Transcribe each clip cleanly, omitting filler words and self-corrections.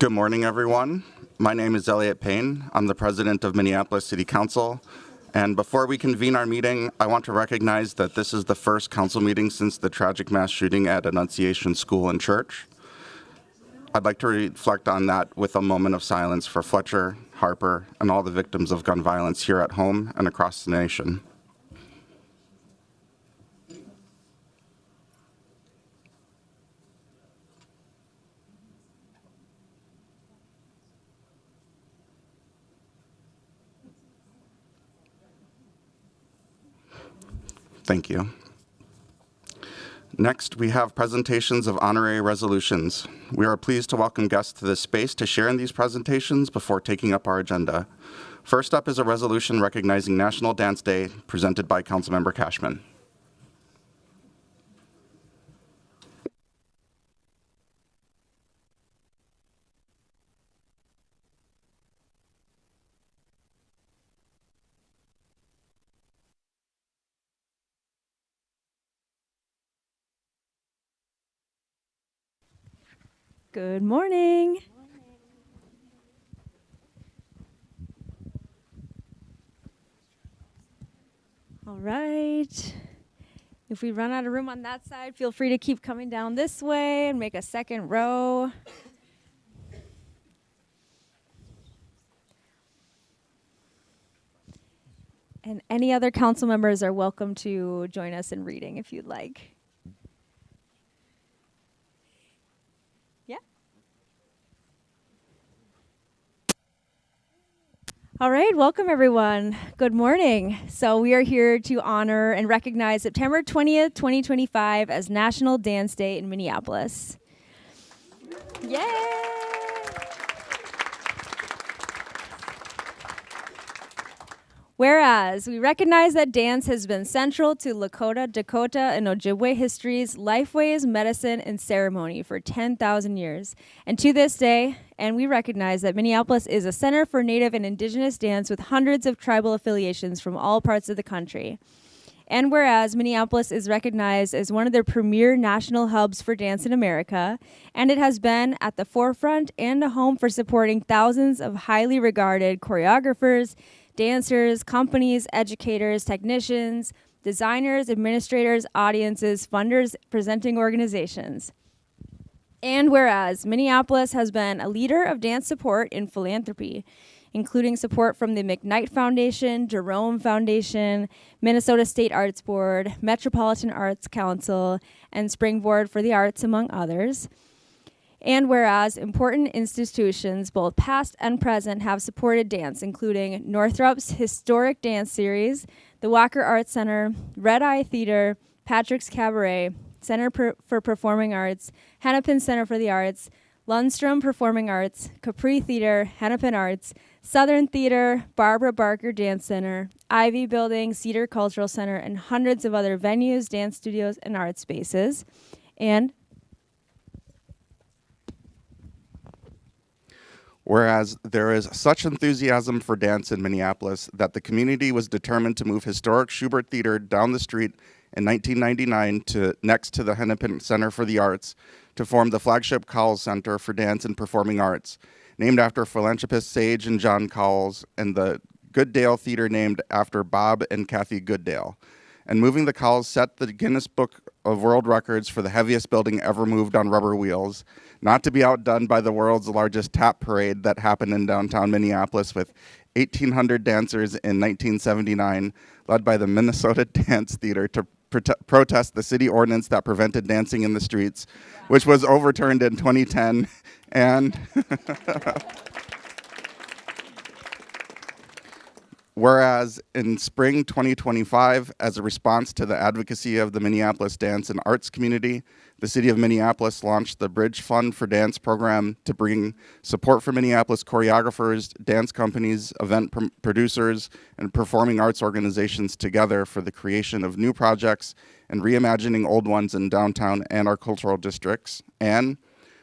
Good morning, everyone. My name is Elliot Payne. I'm the president of Minneapolis City Council. And before we convene our meeting, I want to recognize that this is the first council meeting since the tragic mass shooting at Annunciation School and Church. I'd like to reflect on that with a moment of silence for Fletcher, Harper, and all the victims of gun violence here at home and across the nation. Thank you. Next, we have presentations of honorary resolutions. We are pleased to welcome guests to this space to share in these presentations before taking up our agenda. First up is a resolution recognizing National Dance Day, presented by Councilmember Cashman. Good morning. All right. If we run out of room on that side, feel free to keep coming down this way and make a second row. And any other council members are welcome to join us in reading if you'd like. All right, welcome everyone. Good morning. So we are here to honor and recognize September 20th, 2025 as National Dance Day in Minneapolis. Yay! Whereas we recognize that dance has been central to Lakota, Dakota, and Ojibwe histories, lifeways, medicine, and ceremony for 10,000 years. And to this day, and we recognize that Minneapolis is a center for Native and Indigenous dance with hundreds of tribal affiliations from all parts of the country. And whereas Minneapolis is recognized as one of the premier national hubs for dance in America, and it has been at the forefront and a home for supporting thousands of highly regarded choreographers, dancers, companies, educators, technicians, designers, administrators, audiences, funders, presenting organizations. And whereas Minneapolis has been a leader of dance support in philanthropy, including support from the McKnight Foundation, Jerome Foundation, Minnesota State Arts Board, Metropolitan Arts Council, and Springboard for the Arts, among others. And whereas important institutions, both past and present, have supported dance, including Northrop's Historic Dance Series, the Walker Arts Center, Red Eye Theater, Patrick's Cabaret, Center for Performing Arts, Hennepin Center for the Arts, Lundstrom Performing Arts, Capri Theater, Hennepin Arts, Southern Theater, Barbara Barker Dance Center, Ivy Building, Cedar Cultural Center, and hundreds of other venues, dance studios, and art spaces. And whereas there is such enthusiasm for dance in Minneapolis that the community was determined to move historic Schubert Theater down the street in 1999 next to the Hennepin Center for the Arts to form the flagship Cowles Center for Dance and Performing Arts, named after philanthropists Sage and John Cowles, and the Goodale Theater named after Bob and Kathy Goodale. And moving the Cowles set the Guinness Book of World Records for the heaviest building ever moved on rubber wheels, not to be outdone by the world's largest tap parade that happened in downtown Minneapolis with 1,800 dancers in 1979, led by the Minnesota Dance Theater to protest the city ordinance that prevented dancing in the streets, which was overturned in 2010. And whereas in spring 2025, as a response to the advocacy of the Minneapolis dance and arts community, the city of Minneapolis launched the Bridge Fund for Dance program to bring support for Minneapolis choreographers, dance companies, event producers, and performing arts organizations together for the creation of new projects and reimagining old ones in downtown and our cultural districts. And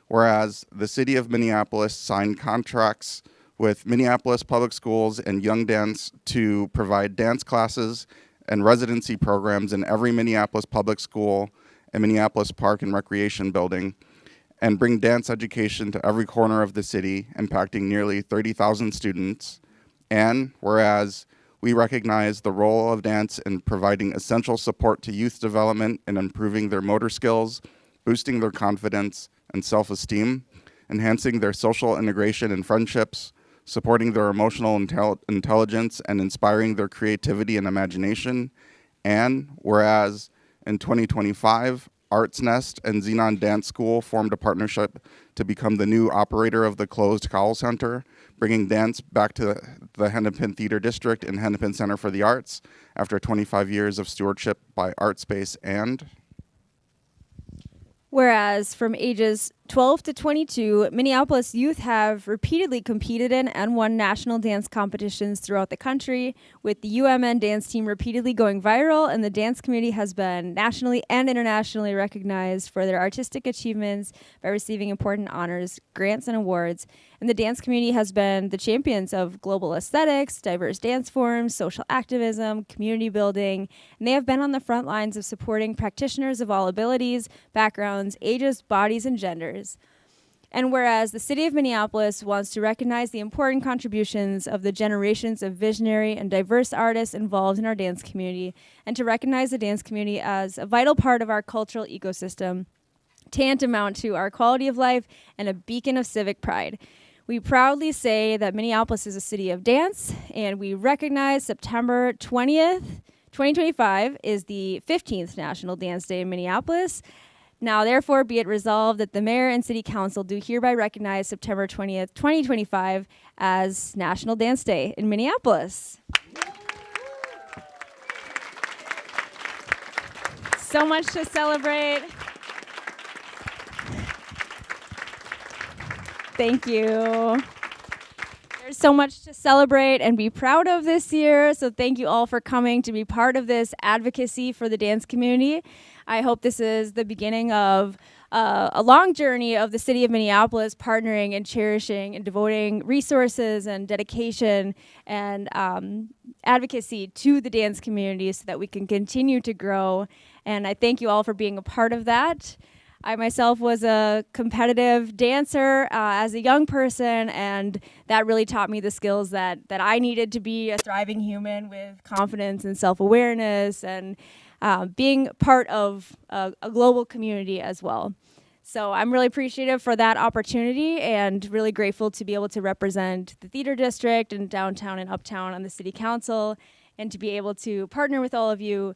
whereas the city of Minneapolis signed contracts with Minneapolis Public Schools and Young Dance to provide dance classes and residency programs in every Minneapolis public school and Minneapolis Park and Recreation building. and bring dance education to every corner of the city, impacting nearly 30,000 students. And whereas we recognize the role of dance in providing essential support to youth development and improving their motor skills, boosting their confidence and self-esteem, enhancing their social integration and friendships, supporting their emotional intelligence, and inspiring their creativity and imagination. And whereas in 2025, Arts Nest and Xenon Dance School formed a partnership to become the new operator of the closed Cowell Center, bringing dance back to the Hennepin Theater District and Hennepin Center for the Arts after 25 years of stewardship by ArtSpace. And whereas from ages 12 to 22, Minneapolis youth have repeatedly competed in and won national dance competitions throughout the country, with the UMN dance team repeatedly going viral, and the dance community has been nationally and internationally recognized for their artistic achievements by receiving important honors, grants, and awards. And the dance community has been the champions of global aesthetics, diverse dance forms, social activism, community building, and they have been on the front lines of supporting practitioners of all abilities, backgrounds, ages, bodies, and genders. And whereas the city of Minneapolis wants to recognize the important contributions of the generations of visionary and diverse artists involved in our dance community, and to recognize the dance community as a vital part of our cultural ecosystem, tantamount to our quality of life and a beacon of civic pride. We proudly say that Minneapolis is a city of dance, and we recognize September 20th, 2025 is the 15th National Dance Day in Minneapolis. Now, therefore, be it resolved that the Mayor and City Council do hereby recognize September 20th, 2025 as National Dance Day in Minneapolis. So much to celebrate. Thank you. There's so much to celebrate and be proud of this year, so thank you all for coming to be part of this advocacy for the dance community. I hope this is the beginning of a long journey of the city of Minneapolis partnering and cherishing and devoting resources and dedication and advocacy to the dance community so that we can continue to grow. And I thank you all for being a part of that. I myself was a competitive dancer as a young person, and that really taught me the skills that I needed to be a thriving human with confidence and self-awareness and being part of a global community as well. So I'm really appreciative for that opportunity and really grateful to be able to represent the theater district and downtown and uptown on the city council, and to be able to partner with all of you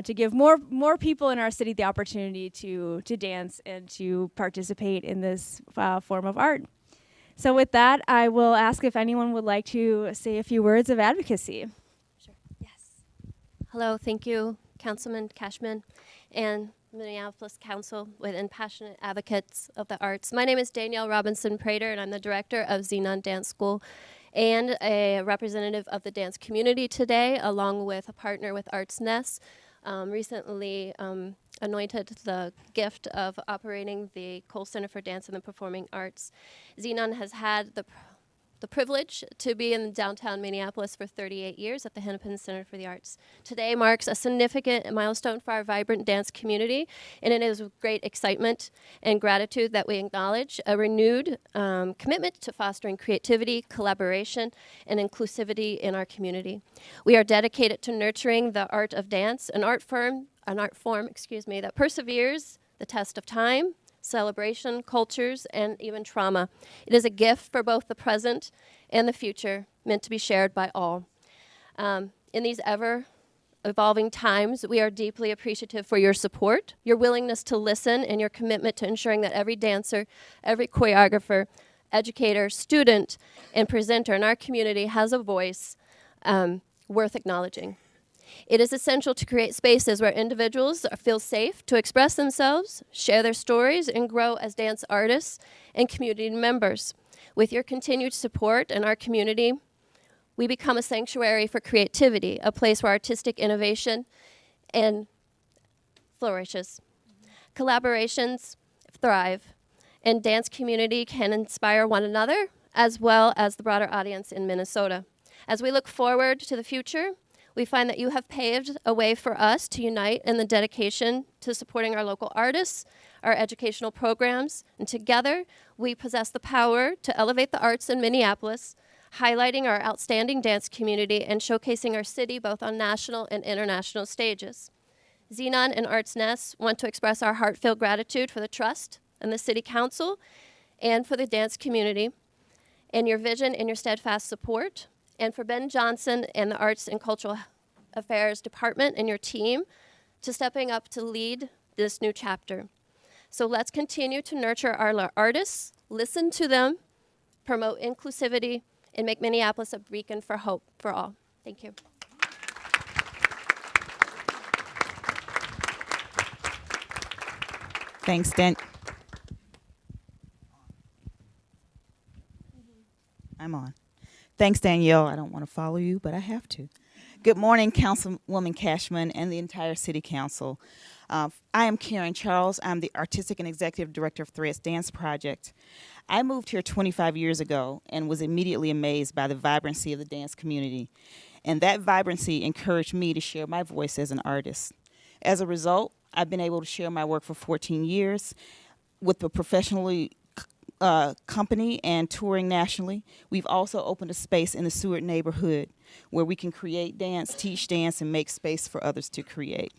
to give more people in our city the opportunity to dance and to participate in this form of art. So with that, I will ask if anyone would like to say a few words of advocacy. Sure. Yes. Hello, thank you, Councilman Cashman and Minneapolis Council within passionate advocates of the arts. My name is Danielle Robinson-Prater, and I'm the director of Xenon Dance School and a representative of the dance community today, along with a partner with Arts Nest. Recently anointed the gift of operating the Cole Center for Dance and the Performing Arts. Xenon has had the privilege to be in downtown Minneapolis for 38 years at the Hennepin Center for the Arts. Today marks a significant milestone for our vibrant dance community, and it is with great excitement and gratitude that we acknowledge a renewed commitment to fostering creativity, collaboration, and inclusivity in our community. We are dedicated to nurturing the art of dance, an art form, that perseveres the test of time, celebration, cultures, and even trauma. It is a gift for both the present and the future, meant to be shared by all. In these ever-evolving times, we are deeply appreciative for your support, your willingness to listen, and your commitment to ensuring that every dancer, every choreographer, educator, student, and presenter in our community has a voice worth acknowledging. It is essential to create spaces where individuals feel safe to express themselves, share their stories, and grow as dance artists and community members. With your continued support in our community, we become a sanctuary for creativity, a place where artistic innovation and flourishes. Collaborations thrive, and dance community can inspire one another as well as the broader audience in Minnesota. As we look forward to the future, We find that you have paved a way for us to unite in the dedication to supporting our local artists, our educational programs, and together we possess the power to elevate the arts in Minneapolis, highlighting our outstanding dance community and showcasing our city both on national and international stages. Xenon and Arts Nest want to express our heartfelt gratitude for the trust and the City Council and for the dance community and your vision and your steadfast support, and for Ben Johnson and the Arts and Cultural Affairs Department and your team to stepping up to lead this new chapter. So let's continue to nurture our artists, listen to them, promote inclusivity, and make Minneapolis a beacon for hope for all. Thank you. Thanks, Dan. I'm on. Thanks, Danielle. I don't want to follow you, but I have to. Good morning, Councilwoman Cashman and the entire City Council. I am Karen Charles. I'm the Artistic and Executive Director of Threads Dance Project. I moved here 25 years ago and was immediately amazed by the vibrancy of the dance community. And that vibrancy encouraged me to share my voice as an artist. As a result, I've been able to share my work for 14 years with a professionally company and touring nationally. We've also opened a space in the Seward neighborhood where we can create dance, teach dance, and make space for others to create.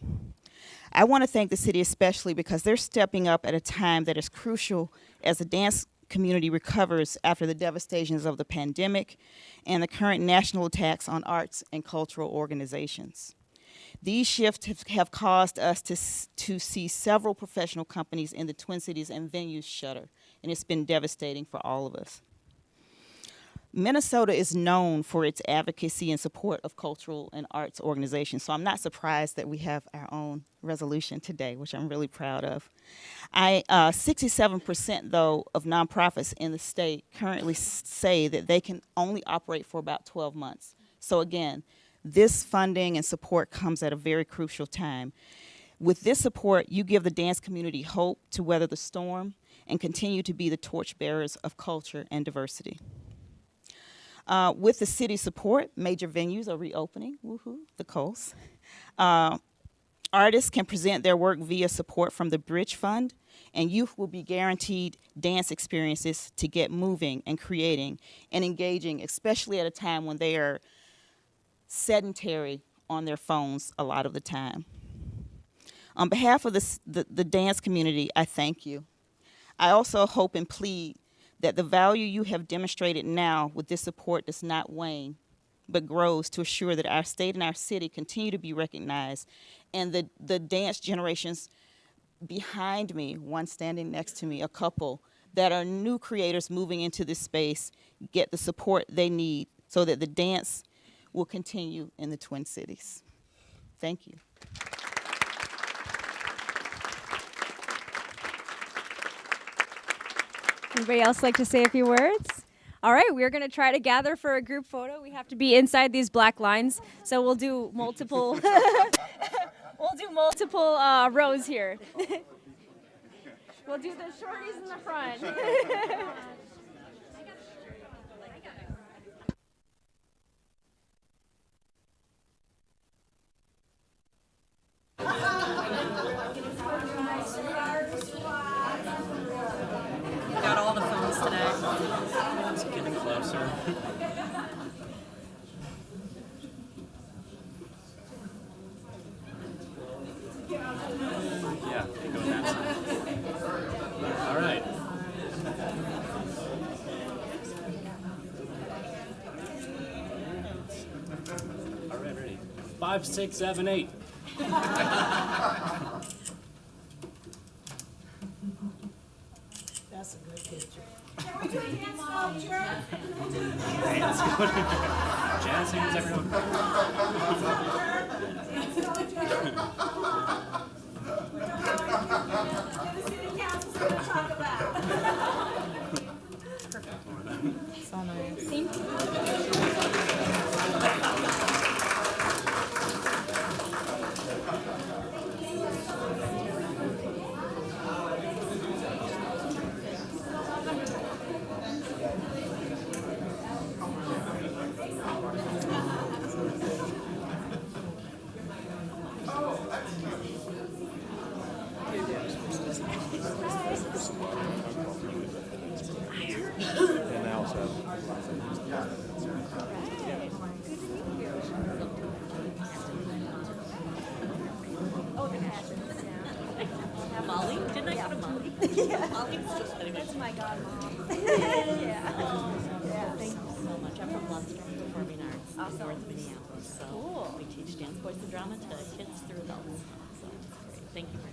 I want to thank the city especially because they're stepping up at a time that is crucial as the dance community recovers after the devastations of the pandemic and the current national attacks on arts and cultural organizations. These shifts have caused us to see several professional companies in the Twin Cities and venues shutter, and it's been devastating for all of us. Minnesota is known for its advocacy and support of cultural and arts organizations, so I'm not surprised that we have our own resolution today, which I'm really proud of. 67% though of nonprofits in the state currently say that they can only operate for about 12 months. So again, this funding and support comes at a very crucial time. With this support, you give the dance community hope to weather the storm and continue to be the torchbearers of culture and diversity. With the city support, major venues are reopening, woohoo, the coast. Artists can present their work via support from the Bridge Fund, and youth will be guaranteed dance experiences to get moving and creating and engaging, especially at a time when they are sedentary on their phones a lot of the time. On behalf of the dance community, I thank you. I also hope and plead that the value you have demonstrated now with this support does not wane, but grows to assure that our state and our city continue to be recognized, and the dance generations behind me, one standing next to me, a couple, that are new creators moving into this space, get the support they need so that the dance will continue in the Twin Cities. Thank you. Anybody else like to say a few words? All right, we're going to try to gather for a group photo. We have to be inside these black lines, so we'll do multiple rows here. We'll do the shorties in the front. Got all the phones today. It's getting closer. Yeah, they go that side. All right. All right, ready. 5, 6, 7, 8. That's a good picture. Jazz hands, everyone. So nice. Thank you. Molly? Didn't I go to Molly? Molly's just sitting there. That's my godmom. Thank you so much. I'm from Lundstrom Performing Arts in North Minneapolis. So we teach dance, voice, and drama to kids through adults. So it's great. Thank you very much.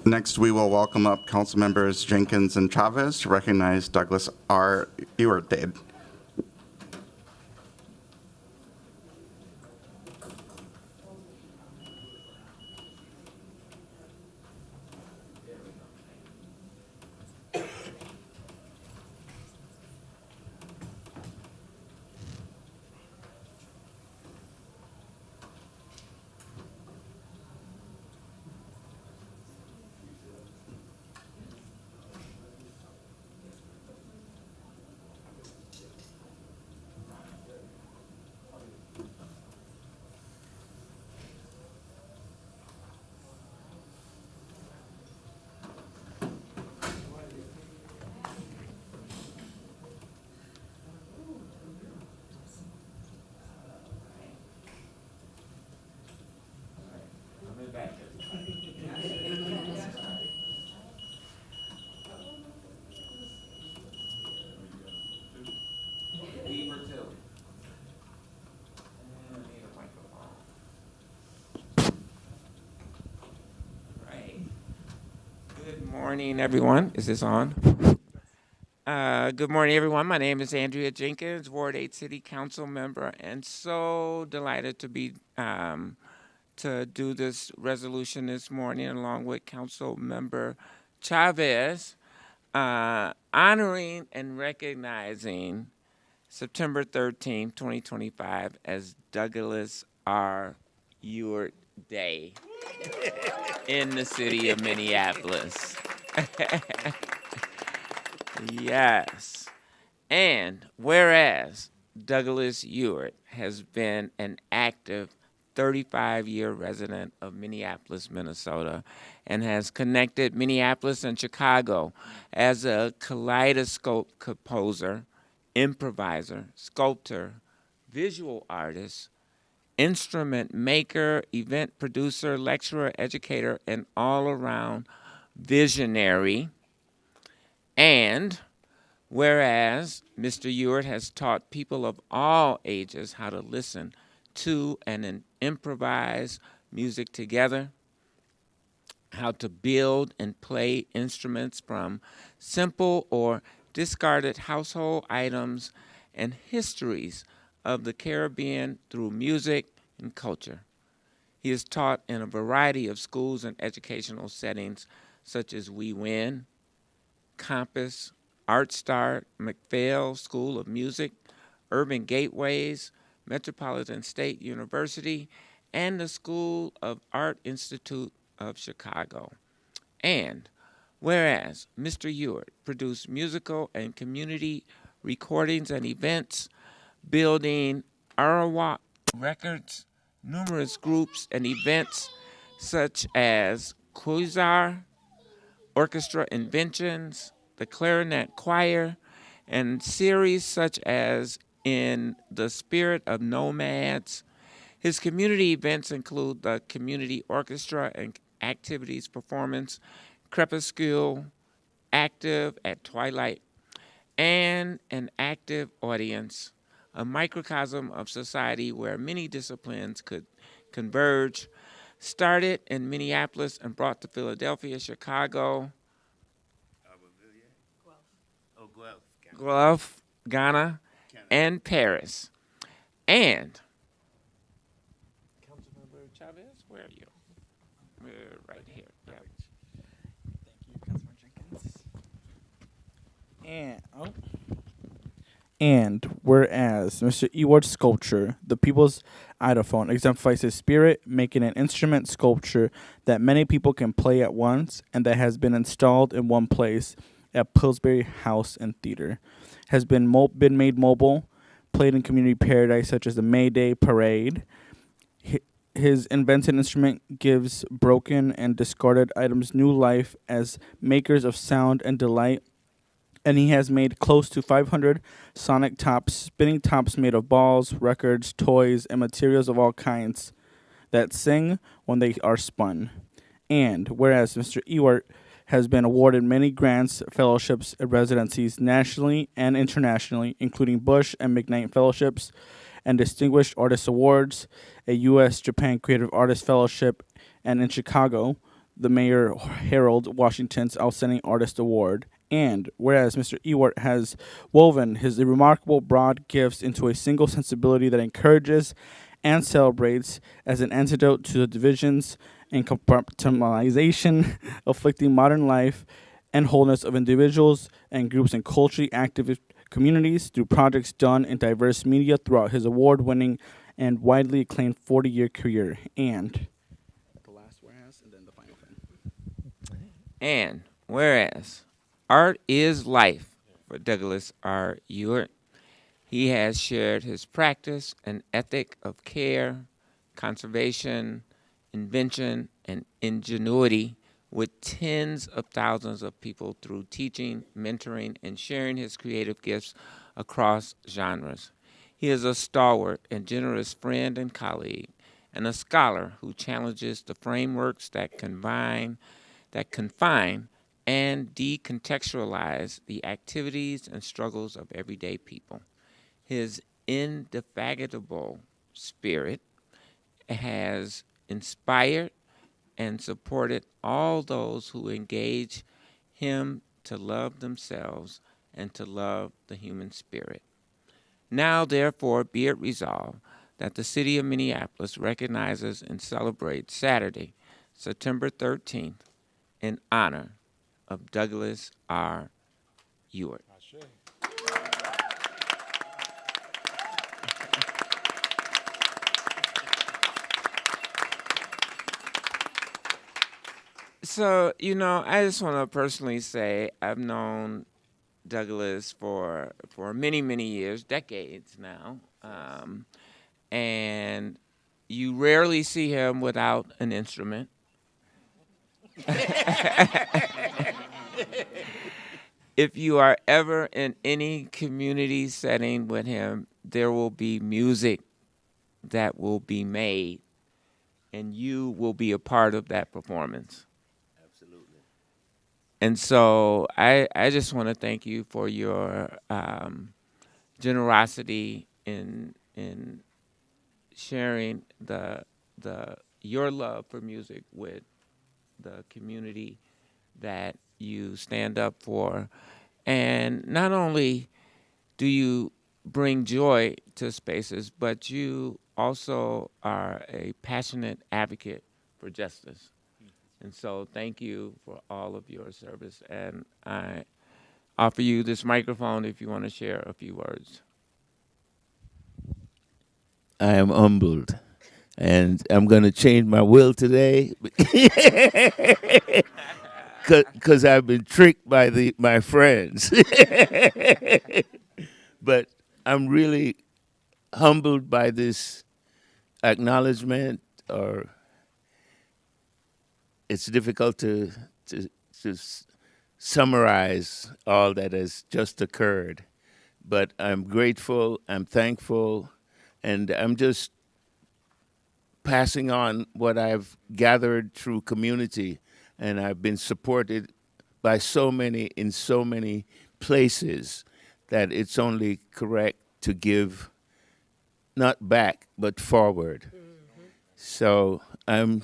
Next, we will welcome up council members Jenkins and Chavez to recognize Douglas R. Ewart. Good morning, everyone. Is this on? Good morning, everyone. My name is Andrea Jenkins, Ward 8 City Council member, and so delighted to be to do this resolution this morning along with Council Member Chavez, honoring and recognizing September 13, 2025 as Douglas R. Ewart Day in the city of Minneapolis. Yes. And whereas Douglas Ewart has been an active 35-year resident of Minneapolis, Minnesota, and has connected Minneapolis and Chicago as a kaleidoscope composer, improviser, sculptor, visual artist, instrument maker, event producer, lecturer, educator, and all-around visionary. And whereas Mr. Ewart has taught people of all ages how to listen to and improvise music together, how to build and play instruments from simple or discarded household items and histories of the Caribbean through music and culture. He is taught in a variety of schools and educational settings such as We Win, Compass, Art Start, McPhail School of Music, Urban Gateways, Metropolitan State University, and the School of Art Institute of Chicago. And whereas Mr. Ewart produced musical and community recordings and events, building Arawak Records, numerous groups and events such as Quasar, Orchestra Inventions, the Clarinet Choir, and series such as In the Spirit of Nomads. His community events include the Community Orchestra and Activities Performance, Crepuscule, Active at Twilight, and an active audience, a microcosm of society where many disciplines could converge, started in Minneapolis and brought to Philadelphia, Chicago, Guelph, Ghana, and Paris. And And whereas Mr. Ewart's sculpture, the People's Idophone, exemplifies his spirit, making an instrument sculpture that many people can play at once and that has been installed in one place at Pillsbury House and Theater, has been made mobile, played in community paradise such as the May Day Parade. His invented instrument gives broken and discarded items new life as makers of sound and delight, and he has made close to 500 sonic tops, spinning tops made of balls, records, toys, and materials of all kinds that sing when they are spun. And whereas Mr. Ewart has been awarded many grants, fellowships, and residencies nationally and internationally, including Bush and McKnight Fellowships and Distinguished Artist Awards, a U.S. Japan Creative Artist Fellowship, and in Chicago, the Mayor Harold Washington's Outstanding Artist Award. And whereas Mr. Ewart has woven his remarkable broad gifts into a single sensibility that encourages and celebrates as an antidote to the divisions and compartmentalization afflicting modern life and wholeness of individuals and groups in culturally active communities through projects done in diverse media throughout his award-winning and widely acclaimed 40-year career. And the last whereas, and then the final thing. And whereas art is life for Douglas R. Ewart, he has shared his practice and ethic of care, conservation, invention, and ingenuity with tens of thousands of people through teaching, mentoring, and sharing his creative gifts across genres. He is a stalwart and generous friend and colleague, and a scholar who challenges the frameworks that confine and decontextualize the activities and struggles of everyday people. His indefatigable spirit has inspired and supported all those who engage him to love themselves and to love the human spirit. Now, therefore, be it resolved that the city of Minneapolis recognizes and celebrates Saturday, September 13th, in honor of Douglas R. Ewart. So, I just want to personally say I've known Douglas for many, many years, decades now, and you rarely see him without an instrument. If you are ever in any community setting with him, there will be music that will be made, and you will be a part of that performance. And so I just want to thank you for your generosity in sharing your love for music with the community that you stand up for. And not only do you bring joy to spaces, but you also are a passionate advocate for justice. And so thank you for all of your service. And I offer you this microphone if you want to share a few words. I am humbled. And I'm going to change my will today because I've been tricked by my friends. But I'm really humbled by this acknowledgement, or it's difficult to summarize all that has just occurred. But I'm grateful, I'm thankful, and I'm just passing on what I've gathered through community, and I've been supported by so many in so many places that it's only correct to give not back but forward. So I'm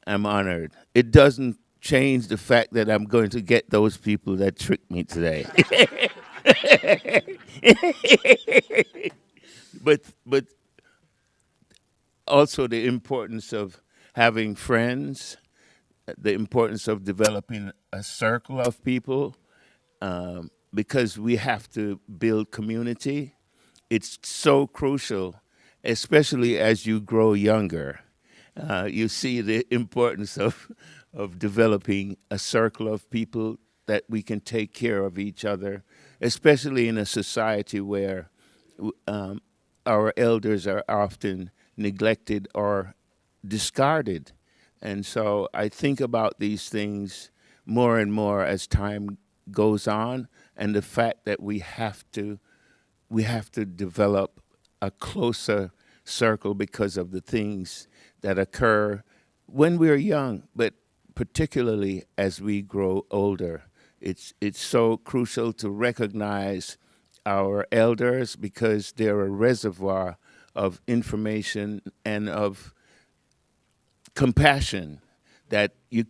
honored. It doesn't change the fact that I'm going to get those people that tricked me today. but also the importance of having friends, the importance of developing a circle of people, because we have to build community. It's so crucial, especially as you grow younger. You see the importance of developing a circle of people that we can take care of each other, especially in a society where our elders are often neglected or discarded. And so I think about these things more and more as time goes on, and the fact that we have to develop a closer circle because of the things that occur when we're young, but particularly as we grow older. It's so crucial to recognize our elders because they're a reservoir of information and of compassion that you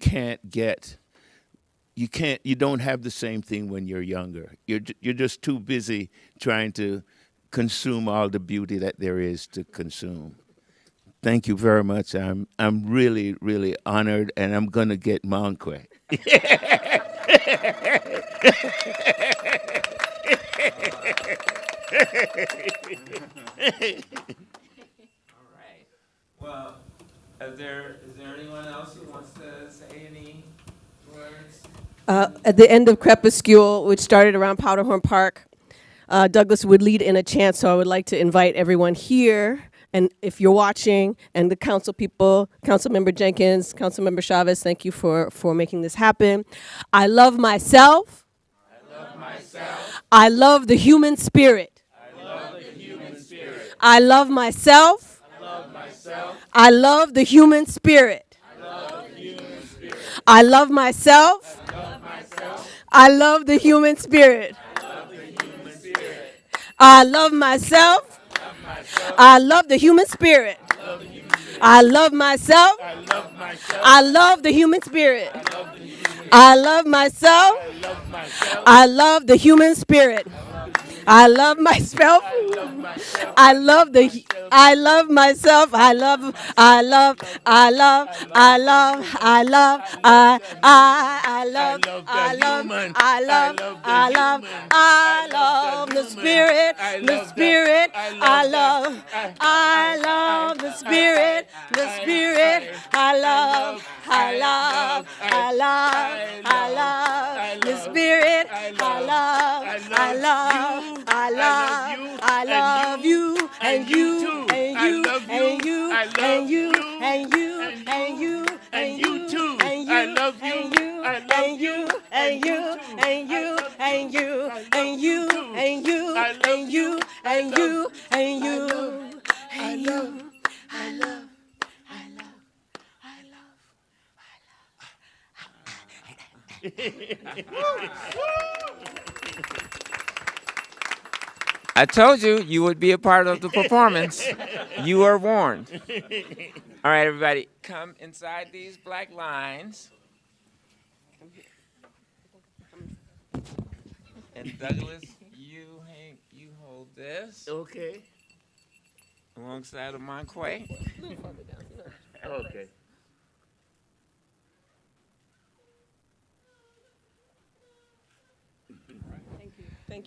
don't have the same thing when you're younger. You're just too busy trying to consume all the beauty that there is to consume. Thank you very much. I'm really, really honored, and I'm gonna get Monkwe. All right. Well, is there anyone else who wants to say any words? At the end of Crepuscule, which started around Powderhorn Park, Douglas would lead in a chant, so I would like to invite everyone here, and if you're watching, and the council people, Councilmember Jenkins, Councilmember Chavez, thank you for making this happen. I love myself. I love myself. I love the human spirit. I love the human spirit. I love myself. I love myself. I love the human spirit. I love the human spirit. I love myself. I love myself. I love the human spirit. I love the human spirit. I love myself. I love the human spirit. I love myself. I love the human spirit. I love myself. I love the human spirit. I love myself. I love myself. I love the spirit, the spirit. I love the spirit, the spirit. I love the spirit. I love you and you and you and you and you and you and you and you too. I love you and you and you and you and you and you and you and you and you and you and you. I told you you would be a part of the performance. You are warned. All right, everybody, come inside these black lines. And Douglas, you hold this Okay. alongside of Monquay. Okay.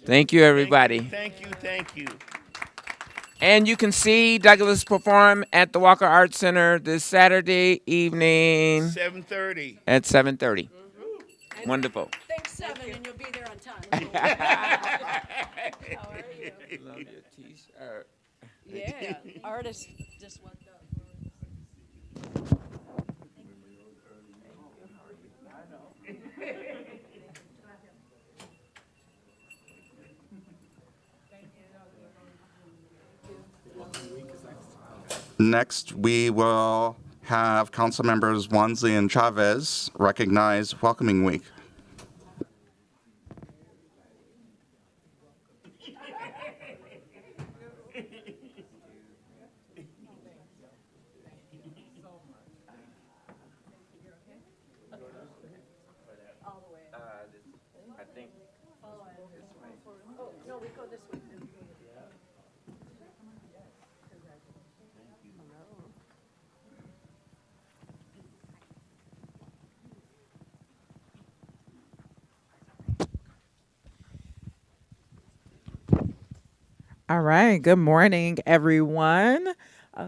Thank you, everybody. Thank you. Thank you. And you can see Douglas perform at the Walker Arts Center this Saturday evening 7:30. at 7:30. Wonderful. Think 7 and you'll be there on time. How are you? Love your t-shirt. Yeah, artist just walked up. Next, we will have council members Wansley and Chavez recognize Welcoming Week. I think All right. Good morning, everyone.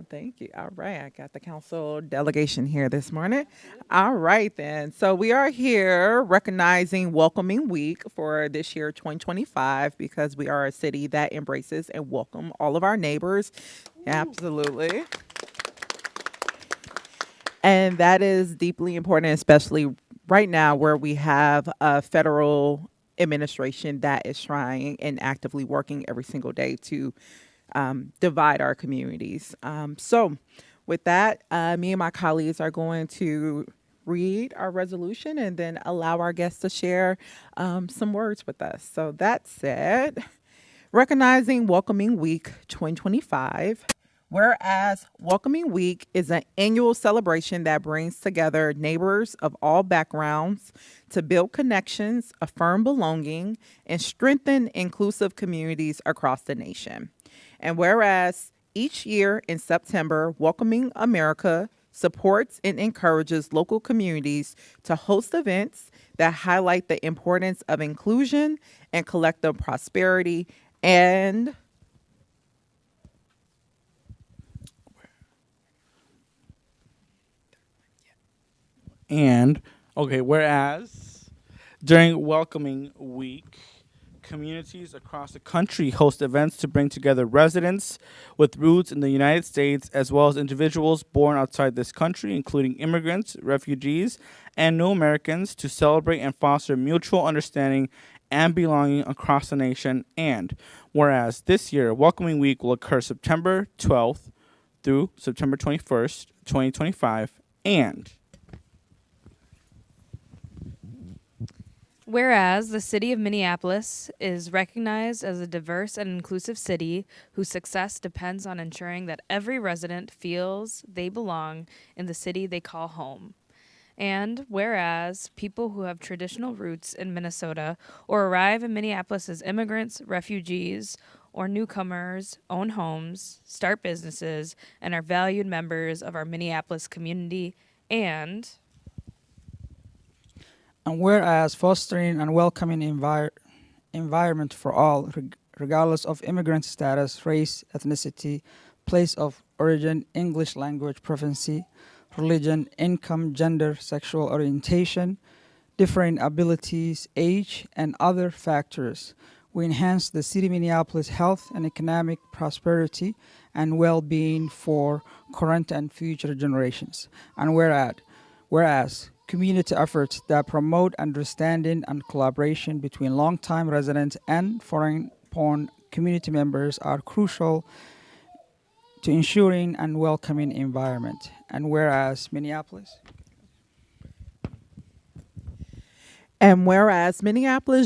Thank you. All right. I got the council delegation here this morning. All right, then. So we are here recognizing Welcoming Week for this year, 2025, because we are a city that embraces and welcome all of our neighbors. Absolutely. And that is deeply important, especially right now where we have a federal administration that is trying and actively working every single day to divide our communities. So, with that, me and my colleagues are going to read our resolution and then allow our guests to share some words with us. So, that said, recognizing Welcoming Week 2025. Whereas Welcoming Week is an annual celebration that brings together neighbors of all backgrounds to build connections, affirm belonging, and strengthen inclusive communities across the nation. And whereas each year in September, Welcoming America supports and encourages local communities to host events that highlight the importance of inclusion and collective prosperity and whereas during Welcoming Week, communities across the country host events to bring together residents with roots in the United States as well as individuals born outside this country, including immigrants, refugees, and new Americans, to celebrate and foster mutual understanding and belonging across the nation. And whereas this year, Welcoming Week will occur September 12th through September 21st, 2025, and whereas the city of Minneapolis is recognized as a diverse and inclusive city whose success depends on ensuring that every resident feels they belong in the city they call home. And whereas people who have traditional roots in Minnesota or arrive in Minneapolis as immigrants, refugees, or newcomers own homes, start businesses, and are valued members of our Minneapolis community, and whereas fostering and welcoming environment for all, regardless of immigrant status, race, ethnicity, place of origin, English language proficiency, religion, income, gender, sexual orientation, differing abilities, age, and other factors. We enhance the city of Minneapolis' health and economic prosperity and well-being for current and future generations. And whereas community efforts that promote understanding and collaboration between longtime residents and foreign-born community members are crucial to ensuring and welcoming environment. And whereas Minneapolis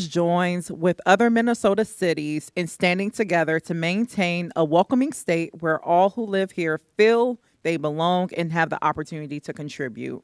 joins with other Minnesota cities in standing together to maintain a welcoming state where all who live here feel they belong and have the opportunity to contribute.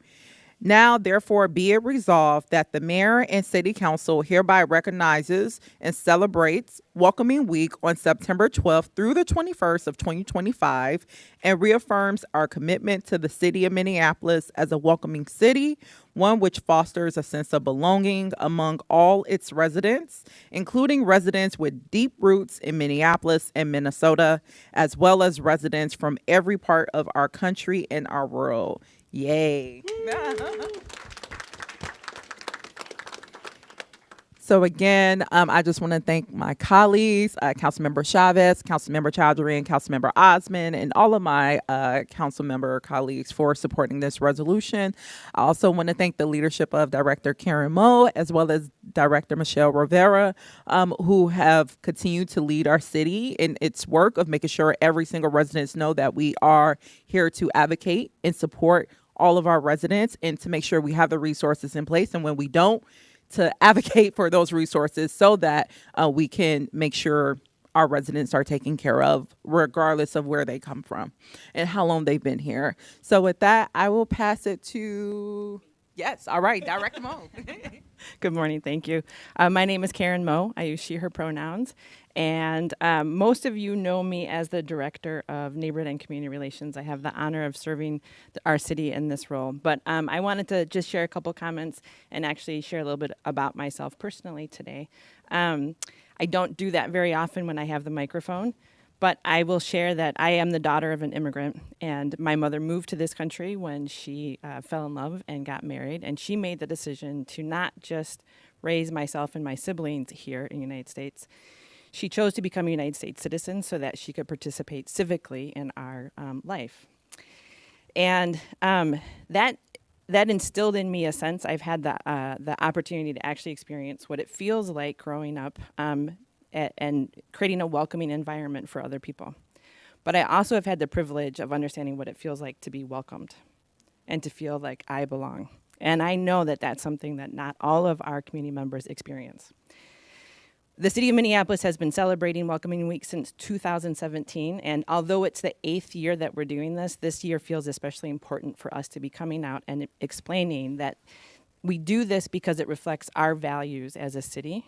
Now, therefore, be it resolved that the mayor and city council hereby recognizes and celebrates Welcoming Week on September 12th through the 21st of 2025 and reaffirms our commitment to the city of Minneapolis as a welcoming city, one which fosters a sense of belonging among all its residents, including residents with deep roots in Minneapolis and Minnesota, as well as residents from every part of our country and our world. Yay. So again, I just want to thank my colleagues, Councilmember Chavez, Councilmember Chowdhury, and Councilmember Osmond, and all of my council member colleagues for supporting this resolution. I also want to thank the leadership of Director Karen Moe, as well as Director Michelle Rivera, who have continued to lead our city in its work of making sure every single resident know that we are here to advocate and support all of our residents and to make sure we have the resources in place. And when we don't, to advocate for those resources so that we can make sure our residents are taken care of regardless of where they come from and how long they've been here. So with that, I will pass it to, yes, all right, Director Moe. Good morning, thank you. My name is Karen Moe. I use she, her pronouns. And most of you know me as the Director of Neighborhood and Community Relations. I have the honor of serving our city in this role. But I wanted to just share a couple comments and actually share a little bit about myself personally today. I don't do that very often when I have the microphone, But I will share that I am the daughter of an immigrant, and my mother moved to this country when she fell in love and got married, and she made the decision to not just raise myself and my siblings here in the United States. She chose to become a United States citizen so that she could participate civically in our life. And that instilled in me a sense. I've had the opportunity to actually experience what it feels like growing up and creating a welcoming environment for other people. But I also have had the privilege of understanding what it feels like to be welcomed and to feel like I belong. And I know that that's something that not all of our community members experience. The city of Minneapolis has been celebrating Welcoming Week since 2017, and although it's the 8th year that we're doing this year feels especially important for us to be coming out and explaining that we do this because it reflects our values as a city,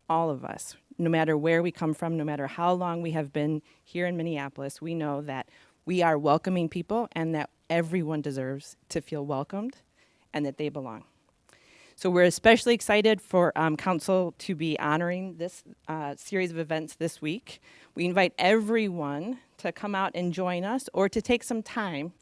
all of us. No matter where we come from, no matter how long we have been here in Minneapolis, we know that we are welcoming people and that everyone deserves to feel welcomed and that they belong. So we're especially excited for Council to be honoring this series of events this week. We invite everyone to come out and join us or to take some time,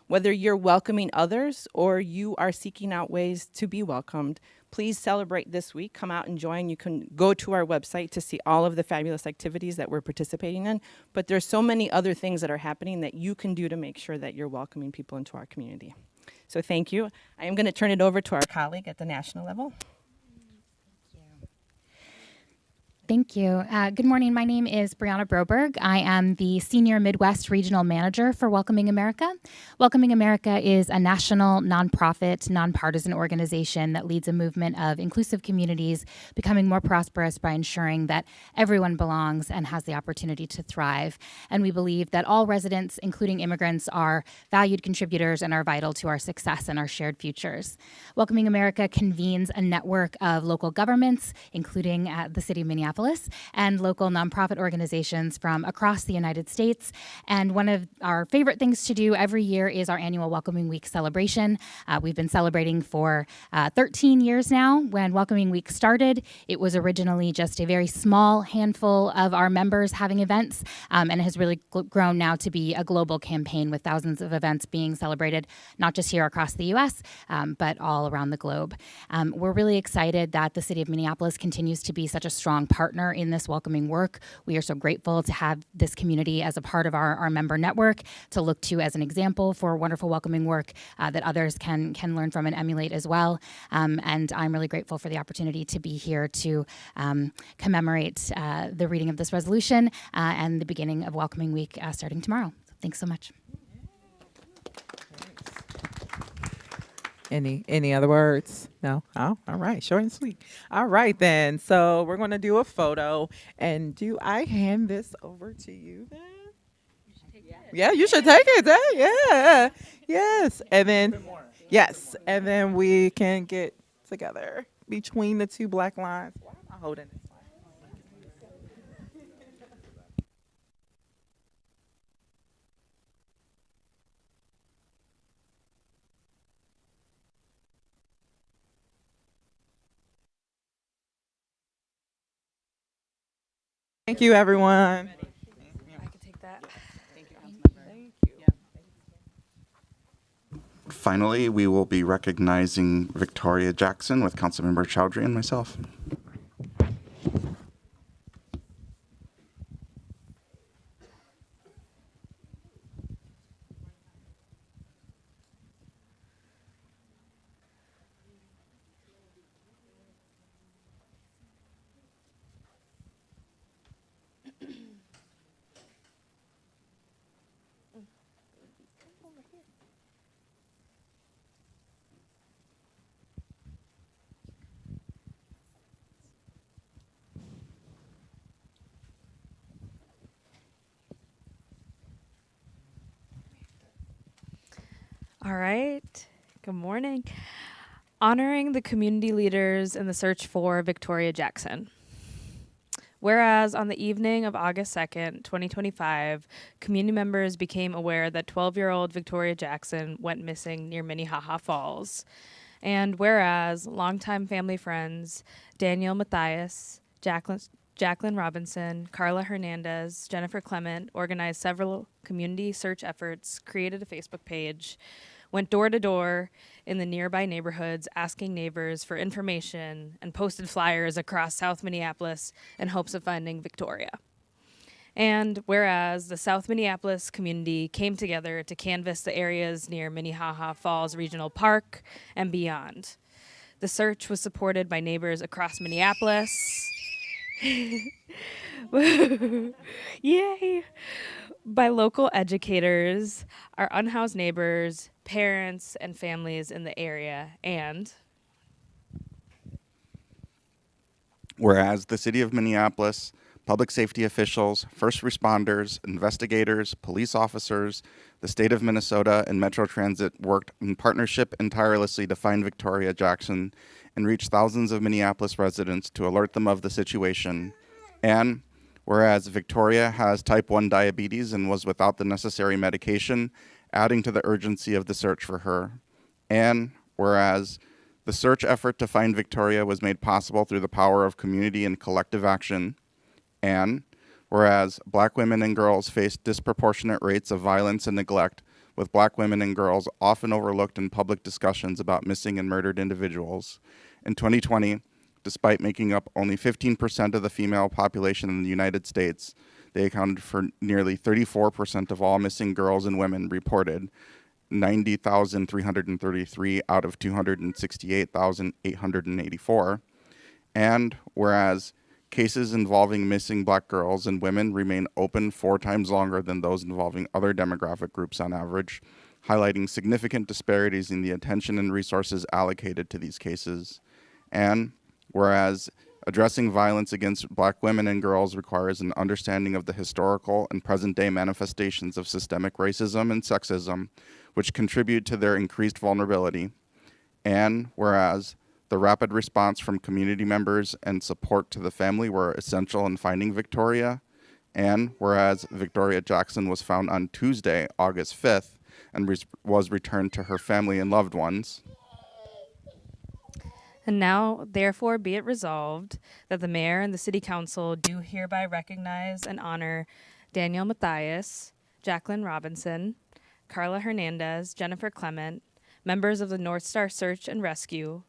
whether you're welcoming others or you are seeking out ways to be welcomed. Please celebrate this week. Come out and join. You can go to our website to see all of the fabulous activities that we're participating in. But there's so many other things that are happening that you can do to make sure that you're welcoming people into our community. So thank you. I am going to turn it over to our colleague at the national level. Thank you. Good morning. My name is Brianna Broberg. I am the Senior Midwest Regional Manager for Welcoming America. Welcoming America is a national, nonprofit, nonpartisan organization that leads a movement of inclusive communities becoming more prosperous by ensuring that everyone belongs and has the opportunity to thrive. And we believe that all residents, including immigrants, are valued contributors and are vital to our success and our shared futures. Welcoming America convenes a network of local governments, including the city of Minneapolis, and local nonprofit organizations from across the United States. And one of our favorite things to do every year is our annual Welcoming Week celebration. We've been celebrating for 13 years now. When Welcoming Week started, it was originally just a very small handful of our members having events, and has really grown now to be a global campaign with thousands of events being celebrated, not just here across the U.S., but all around the globe. We're really excited that the city of Minneapolis continues to be such a strong partner in this welcoming work. We are so grateful to have this community as a part of our member network to look to as an example for wonderful welcoming work that others can learn from and emulate as well. And I'm really grateful for the opportunity to be here to commemorate the reading of this resolution and the beginning of Welcoming Week starting tomorrow. So thanks so much. Any other words? No? Oh, all right. Short and sweet. All right, then. So we're going to do a photo. And do I hand this over to you then? Yeah, you should take it then. Yeah. Yes. And then, yes. And then we can get together between the two black lines. Why am I holding this? Thank you, everyone. I can take that. Thank you. Finally, we will be recognizing Victoria Jackson with Councilmember Chowdhury and myself. All right. Good morning. Honoring the community leaders in the search for Victoria Jackson. Whereas on the evening of August 2nd, 2025, community members became aware that 12-year-old Victoria Jackson went missing near Minnehaha Falls. And whereas longtime family friends Daniel Matthias, Jacqueline Robinson, Carla Hernandez, Jennifer Clement organized several community search efforts, created a Facebook page, went door to door in the nearby neighborhoods asking neighbors for information, and posted flyers across South Minneapolis in hopes of finding Victoria. And whereas the South Minneapolis community came together to canvass the areas near Minnehaha Falls Regional Park and beyond. The search was supported by neighbors across Minneapolis. Yay! By local educators, our unhoused neighbors, parents, and families in the area, and whereas the city of Minneapolis, public safety officials, first responders, investigators, police officers, the state of Minnesota, and Metro Transit worked in partnership and tirelessly to find Victoria Jackson and reach thousands of Minneapolis residents to alert them of the situation. And whereas Victoria has type 1 diabetes and was without the necessary medication, adding to the urgency of the search for her. And whereas the search effort to find Victoria was made possible through the power of community and collective action. And whereas Black women and girls face disproportionate rates of violence and neglect, with Black women and girls often overlooked in public discussions about missing and murdered individuals. In 2020, despite making up only 15% of the female population in the United States, they accounted for nearly 34% of all missing girls and women reported, 90,333 out of 268,884. And whereas cases involving missing Black girls and women remain open 4 times longer than those involving other demographic groups on average, highlighting significant disparities in the attention and resources allocated to these cases. And whereas addressing violence against Black women and girls requires an understanding of the historical and present-day manifestations of systemic racism and sexism, which contribute to their increased vulnerability. And whereas the rapid response from community members and support to the family were essential in finding Victoria. And whereas Victoria Jackson was found on Tuesday, August 5th, and was returned to her family and loved ones. And now, therefore, be it resolved that the mayor and the city council do hereby recognize and honor Danielle Mathias, Jacqueline Robinson, Carla Hernandez, Jennifer Clement, members of the North Star Search and Rescue,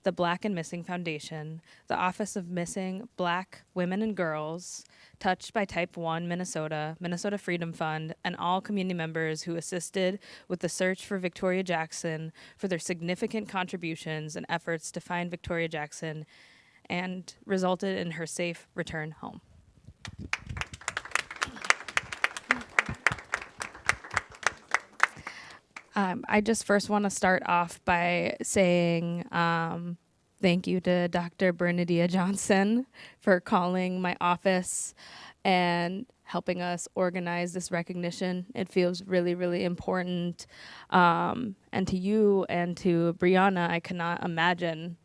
the Black and Missing Foundation, the Office of Missing Black Women and Girls, Touched by Type 1 Minnesota, Minnesota Freedom Fund, and all community members who assisted with the search for Victoria Jackson for their significant contributions and efforts to find Victoria Jackson and resulted in her safe return home. I just first want to start off by saying thank you to Dr. Bernadia Johnson for calling my office and helping us organize this recognition. It feels really, really important. And to you and to Brianna, I cannot imagine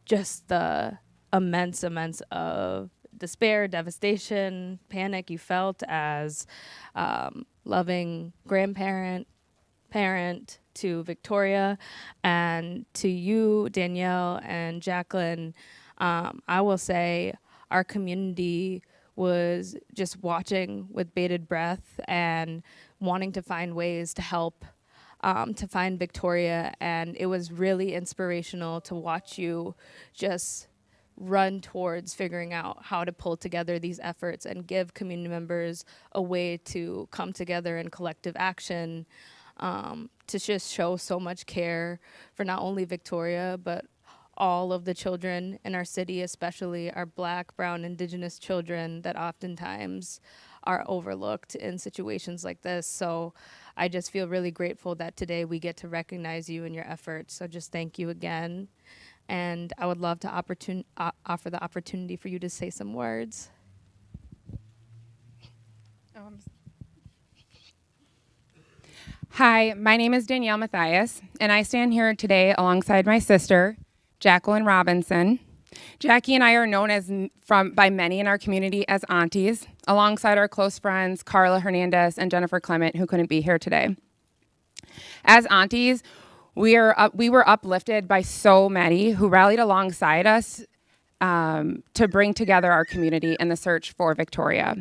just the immense of despair, devastation, panic you felt as loving grandparent, parent to Victoria, and to you, Danielle and Jacqueline. I will say our community was just watching with bated breath and wanting to find ways to help to find Victoria, and it was really inspirational to watch you just run towards figuring out how to pull together these efforts and give community members a way to come together in collective action, to just show so much care for not only Victoria, but all of the children in our city, especially our Black, brown, Indigenous children that oftentimes are overlooked in situations like this. So I just feel really grateful that today we get to recognize you and your efforts. So just thank you again. And I would love to offer the opportunity for you to say some words. Hi, my name is Danielle Mathias, and I stand here today alongside my sister, Jacqueline Robinson. Jackie and I are known by many in our community as aunties, alongside our close friends, Carla Hernandez and Jennifer Clement, who couldn't be here today. As aunties, we were uplifted by so many who rallied alongside us to bring together our community in the search for Victoria.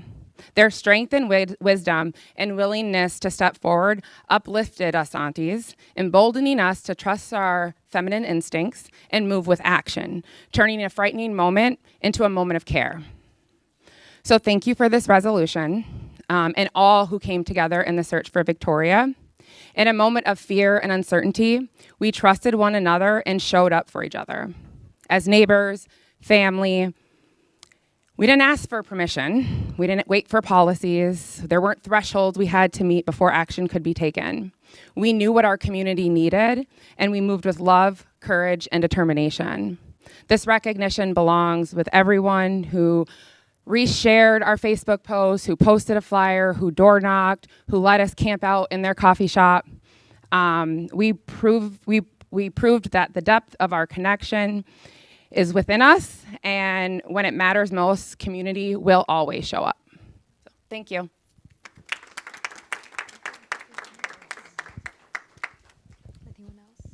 Their strength and wisdom and willingness to step forward uplifted us aunties, emboldening us to trust our feminine instincts and move with action, turning a frightening moment into a moment of care. So thank you for this resolution and all who came together in the search for Victoria. In a moment of fear and uncertainty, we trusted one another and showed up for each other. As neighbors, family, we didn't ask for permission. We didn't wait for policies. There weren't thresholds we had to meet before action could be taken. We knew what our community needed, and we moved with love, courage, and determination. This recognition belongs with everyone who reshared our Facebook posts, who posted a flyer, who door knocked, who let us camp out in their coffee shop. We proved that the depth of our connection is within us, and when it matters most, community will always show up. So, thank you. Anyone else?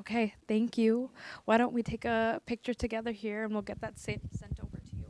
Okay, thank you. Why don't we take a picture together here, and we'll get that sent over to you.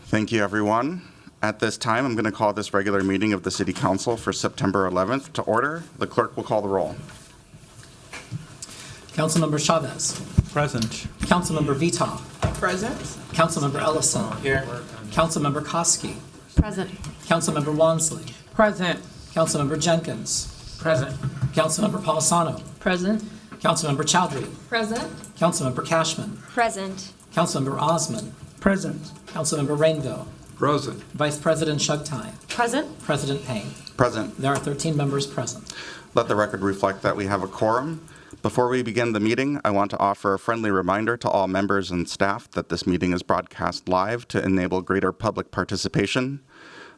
Thank you, everyone. At this time, I'm going to call this regular meeting of the City Council for September 11th to order. The clerk will call the roll. Councilmember Chavez. Present. Councilmember Vita. Present. Councilmember Ellison. Here. Councilmember Koski. Present. Councilmember Wansley. Present. Councilmember Jenkins. Present. Councilmember Polisano. Present. Councilmember Chowdhury. Present. Councilmember Cashman. Present. Councilmember Osman. Present. Councilmember Rainville. Present. Vice President Shugtai. Present. President Payne. Present. There are 13 members present. Let the record reflect that we have a quorum. Before we begin the meeting, I want to offer a friendly reminder to all members and staff that this meeting is broadcast live to enable greater public participation.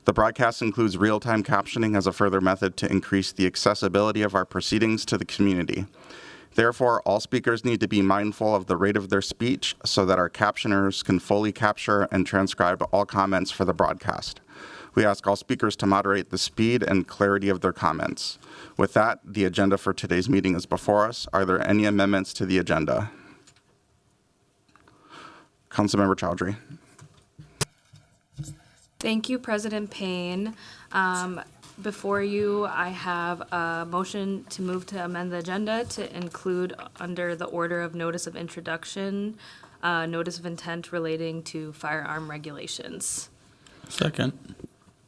The broadcast includes real-time captioning as a further method to increase the accessibility of our proceedings to the community. Therefore, all speakers need to be mindful of the rate of their speech so that our captioners can fully capture and transcribe all comments for the broadcast. We ask all speakers to moderate the speed and clarity of their comments. With that, the agenda for today's meeting is before us. Are there any amendments to the agenda? Councilmember Chowdhury. Thank you, President Payne. Before you, I have a motion to move to amend the agenda to include under the order of notice of introduction, notice of intent relating to firearm regulations. Second.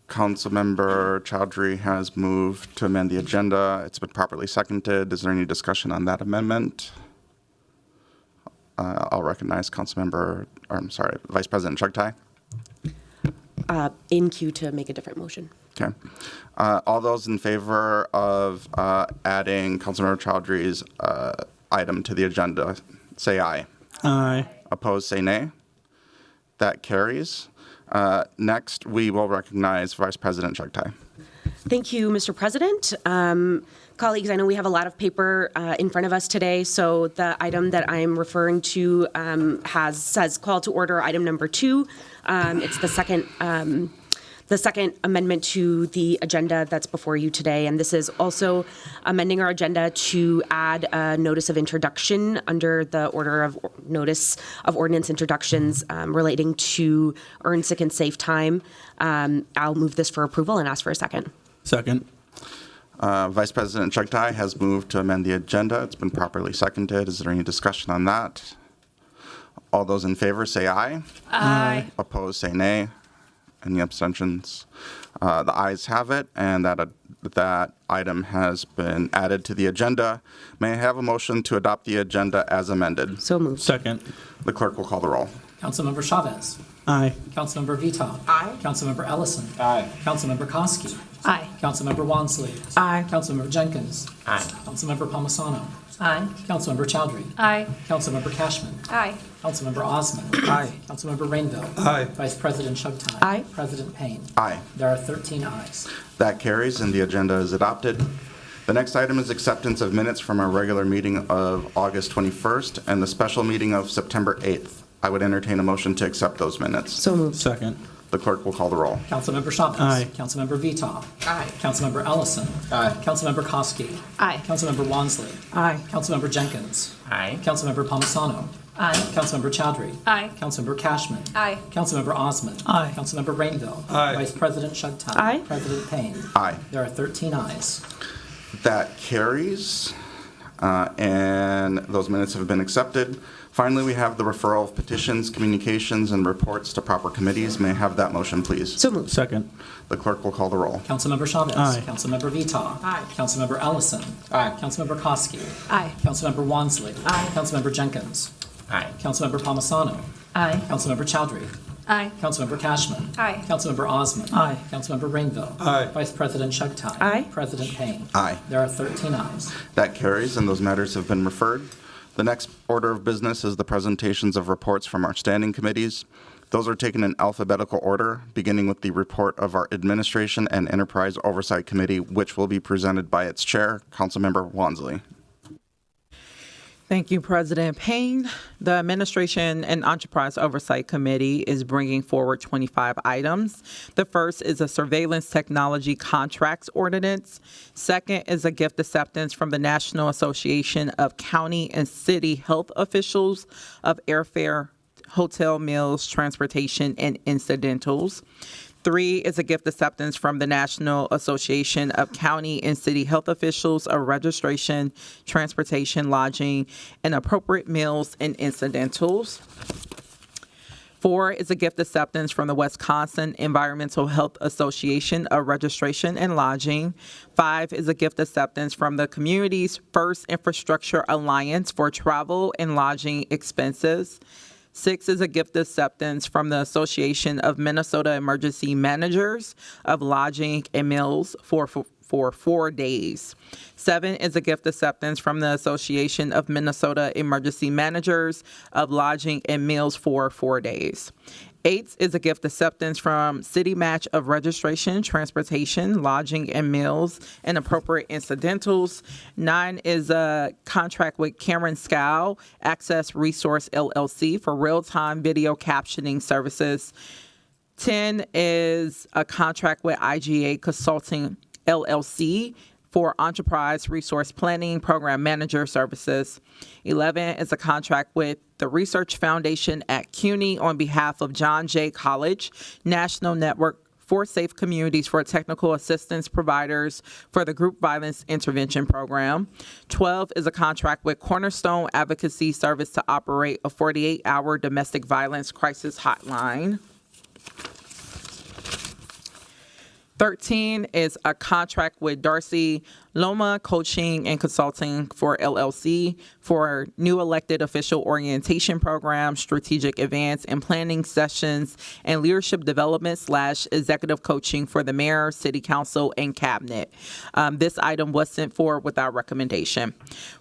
Councilmember Chowdhury has moved to amend the agenda. It's been properly seconded. Is there any discussion on that amendment? I'll recognize Vice President Shugtai. In queue to make a different motion. Okay. All those in favor of adding Councilmember Chowdhury's item to the agenda, say aye. Aye. Opposed, say nay. That carries. Next, we will recognize Vice President Shugtai. Thank you, Mr. President. Colleagues, I know we have a lot of paper in front of us today, so the item that I'm referring to says call to order item number 2. It's the second amendment to the agenda that's before you today, and this is also amending our agenda to add a notice of introduction under the order of notice of ordinance introductions relating to earn sick and safe time. I'll move this for approval and ask for a second. Second. Vice President Shugtai has moved to amend the agenda. It's been properly seconded. Is there any discussion on that? All those in favor say aye. Aye. Opposed say nay. Any abstentions? The ayes have it, and that item has been added to the agenda. May I have a motion to adopt the agenda as amended? So moved. Second. The clerk will call the roll. Councilmember Chavez. Aye. Councilmember Vita. Aye. Councilmember Ellison. Aye. Councilmember Koski. Aye. Councilmember Wansley. Aye. Councilmember Jenkins. Aye. Councilmember Palmisano. Aye. Councilmember Chowdhury. Aye. Councilmember Cashman. Aye. Councilmember Osmond. Aye. Councilmember Rainville. Aye. Vice President Shugtai. Aye. President Payne. Aye. There are 13 ayes. That carries, and the agenda is adopted. The next item is acceptance of minutes from our regular meeting of August 21st and the special meeting of September 8th. I would entertain a motion to accept those minutes. So moved. Second. The clerk will call the roll. Councilmember Chavez. Aye. Councilmember Vita. Aye. Councilmember Ellison. Aye. Councilmember Koski. Aye. Councilmember Wansley. Aye. Councilmember Jenkins. Aye. Councilmember Palmisano. Aye. Councilmember Chowdhury. Aye. Councilmember Cashman. Aye. Councilmember Osmond. Aye. Councilmember Rainville. Aye. Vice President Shugtai. Aye. President Payne. Aye. There are 13 ayes. That carries, and those minutes have been accepted. Finally, we have the referral of petitions, communications, and reports to proper committees. May I have that motion, please? So moved. Second. The clerk will call the roll. Councilmember Chavez. Aye. Councilmember Vita. Aye. Councilmember Ellison. Aye. Councilmember Koski. Aye. Councilmember Wansley. Aye. Councilmember Jenkins. Aye. Councilmember Palmisano. Aye. Councilmember Chowdhury. Aye. Councilmember Cashman. Aye. Councilmember Osmond. Aye. Councilmember Rainville. Aye. Vice President Shugtai. Aye. President Payne. Aye. There are 13 ayes. That carries, and those matters have been referred. The next order of business is the presentations of reports from our standing committees. Those are taken in alphabetical order, beginning with the report of our Administration and Enterprise Oversight Committee, which will be presented by its chair, Councilmember Wansley. Thank you, President Payne. The Administration and Enterprise Oversight Committee is bringing forward 25 items. The first is a surveillance technology contracts ordinance. Second is a gift acceptance from the National Association of County and City Health Officials of airfare, hotel, meals, transportation, and incidentals. 3 is a gift acceptance from the National Association of County and City Health Officials of registration, transportation, lodging, and appropriate meals and incidentals. 4 is a gift acceptance from the Wisconsin Environmental Health Association of registration and lodging. 5 is a gift acceptance from the Community's First Infrastructure Alliance for travel and lodging expenses. 6 is a gift acceptance from the Association of Minnesota Emergency Managers of Lodging and Meals for 4 days. 7 is a gift acceptance from the Association of Minnesota Emergency Managers of Lodging and Meals for 4 days. 8 is a gift acceptance from City Match of Registration, Transportation, Lodging, and Meals, and appropriate incidentals. 9 is a contract with Cameron Scow, Access Resource LLC for real-time video captioning services. 10 is a contract with IGA Consulting LLC for Enterprise Resource Planning Program Manager Services. 11 is a contract with the Research Foundation at CUNY on behalf of John Jay College, National Network for Safe Communities for Technical Assistance Providers for the Group Violence Intervention Program. 12 is a contract with Cornerstone Advocacy Service to operate a 48-hour domestic violence crisis hotline. 13 is a contract with Darcy Loma Coaching and Consulting for LLC for new elected official orientation program, strategic advance and planning sessions, and leadership development / executive coaching for the mayor, city council, and cabinet. This item was sent forward with our recommendation.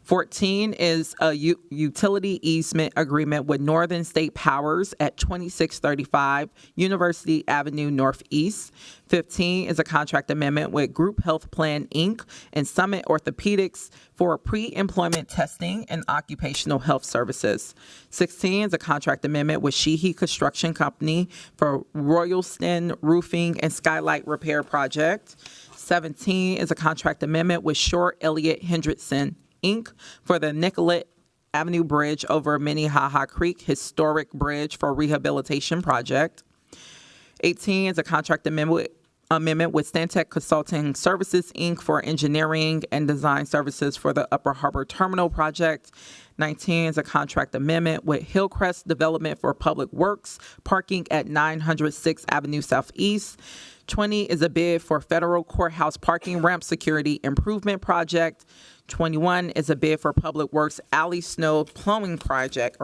14 is a utility easement agreement with Northern State Powers at 2635 University Avenue Northeast. 15 is a contract amendment with Group Health Plan, Inc. and Summit Orthopedics for pre-employment testing and occupational health services. 16 is a contract amendment with Sheehy Construction Company for Royalston Roofing and Skylight Repair Project. 17 is a contract amendment with Short Elliott Hendrickson, Inc. for the Nicollet Avenue Bridge over Minnehaha Creek Historic Bridge for Rehabilitation Project. 18 is a contract amendment amendment with Stantec Consulting Services, Inc. for engineering and design services for the Upper Harbor Terminal project. 19 is a contract amendment with Hillcrest Development for Public Works, parking at 900 6th Avenue Southeast. 20 is a bid for federal courthouse parking ramp security improvement project. 21 is a bid for Public Works alley snow plowing project.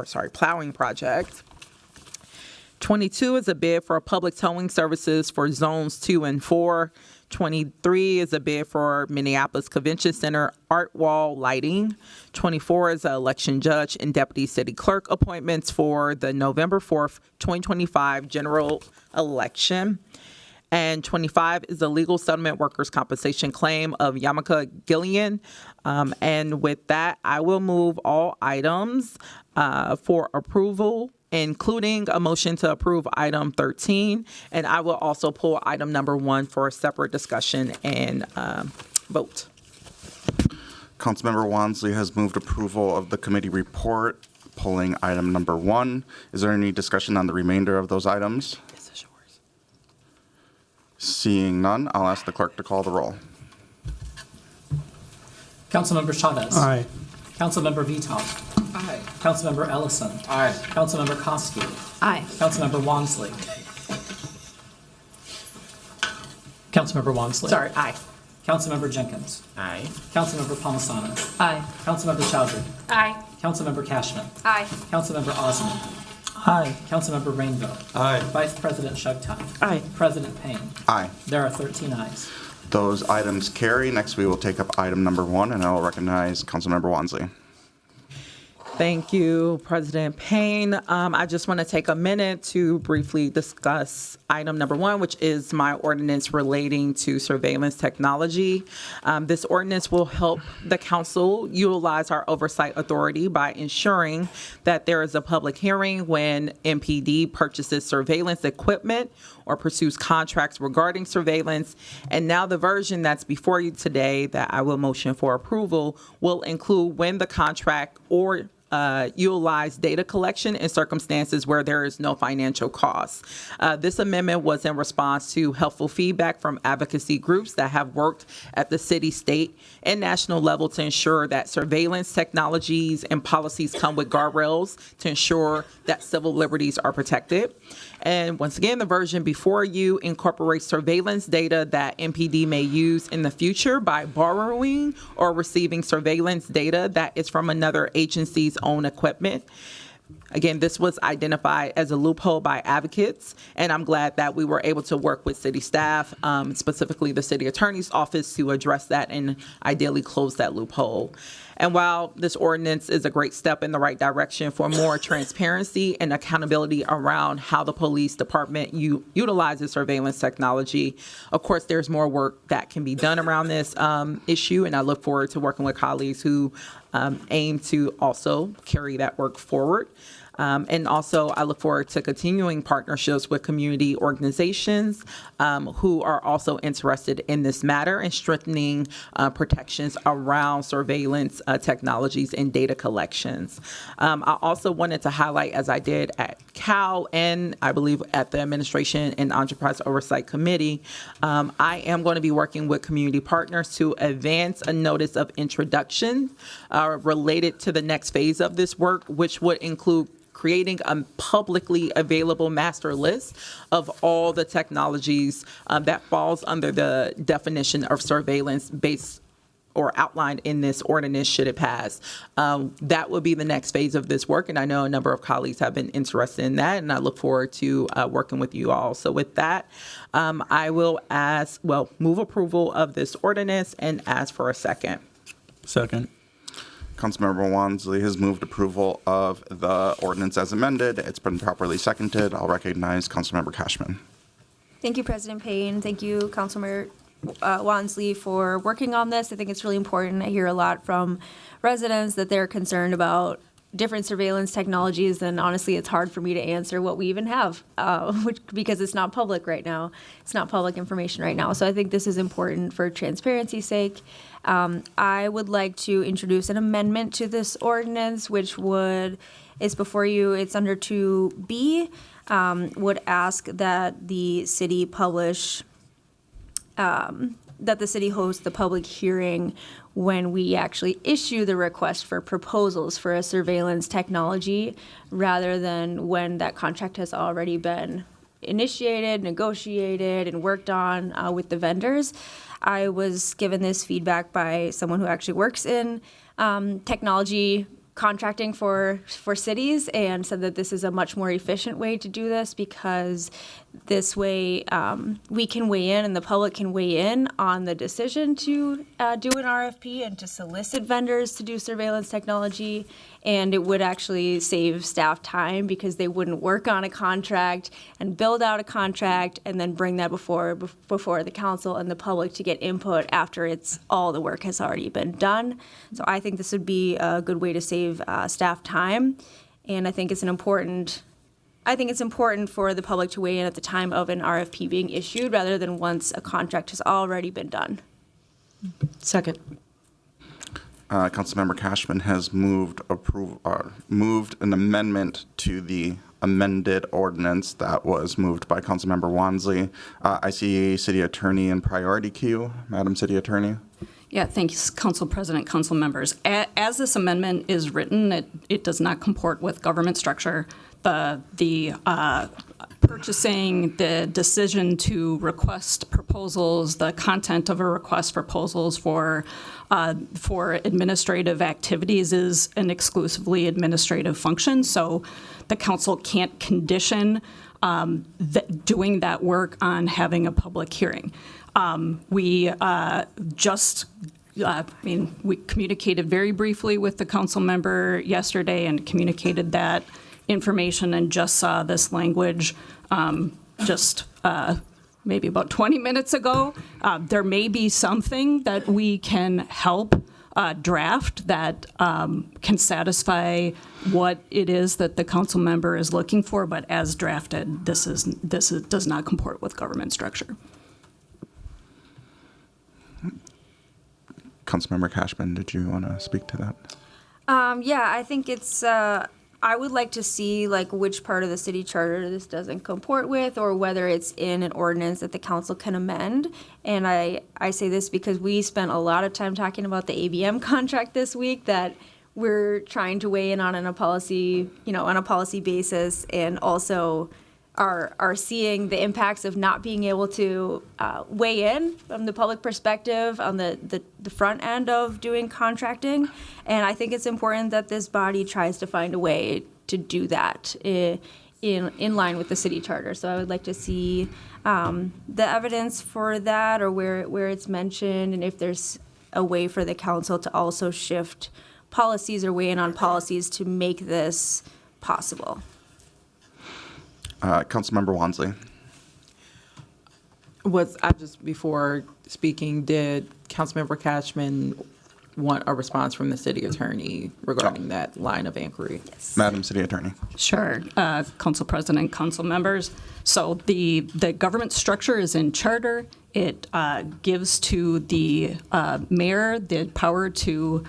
22 is a bid for public towing services for zones 2 and 4. 23 is a bid for Minneapolis Convention Center art wall lighting. 24 is an election judge and deputy city clerk appointments for the November 4th, 2025 general election. And 25 is a legal settlement workers' compensation claim of Yamaka Gillian. And with that, I will move all items for approval, including a motion to approve item 13. And I will also pull item number 1 for a separate discussion and vote. Councilmember Wansley has moved approval of the committee report, pulling item number 1. Is there any discussion on the remainder of those items? Seeing none, I'll ask the clerk to call the roll. Councilmember Chavez. Aye. Councilmember Vitoff. Aye. Councilmember Ellison. Aye. Councilmember Koski. Aye. Councilmember Wansley. Councilmember Wansley. Sorry, aye. Councilmember Jenkins. Aye. Councilmember Palmisano. Aye. Councilmember Chowdhury. Aye. Councilmember Cashman. Aye. Councilmember Osmond. Aye. Councilmember Rainville. Aye. Vice President Shugtime. Aye. President Payne. Aye. There are 13 ayes. Those items carry. Next, we will take up item number 1, and I will recognize Councilmember Wansley. Thank you, President Payne. I just want to take a minute to briefly discuss item number 1, which is my ordinance relating to surveillance technology. This ordinance will help the council utilize our oversight authority by ensuring that there is a public hearing when MPD purchases surveillance equipment or pursues contracts regarding surveillance. And now the version that's before you today that I will motion for approval will include when the contract or utilize data collection in circumstances where there is no financial cost. This amendment was in response to helpful feedback from advocacy groups that have worked at the city, state, and national level to ensure that surveillance technologies and policies come with guardrails to ensure that civil liberties are protected. And once again, the version before you incorporates surveillance data that MPD may use in the future by borrowing or receiving surveillance data that is from another agency's own equipment. Again, this was identified as a loophole by advocates, and I'm glad that we were able to work with city staff, specifically the city attorney's office, to address that and ideally close that loophole. And while this ordinance is a great step in the right direction for more transparency and accountability around how the police department utilizes surveillance technology, of course, there's more work that can be done around this issue, and I look forward to working with colleagues who aim to also carry that work forward. And also, I look forward to continuing partnerships with community organizations who are also interested in this matter and strengthening protections around surveillance technologies and data collections. I also wanted to highlight, as I did at Cal and I believe at the Administration and Enterprise Oversight Committee, I am going to be working with community partners to advance a notice of introduction related to the next phase of this work, which would include creating a publicly available master list of all the technologies that falls under the definition of surveillance based or outlined in this ordinance should it pass. That will be the next phase of this work, and I know a number of colleagues have been interested in that, and I look forward to working with you all. So with that, I will move approval of this ordinance and ask for a second. Second. Councilmember Wansley has moved approval of the ordinance as amended. It's been properly seconded. I'll recognize Councilmember Cashman. Thank you, President Payne. Thank you, Councilmember Wansley, for working on this. I think it's really important. I hear a lot from residents that they're concerned about different surveillance technologies, and honestly, it's hard for me to answer what we even have, because it's not public right now. It's not public information right now. So I think this is important for transparency's sake. I would like to introduce an amendment to this ordinance, which is before you. It's under 2B. Would ask that the city publish that the city hosts the public hearing when we actually issue the request for proposals for a surveillance technology, rather than when that contract has already been initiated, negotiated, and worked on with the vendors. I was given this feedback by someone who actually works in technology contracting for cities, and said that this is a much more efficient way to do this, because this way we can weigh in and the public can weigh in on the decision to do an RFP and to solicit vendors to do surveillance technology. And it would actually save staff time, because they wouldn't work on a contract and build out a contract and then bring that before the council and the public to get input after all the work has already been done. So I think this would be a good way to save staff time, and I think it's important for the public to weigh in at the time of an RFP being issued, rather than once a contract has already been done. Second. Councilmember Cashman has moved an amendment to the amended ordinance that was moved by Councilmember Wansley. I see City Attorney in priority queue. Madam City Attorney. Yeah, thanks, Council President, Council members. As this amendment is written, it does not comport with government structure. The purchasing, the decision to request proposals, the content of a request for proposals for administrative activities is an exclusively administrative function. So the council can't condition doing that work on having a public hearing. We communicated very briefly with the council member yesterday and communicated that information, and just saw this language maybe about 20 minutes ago. There may be something that we can help draft that can satisfy what it is that the council member is looking for, but as drafted, this does not comport with government structure. Councilmember Cashman, did you want to speak to that? Yeah, I think it's. I would like to see which part of the city charter this doesn't comport with, or whether it's in an ordinance that the council can amend. And I say this because we spent a lot of time talking about the ABM contract this week that we're trying to weigh in on a policy, on a policy basis, and also are seeing the impacts of not being able to weigh in from the public perspective on the front end of doing contracting. And I think it's important that this body tries to find a way to do that in line with the city charter. So I would like to see the evidence for that, or where it's mentioned, and if there's a way for the council to also shift policies or weigh in on policies to make this possible. Councilmember Wansley. Before speaking, did Councilmember Cashman want a response from the city attorney regarding that line of inquiry? Yes. Madam City Attorney. Sure. Council President, council members. So the government structure is in charter. It gives to the mayor the power to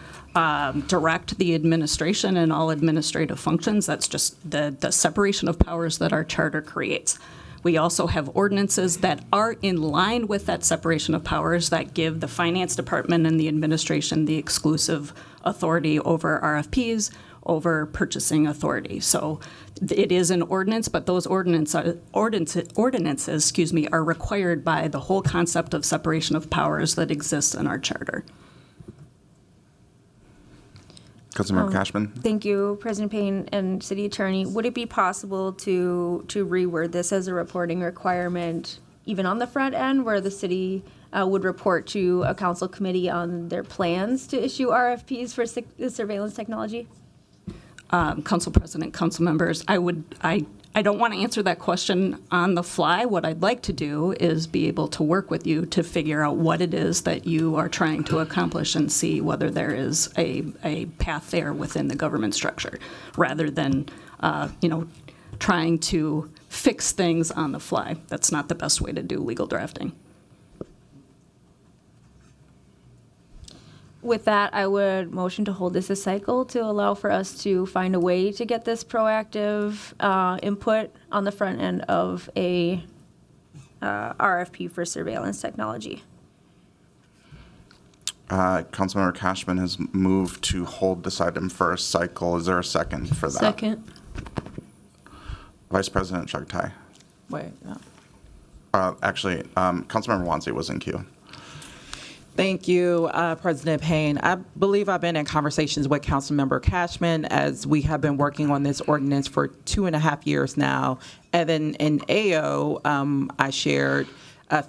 direct the administration and all administrative functions. That's just the separation of powers that our charter creates. We also have ordinances that are in line with that separation of powers that give the finance department and the administration the exclusive authority over RFPs, over purchasing authority. So it is an ordinance, but those ordinances, are required by the whole concept of separation of powers that exists in our charter. Councilmember Cashman. Thank you, President Payne and City Attorney. Would it be possible to reword this as a reporting requirement, even on the front end, where the city would report to a council committee on their plans to issue RFPs for surveillance technology? Council President, council members, I don't want to answer that question on the fly. What I'd like to do is be able to work with you to figure out what it is that you are trying to accomplish and see whether there is a path there within the government structure, rather than trying to fix things on the fly. That's not the best way to do legal drafting. With that, I would motion to hold this a cycle to allow for us to find a way to get this proactive input on the front end of a RFP for surveillance technology. Councilmember Cashman has moved to hold this item for a cycle. Is there a second for that? Second. Vice President Chagtai. Wait, no. Actually, Councilmember Wansley was in queue. Thank you, President Payne. I believe I've been in conversations with Councilmember Cashman as we have been working on this ordinance for 2.5 years now. And then in AO, I shared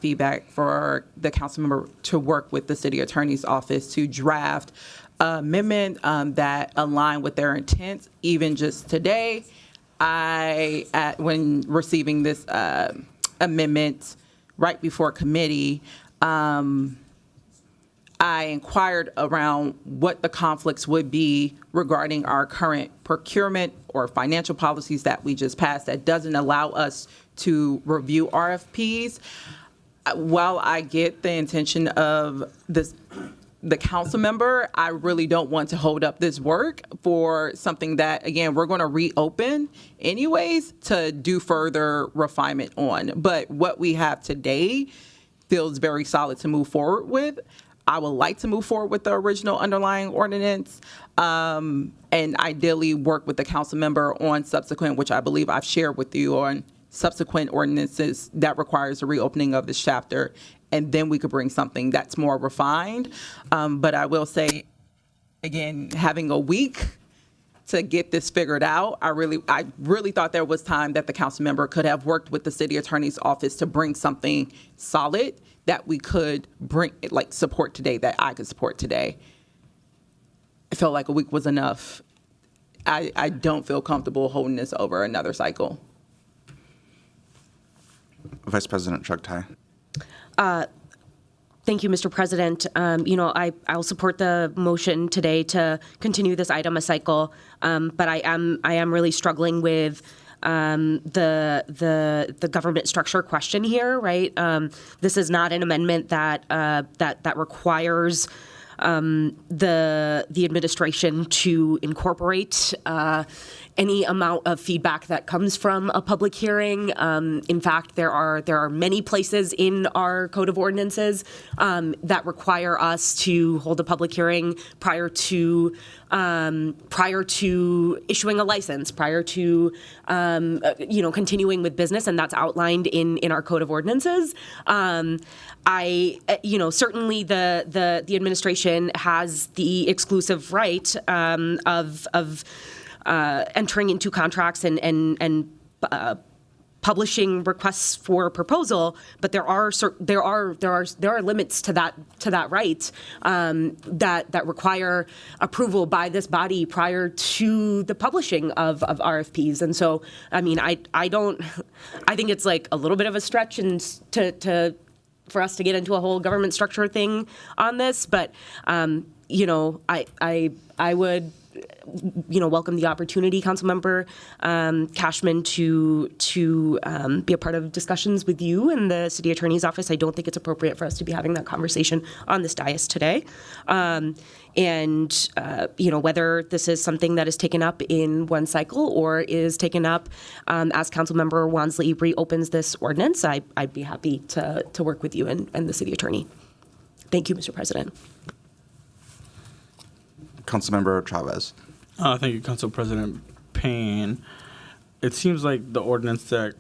feedback for the councilmember to work with the city attorney's office to draft an amendment that align with their intent. Even just today, when receiving this amendment right before committee, I inquired around what the conflicts would be regarding our current procurement or financial policies that we just passed that doesn't allow us to review RFPs. While I get the intention of the council member, I really don't want to hold up this work for something that, again, we're going to reopen anyways to do further refinement on. But what we have today feels very solid to move forward with. I would like to move forward with the original underlying ordinance and ideally work with the council member on subsequent, which I believe I've shared with you, on subsequent ordinances that requires a reopening of this chapter. And then we could bring something that's more refined. But I will say, again, having a week to get this figured out, I really thought there was time that the council member could have worked with the city attorney's office to bring something solid that we could bring, like support today, that I could support today. I felt like a week was enough. I don't feel comfortable holding this over another cycle. Vice President Chagtai. Thank you, Mr. President. I'll support the motion today to continue this item a cycle, but I am really struggling with the government structure question here, right? This is not an amendment that requires the administration to incorporate any amount of feedback that comes from a public hearing. In fact, there are many places in our code of ordinances that require us to hold a public hearing prior to issuing a license, prior to continuing with business, and that's outlined in our code of ordinances. Certainly the administration has the exclusive right of entering into contracts and publishing requests for proposal, but there are limits to that right that require approval by this body prior to the publishing of RFPs. And so, I mean, I think it's like a little bit of a stretch and for us to get into a whole government structure thing on this, but I would welcome the opportunity, Councilmember Cashman, to be a part of discussions with you and the city attorney's office. I don't think it's appropriate for us to be having that conversation on this dais today. Whether this is something that is taken up in one cycle or is taken up as Councilmember Wansley reopens this ordinance, I'd be happy to work with you and the city attorney. Thank you, Mr. President. Councilmember Chavez. Thank you, Council President Payne. It seems like the ordinance that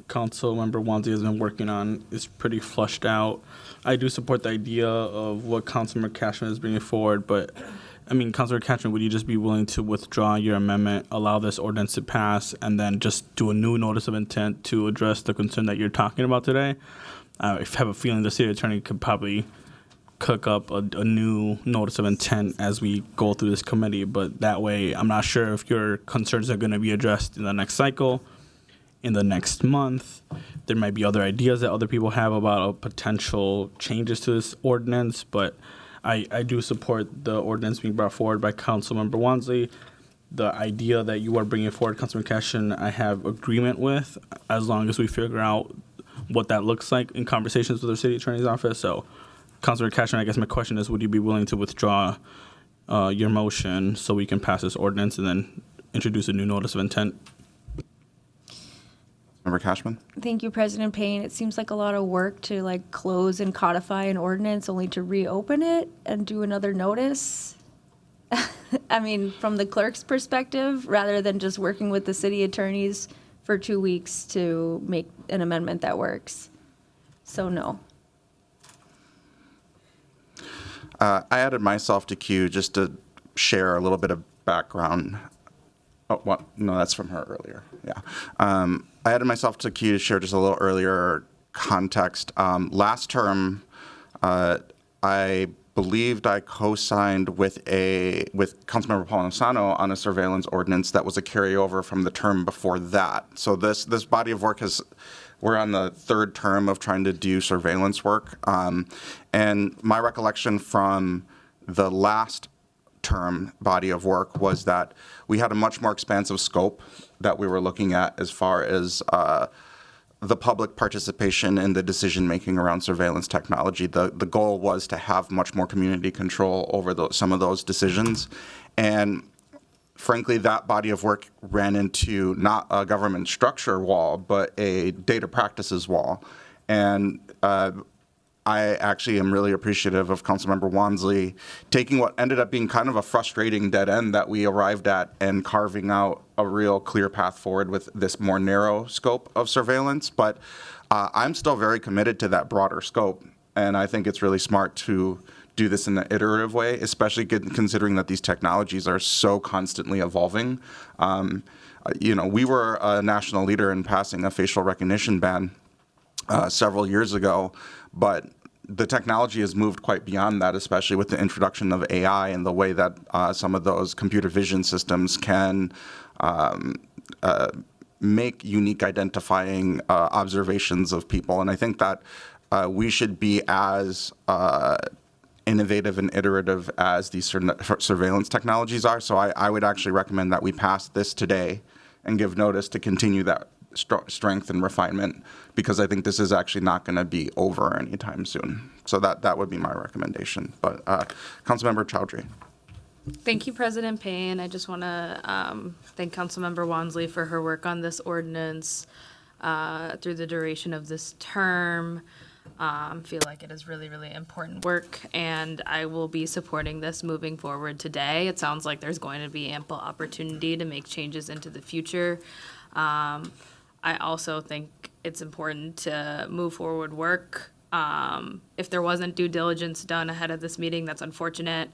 Councilmember Wansley has been working on is pretty flushed out. I do support the idea of what Councilmember Cashman is bringing forward, but I mean, Councilmember Cashman, would you just be willing to withdraw your amendment, allow this ordinance to pass, and then just do a new notice of intent to address the concern that you're talking about today? I have a feeling the city attorney could probably cook up a new notice of intent as we go through this committee, but that way I'm not sure if your concerns are going to be addressed in the next cycle, in the next month. There might be other ideas that other people have about potential changes to this ordinance, but I do support the ordinance being brought forward by Councilmember Wansley. The idea that you are bringing forward, Councilmember Cashman, I have agreement with, as long as we figure out what that looks like in conversations with the city attorney's office. So, Councilmember Cashman, I guess my question is, would you be willing to withdraw your motion so we can pass this ordinance and then introduce a new notice of intent? Member Cashman? Thank you, President Payne. It seems like a lot of work to like close and codify an ordinance only to reopen it and do another notice. I mean, from the clerk's perspective, rather than just working with the city attorneys for 2 weeks to make an amendment that works. So no. I added myself to queue just to share a little bit of background. Oh, what? No, that's from her earlier. Yeah. I added myself to queue to share just a little earlier context. Last term, I believed I co-signed with Councilmember Palmisano on a surveillance ordinance that was a carryover from the term before that. So this body of work we're on the third term of trying to do surveillance work. And my recollection from the last term body of work was that we had a much more expansive scope that we were looking at as far as the public participation in the decision-making around surveillance technology. The goal was to have much more community control over some of those decisions. And frankly, that body of work ran into not a government structure wall, but a data practices wall. And I actually am really appreciative of Councilmember Wansley taking what ended up being kind of a frustrating dead end that we arrived at and carving out a real clear path forward with this more narrow scope of surveillance. But I'm still very committed to that broader scope. And I think it's really smart to do this in an iterative way, especially considering that these technologies are so constantly evolving. We were a national leader in passing a facial recognition ban several years ago, but the technology has moved quite beyond that, especially with the introduction of AI and the way that some of those computer vision systems can make unique identifying observations of people. And I think that we should be as innovative and iterative as these surveillance technologies are. So I would actually recommend that we pass this today and give notice to continue that strength and refinement, because I think this is actually not going to be over anytime soon. So that would be my recommendation. But Councilmember Chowdhury. Thank you, President Payne. I just want to thank Councilmember Wansley for her work on this ordinance through the duration of this term. Feel like it is really, really important work, and I will be supporting this moving forward today. It sounds like there's going to be ample opportunity to make changes into the future. I also think it's important to move forward work. If there wasn't due diligence done ahead of this meeting, that's unfortunate,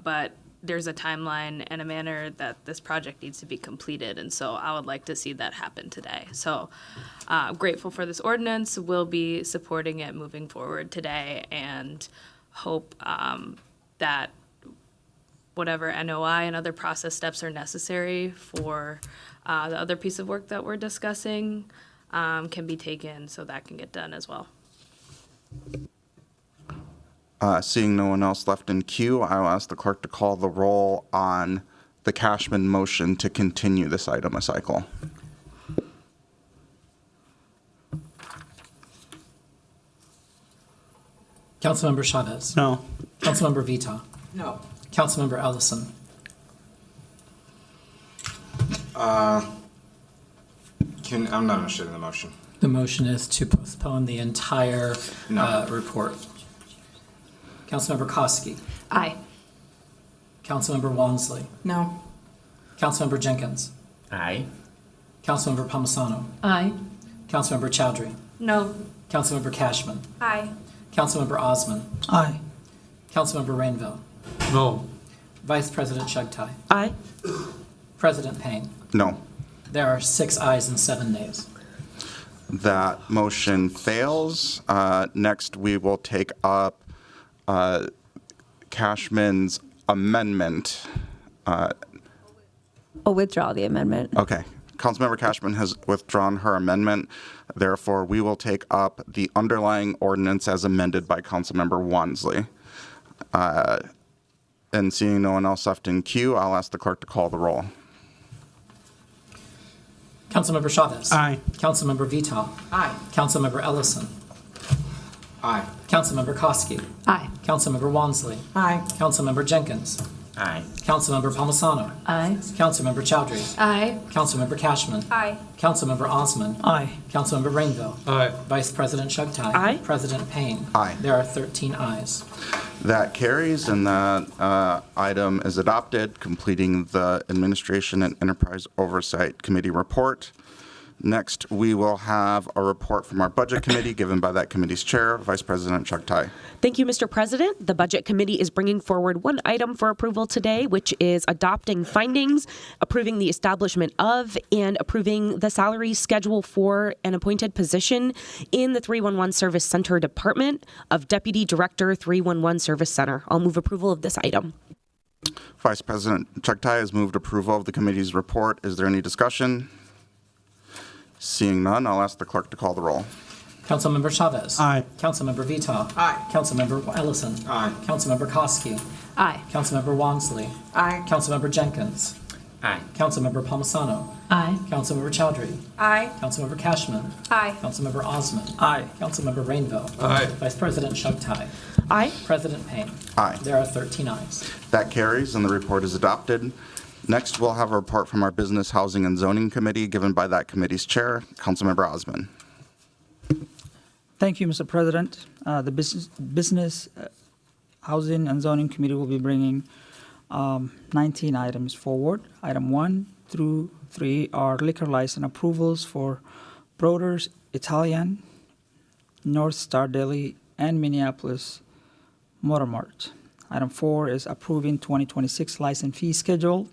but there's a timeline and a manner that this project needs to be completed, and so I would like to see that happen today. So grateful for this ordinance. We'll be supporting it moving forward today, and hope that whatever NOI and other process steps are necessary for the other piece of work that we're discussing can be taken so that can get done as well. Seeing no one else left in queue, I will ask the clerk to call the roll on the Cashman motion to continue this item a cycle. Councilmember Chavez. No. Councilmember Vita. No. Councilmember Ellison. I'm not understanding the motion. The motion is to postpone the entire report. Councilmember Koski. Aye. Councilmember Wansley. No. Councilmember Jenkins. Aye. Councilmember Palmisano. Aye. Councilmember Chowdhury. No. Councilmember Cashman. Aye. Councilmember Osman. Aye. Councilmember Rainville. No. Vice President Shugtai. Aye. President Payne. No. There are 6 ayes and 7 nays. That motion fails. Next, we will take up Cashman's amendment. I'll withdraw the amendment. Okay. Councilmember Cashman has withdrawn her amendment. Therefore, we will take up the underlying ordinance as amended by Councilmember Wansley. And seeing no one else left in queue, I'll ask the clerk to call the roll. Councilmember Chavez. Aye. Councilmember Vita. Aye. Councilmember Ellison. Aye. Councilmember Koski. Aye. Councilmember Wansley. Aye. Councilmember Jenkins. Aye. Councilmember Palmisano. Aye. Councilmember Chowdhury. Aye. Councilmember Cashman. Aye. Councilmember Osman. Aye. Councilmember Rainville. Aye. Vice President Chugtai. Aye. President Payne. Aye. There are 13 ayes. That carries, and that item is adopted, completing the Administration and Enterprise Oversight Committee report. Next, we will have a report from our Budget Committee given by that committee's chair, Vice President Chugtai. Thank you, Mr. President. The Budget Committee is bringing forward one item for approval today, which is adopting findings, approving the establishment of, and approving the salary schedule for an appointed position in the 311 Service Center Department of Deputy Director 311 Service Center. I'll move approval of this item. Vice President Chugtai has moved approval of the committee's report. Is there any discussion? Seeing none, I'll ask the clerk to call the roll. Councilmember Chavez. Aye. Councilmember Vita. Aye. Councilmember Ellison. Aye. Councilmember Koski. Aye. Councilmember Walmsley. Aye. Councilmember Jenkins. Aye. Councilmember Palmisano. Aye. Councilmember Chowdhury. Aye. Councilmember Cashman. Aye. Councilmember Osman. Aye. Councilmember Rainville. Aye. Vice President Chugtai. Aye. President Payne. Aye. There are 13 ayes. That carries, and the report is adopted. Next, we'll have a report from our Business, Housing, and Zoning Committee given by that committee's chair, Councilmember Osman. Thank you, Mr. President. The Business, Housing, and Zoning Committee will be bringing 19 items forward. Item 1 through 3 are liquor license approvals for Broders Italian, North Star Deli, and Minneapolis Motor Mart. Item 4 is approving 2026 license fee schedule.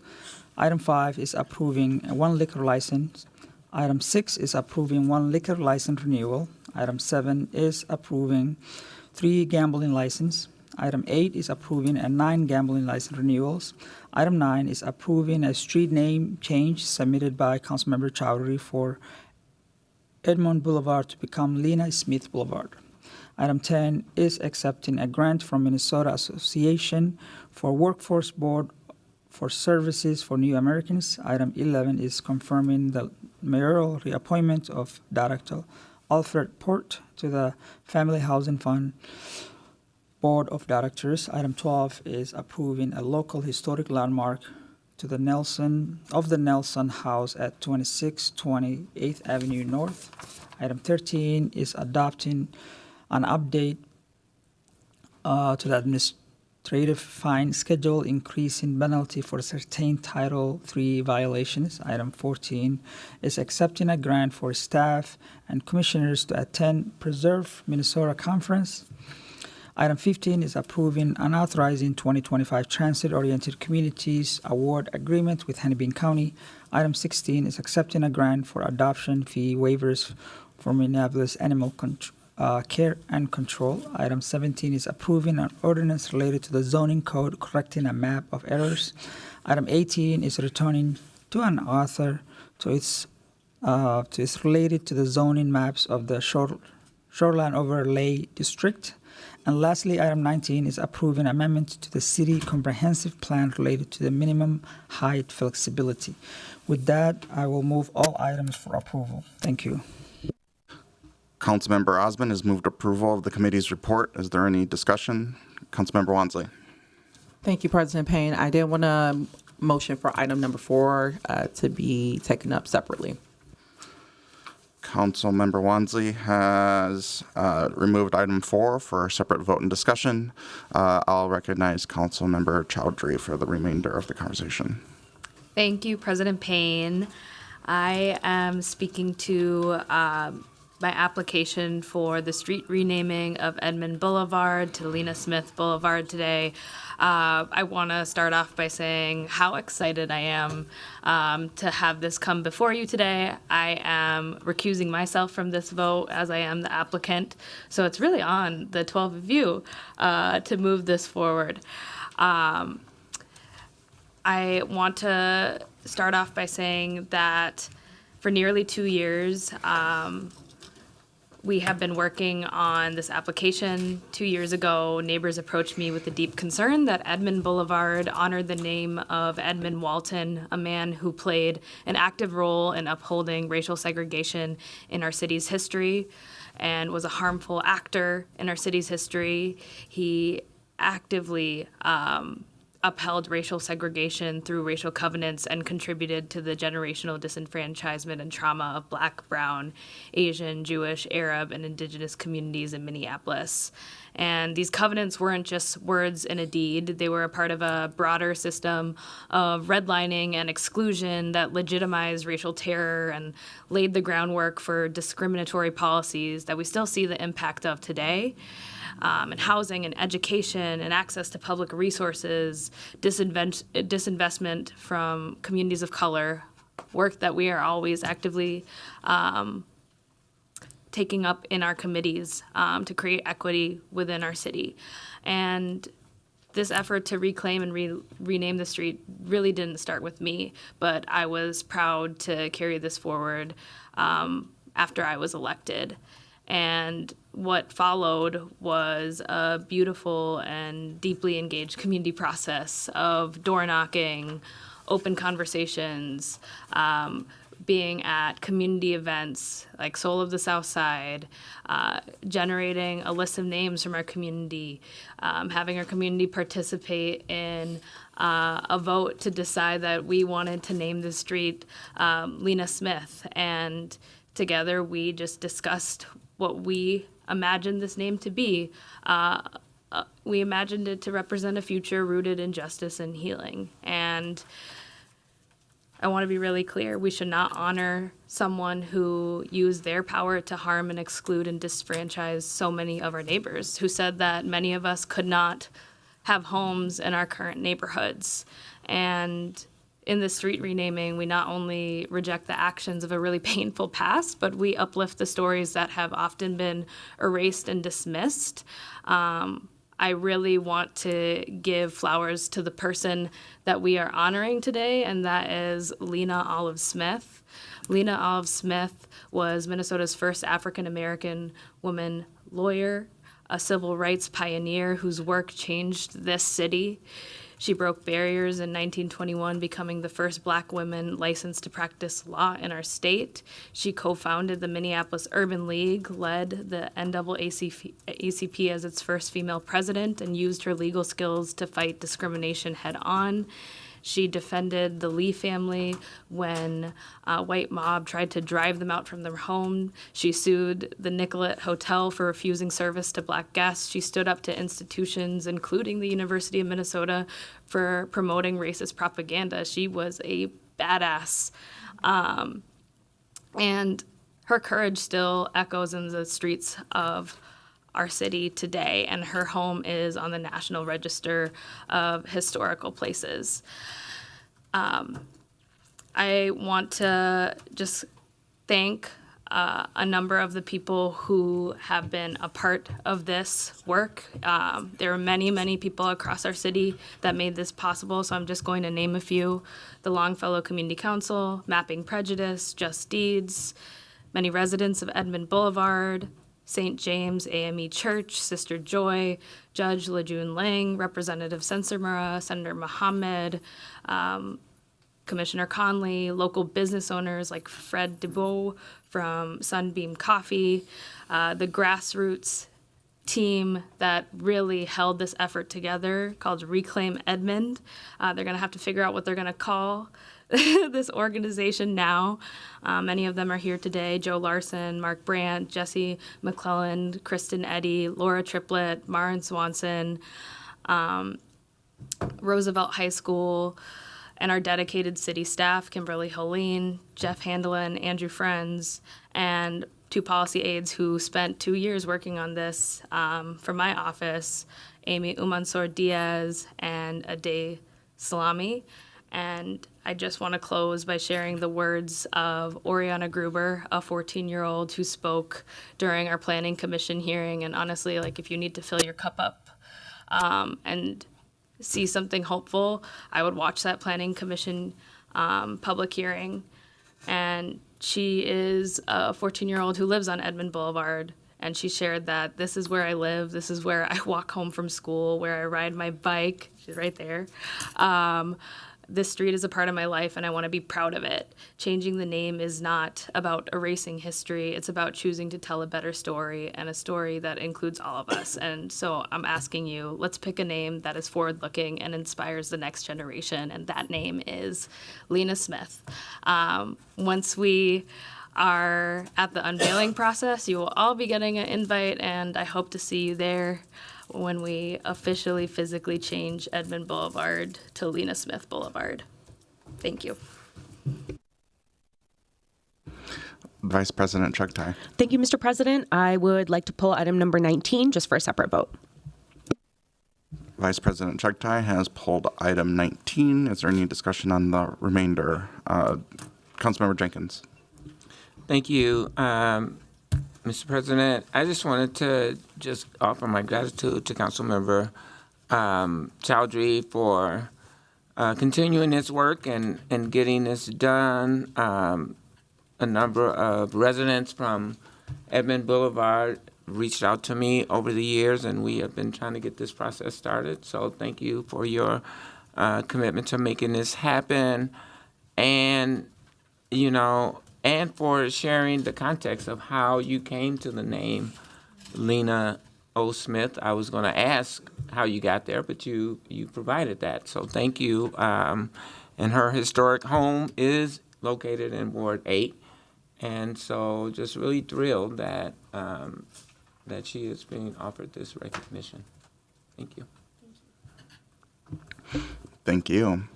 Item 5 is approving one liquor license. Item 6 is approving one liquor license renewal. Item 7 is approving 3 gambling license. Item 8 is approving 9 gambling license renewals. Item 9 is approving a street name change submitted by Councilmember Chowdhury for Edmond Boulevard to become Lena Smith Boulevard. Item 10 is accepting a grant from Minnesota Association for Workforce Board for Services for New Americans. Item 11 is confirming the mayoral reappointment of Director Alfred Port to the Family Housing Fund Board of Directors. Item 12 is approving a local historic landmark to the Nelson House at 2620 8th Avenue North. Item 13 is adopting an update to the administrative fine schedule, increasing penalty for certain Title III violations. Item 14 is accepting a grant for staff and commissioners to attend Preserve Minnesota Conference. Item 15 is approving and authorizing 2025 Transit-Oriented Communities Award Agreement with Hennepin County. Item 16 is accepting a grant for adoption fee waivers for Minneapolis Animal Care and Control. Item 17 is approving an ordinance related to the zoning code, correcting a map of errors. Item 18 is returning to an author to its related to the zoning maps of the Shoreline Overlay District. And lastly, item 19 is approving amendment to the city comprehensive plan related to the minimum height flexibility. With that, I will move all items for approval. Thank you. Councilmember Osman has moved approval of the committee's report. Is there any discussion? Councilmember Walmsley. Thank you, President Payne. I did want to motion for item number 4 to be taken up separately. Councilmember Walmsley has removed item 4 for a separate vote and discussion. I'll recognize Councilmember Chowdhury for the remainder of the conversation. Thank you, President Payne. I am speaking to my application for the street renaming of Edmond Boulevard to Lena Smith Boulevard today. I want to start off by saying how excited I am to have this come before you today. I am recusing myself from this vote as I am the applicant. So it's really on the 12 of you to move this forward. I want to start off by saying that for nearly 2 years, we have been working on this application. 2 years ago, neighbors approached me with a deep concern that Edmond Boulevard honored the name of Edmund Walton, a man who played an active role in upholding racial segregation in our city's history and was a harmful actor in our city's history. He actively upheld racial segregation through racial covenants and contributed to the generational disenfranchisement and trauma of Black, Brown, Asian, Jewish, Arab, and Indigenous communities in Minneapolis. And these covenants weren't just words in a deed. They were a part of a broader system of redlining and exclusion that legitimized racial terror and laid the groundwork for discriminatory policies that we still see the impact of today. And housing and education and access to public resources, disinvestment from communities of color, work that we are always actively taking up in our committees to create equity within our city. And this effort to reclaim and rename the street really didn't start with me, but I was proud to carry this forward after I was elected. And what followed was a beautiful and deeply engaged community process of door knocking, open conversations, being at community events like Soul of the South Side, generating a list of names from our community, having our community participate in a vote to decide that we wanted to name the street Lena Smith. And together we just discussed what we imagined this name to be. We imagined it to represent a future rooted in justice and healing. And I want to be really clear, we should not honor someone who used their power to harm and exclude and disfranchise so many of our neighbors, who said that many of us could not have homes in our current neighborhoods. And in the street renaming, we not only reject the actions of a really painful past, but we uplift the stories that have often been erased and dismissed. I really want to give flowers to the person that we are honoring today, and that is Lena Olive Smith. Lena Olive Smith was Minnesota's first African-American woman lawyer, a civil rights pioneer whose work changed this city. She broke barriers in 1921, becoming the first Black woman licensed to practice law in our state. She co-founded the Minneapolis Urban League, led the NAACP as its first female president, and used her legal skills to fight discrimination head-on. She defended the Lee family when a white mob tried to drive them out from their home. She sued the Nicollet Hotel for refusing service to Black guests. She stood up to institutions, including the University of Minnesota, for promoting racist propaganda. She was a badass. And her courage still echoes in the streets of our city today, and her home is on the National Register of Historical Places. I want to just thank a number of the people who have been a part of this work. There are many, many people across our city that made this possible, so I'm just going to name a few. The Longfellow Community Council, Mapping Prejudice, Just Deeds, many residents of Edmond Boulevard, St. James AME Church, Sister Joy, Judge Lejeune Lang, Representative Sensormura, Senator Mohammed, Commissioner Conley, local business owners like Fred DeBow from Sunbeam Coffee, the grassroots team that really held this effort together called Reclaim Edmond. They're going to have to figure out what they're going to call this organization now. Many of them are here today: Joe Larson, Mark Brandt, Jesse McClelland, Kristen Eddy, Laura Triplett, Maren Swanson, Roosevelt High School, and our dedicated city staff, Kimberly Holeen, Jeff Handelin, Andrew Friends, and 2 policy aides who spent 2 years working on this from my office, Amy Umansor Diaz and Ade Salami. And I just want to close by sharing the words of Oriana Gruber, a 14-year-old who spoke during our planning commission hearing. And honestly, like, if you need to fill your cup up and see something hopeful, I would watch that planning commission public hearing. And she is a 14-year-old who lives on Edmond Boulevard. And she shared that this is where I live, this is where I walk home from school, where I ride my bike. She's right there. this street is a part of my life and I want to be proud of it. Changing the name is not about erasing history. It's about choosing to tell a better story, and a story that includes all of us. And so I'm asking you, let's pick a name that is forward-looking and inspires the next generation, and that name is Lena Smith. Once we are at the unveiling process, you will all be getting an invite, and I hope to see you there when we officially physically change Edmond Boulevard to Lena Smith Boulevard. Thank you. Vice President Chugtai. Thank you, Mr. President. I would like to pull item number 19 just for a separate vote. Vice President Chugtai has pulled item 19. Is there any discussion on the remainder? Councilmember Jenkins. Thank you, Mr. President. I just wanted to just offer my gratitude to Councilmember Chowdhury for continuing his work and getting this done. A number of residents from Edmond Boulevard reached out to me over the years, and we have been trying to get this process started. So thank you for your commitment to making this happen, and and for sharing the context of how you came to the name Lena O. Smith. I was going to ask how you got there, but you provided that. So thank you. And her historic home is located in Ward 8. And so just really thrilled that that she is being offered this recognition. Thank you. Thank you.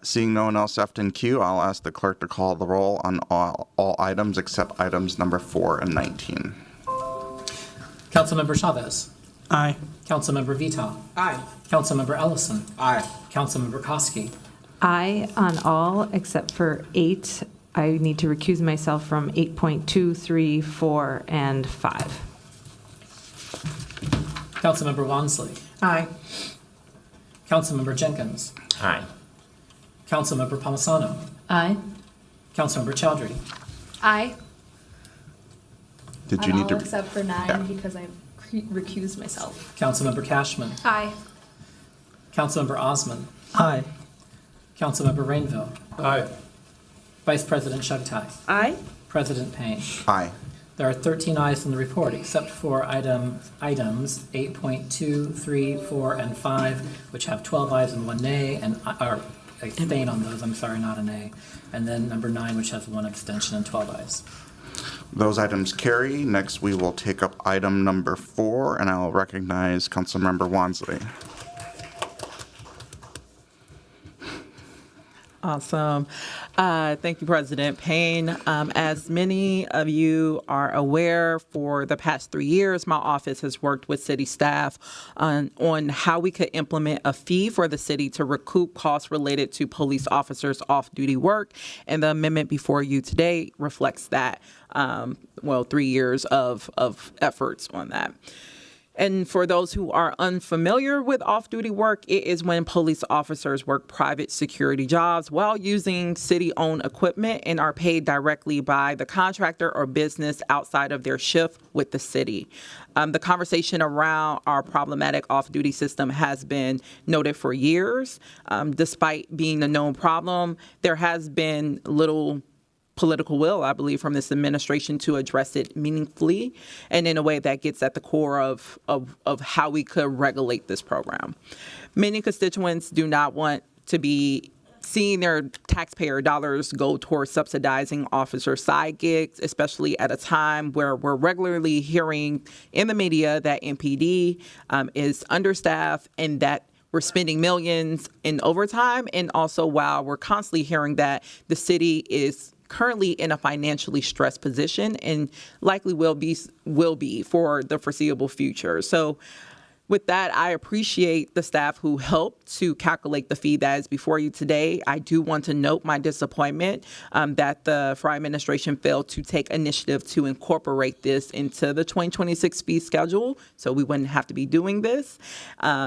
Seeing no one else left in queue, I'll ask the clerk to call the roll on all items except items number 4 and 19. Councilmember Chavez. Aye. Councilmember Vita. Aye. Councilmember Ellison. Aye. Councilmember Koski. Aye on all except for 8. I need to recuse myself from 8.2, 3, 4, and 5. Councilmember Wansley. Aye. Councilmember Jenkins. Aye. Councilmember Palmisano. Aye. Councilmember Chowdhury. Aye. Did you need to? Except for 9 Yeah. because I recused myself. Councilmember Cashman. Aye. Councilmember Osman. Aye. Councilmember Rainville. Aye. Vice President Chugtai. Aye. President Payne. Aye. There are 13 ayes in the report, except for items 8.2, 3, 4, and 5, which have 12 ayes and 1 nay, and or abstain on those. I'm sorry, not a nay. And then number 9, which has 1 abstention and 12 ayes. Those items carry. Next, we will take up item number 4, and I will recognize Councilmember Wansley. Awesome. Thank you, President Payne. As many of you are aware, for the past 3 years, my office has worked with city staff on how we could implement a fee for the city to recoup costs related to police officers' off-duty work. And the amendment before you today reflects that, 3 years of efforts on that. And for those who are unfamiliar with off-duty work, it is when police officers work private security jobs while using city-owned equipment and are paid directly by the contractor or business outside of their shift with the city. The conversation around our problematic off-duty system has been noted for years. Despite being a known problem, there has been little political will, I believe, from this administration to address it meaningfully and in a way that gets at the core of how we could regulate this program. Many constituents do not want to be seeing their taxpayer dollars go towards subsidizing officer side gigs, especially at a time where we're regularly hearing in the media that MPD is understaffed and that we're spending millions in overtime. And also while we're constantly hearing that the city is currently in a financially stressed position and likely will be for the foreseeable future. So with that, I appreciate the staff who helped to calculate the fee that is before you today. I do want to note my disappointment that the Fry administration failed to take initiative to incorporate this into the 2026 fee schedule, so we wouldn't have to be doing this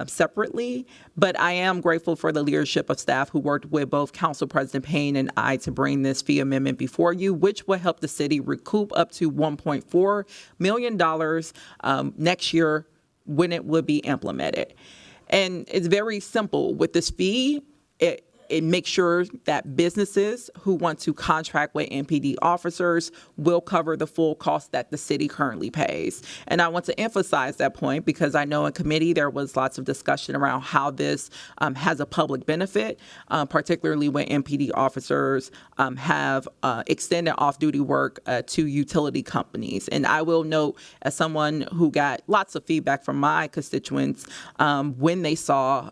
separately. But I am grateful for the leadership of staff who worked with both Council President Payne and I to bring this fee amendment before you, which will help the city recoup up to $1.4 million next year when it will be implemented. And it's very simple. With this fee, it makes sure that businesses who want to contract with MPD officers will cover the full cost that the city currently pays. And I want to emphasize that point because I know in committee there was lots of discussion around how this has a public benefit, particularly when MPD officers have extended off-duty work to utility companies. And I will note, as someone who got lots of feedback from my constituents when they saw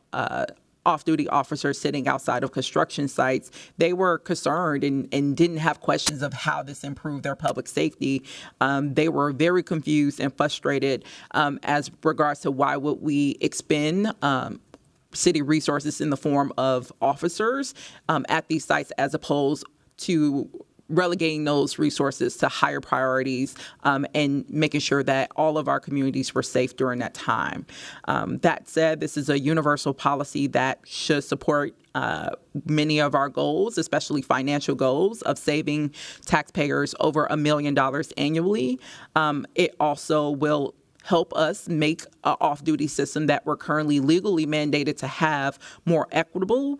off-duty officers sitting outside of construction sites, they were concerned and didn't have questions of how this improved their public safety. They were very confused and frustrated as regards to why would we expend city resources in the form of officers at these sites as opposed to relegating those resources to higher priorities and making sure that all of our communities were safe during that time. That said, this is a universal policy that should support many of our goals, especially financial goals of saving taxpayers over $1 million annually. It also will help us make an off-duty system that we're currently legally mandated to have more equitable,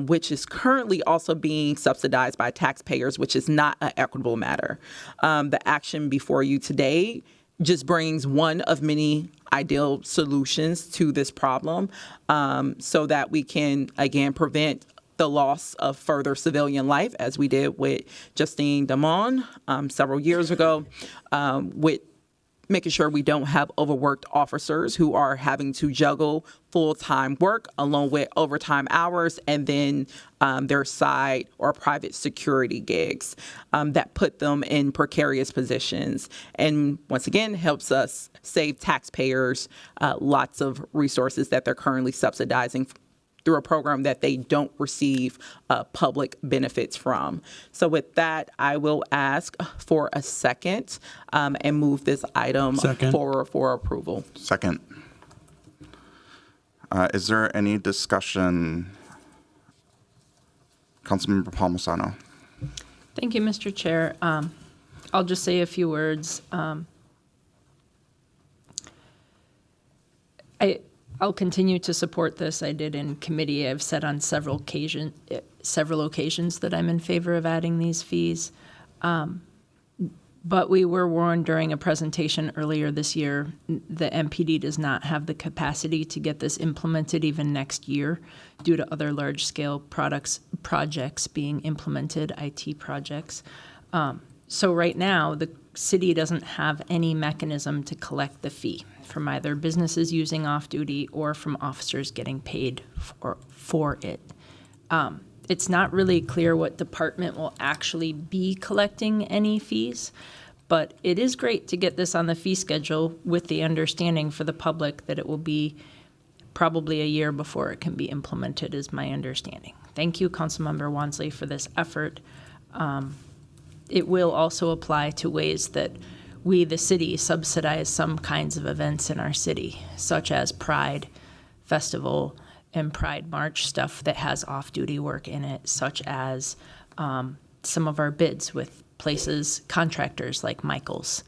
which is currently also being subsidized by taxpayers, which is not an equitable matter. The action before you today just brings one of many ideal solutions to this problem so that we can, again, prevent the loss of further civilian life, as we did with Justine Damon several years ago, with making sure we don't have overworked officers who are having to juggle full-time work along with overtime hours and then their side or private security gigs that put them in precarious positions. And once again, helps us save taxpayers lots of resources that they're currently subsidizing through a program that they don't receive public benefits from. So with that, I will ask for a second and move this item forward for approval. Second. Is there any discussion? Councilmember Palmisano. Thank you, Mr. Chair. I'll just say a few words. I'll continue to support this. I did in committee. I've said on several occasions that I'm in favor of adding these fees. But we were warned during a presentation earlier this year, the MPD does not have the capacity to get this implemented even next year due to other large-scale projects being implemented, IT projects. So right now, the city doesn't have any mechanism to collect the fee from either businesses using off-duty or from officers getting paid for it. It's not really clear what department will actually be collecting any fees, but it is great to get this on the fee schedule with the understanding for the public that it will be probably a year before it can be implemented, is my understanding. Thank you, Councilmember Wansley, for this effort. It will also apply to ways that we, the city, subsidize some kinds of events in our city, such as Pride Festival and Pride March stuff that has off-duty work in it, such as some of our bids with places, contractors like Michael's,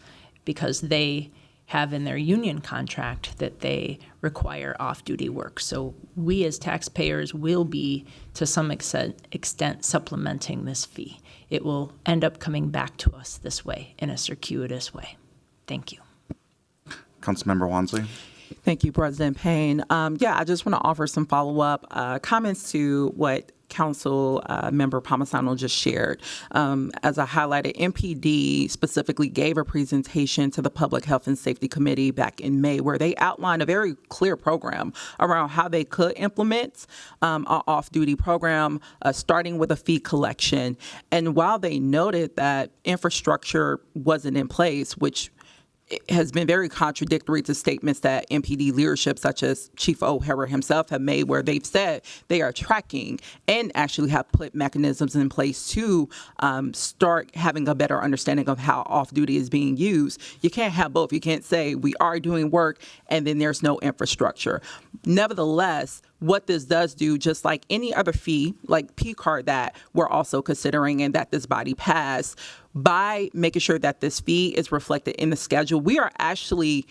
because they have in their union contract that they require off-duty work. So we as taxpayers will be, to some extent, supplementing this fee. It will end up coming back to us this way, in a circuitous way. Thank you. Councilmember Wansley. Thank you, President Payne. I just want to offer some follow-up comments to what Council Member Palmisano just shared. As I highlighted, MPD specifically gave a presentation to the Public Health and Safety Committee back in May where they outlined a very clear program around how they could implement an off-duty program, starting with a fee collection. And while they noted that infrastructure wasn't in place, which has been very contradictory to statements that MPD leadership, such as Chief O'Hara himself, have made, where they've said they are tracking and actually have put mechanisms in place to start having a better understanding of how off-duty is being used. You can't have both. You can't say we are doing work and then there's no infrastructure. Nevertheless, what this does do, just like any other fee, like P-card that we're also considering and that this body passed, by making sure that this fee is reflected in the schedule, we are actually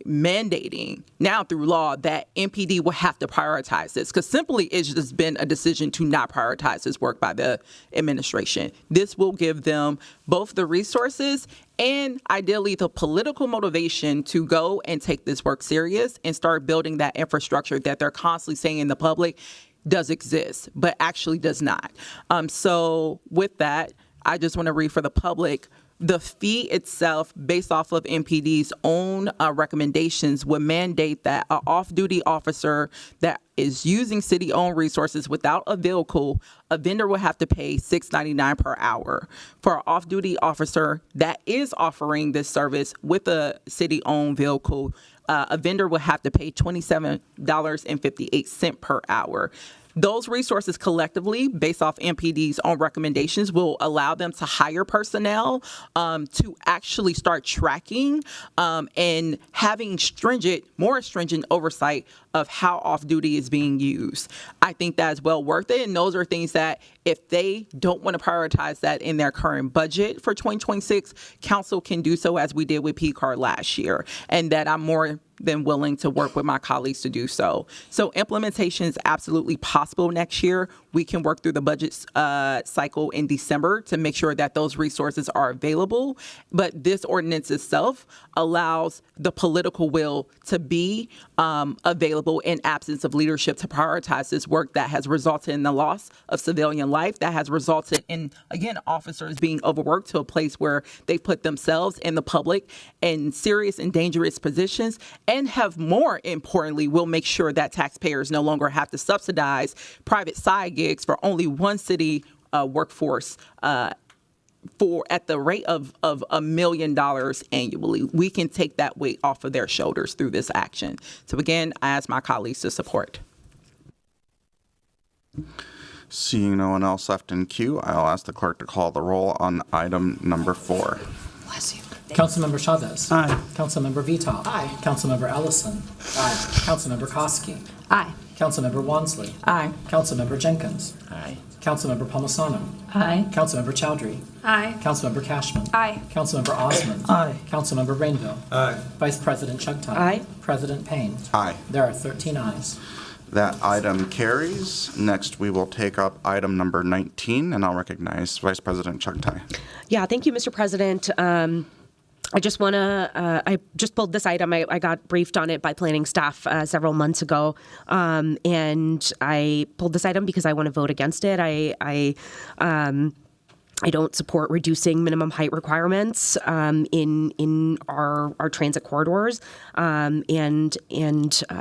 mandating now through law that MPD will have to prioritize this, because simply it's just been a decision to not prioritize this work by the administration. This will give them both the resources and ideally the political motivation to go and take this work serious and start building that infrastructure that they're constantly saying in the public does exist, but actually does not. So with that, I just want to read for the public. The fee itself, based off of MPD's own recommendations, would mandate that an off-duty officer that is using city-owned resources without a vehicle, a vendor will have to pay $6.99 per hour. For an off-duty officer that is offering this service with a city-owned vehicle, a vendor will have to pay $27.58 per hour. Those resources collectively, based off MPD's own recommendations, will allow them to hire personnel to actually start tracking and having more stringent oversight of how off-duty is being used. I think that is well worth it, and those are things that if they don't want to prioritize that in their current budget for 2026, council can do so as we did with P-CARD last year, and that I'm more than willing to work with my colleagues to do so. So implementation is absolutely possible next year. We can work through the budget cycle in December to make sure that those resources are available. But this ordinance itself allows the political will to be available in absence of leadership to prioritize this work that has resulted in the loss of civilian life, that has resulted in, again, officers being overworked to a place where they put themselves and the public in serious and dangerous positions, and have more importantly, will make sure that taxpayers no longer have to subsidize private side gigs for only one city workforce for at the rate of $1 million annually. We can take that weight off of their shoulders through this action. So again, I ask my colleagues to support. Seeing no one else left in queue, I'll ask the clerk to call the roll on item number 4. Bless you. Councilmember Chavez. Aye. Councilmember Vitoff. Aye. Councilmember Ellison. Aye. Councilmember Koski. Aye. Councilmember Wansley. Aye. Councilmember Jenkins. Aye. Councilmember Palmisano. Aye. Councilmember Chowdhury. Aye. Councilmember Cashman. Aye. Councilmember Osmond. Aye. Councilmember Rainville. Aye. Vice President Chugtai. Aye. President Payne. Aye. There are 13 ayes. That item carries. Next, we will take up item number 19, and I'll recognize Vice President Chugtai. Yeah, thank you, Mr. President. I just want to, I just pulled this item. I got briefed on it by planning staff several months ago. And I pulled this item because I want to vote against it. I don't support reducing minimum height requirements in our transit corridors, and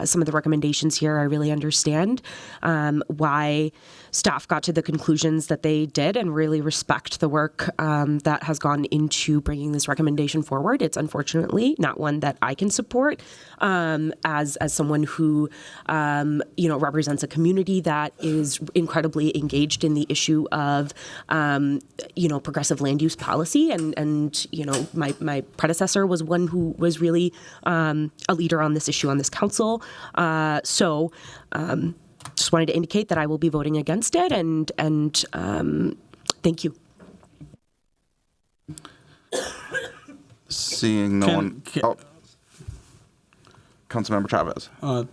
some of the recommendations here I really understand why staff got to the conclusions that they did, and really respect the work that has gone into bringing this recommendation forward. It's unfortunately not one that I can support as someone who represents a community that is incredibly engaged in the issue of progressive land use policy, and my predecessor was one who was really a leader on this issue on this council. Just wanted to indicate that I will be voting against it, and thank you. Seeing no one. Councilmember Chavez.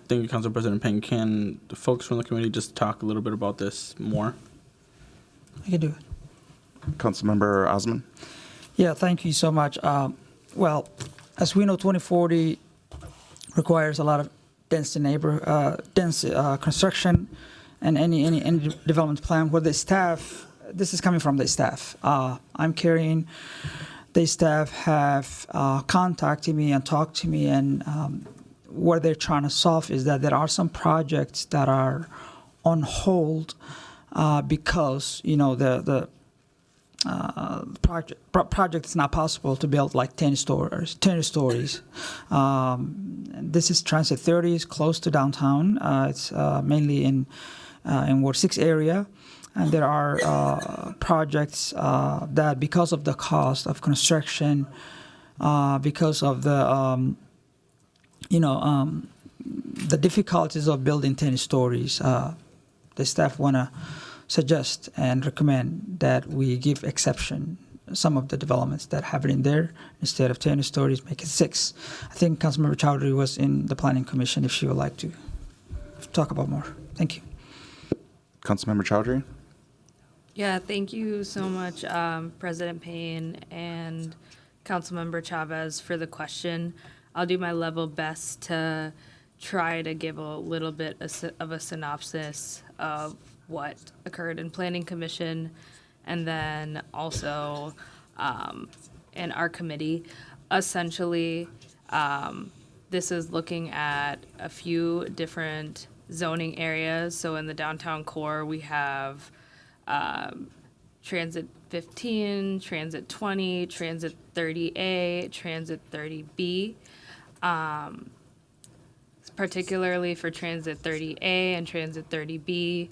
Thank you, Council President Payne. Can the folks from the committee just talk a little bit about this more? I can do it. Councilmember Osmond. Yeah, thank you so much. Well, as we know, 2040 requires a lot of dense construction, and any development plan where the staff. This is coming from the staff. I'm carrying. The staff have contacted me and talked to me, and what they're trying to solve is that there are some projects that are on hold because the project is not possible to build like 10 stories. This is Transit 30, is close to downtown. It's mainly in Ward 6 area. And there are projects that, because of the cost of construction, because of the the difficulties of building 10 stories, the staff want to suggest and recommend that we give exception some of the developments that have it in there. Instead of 10 stories, make it 6. I think Councilmember Chowdhury was in the Planning Commission if she would like to talk about more. Thank you. Councilmember Chowdhury? Yeah, thank you so much, President Payne and Councilmember Chavez for the question. I'll do my level best to try to give a little bit of a synopsis of what occurred in Planning Commission and then also in our committee. Essentially, this is looking at a few different zoning areas. So in the downtown core, we have Transit 15, Transit 20, Transit 30A, Transit 30B. Particularly for Transit 30A and Transit 30B,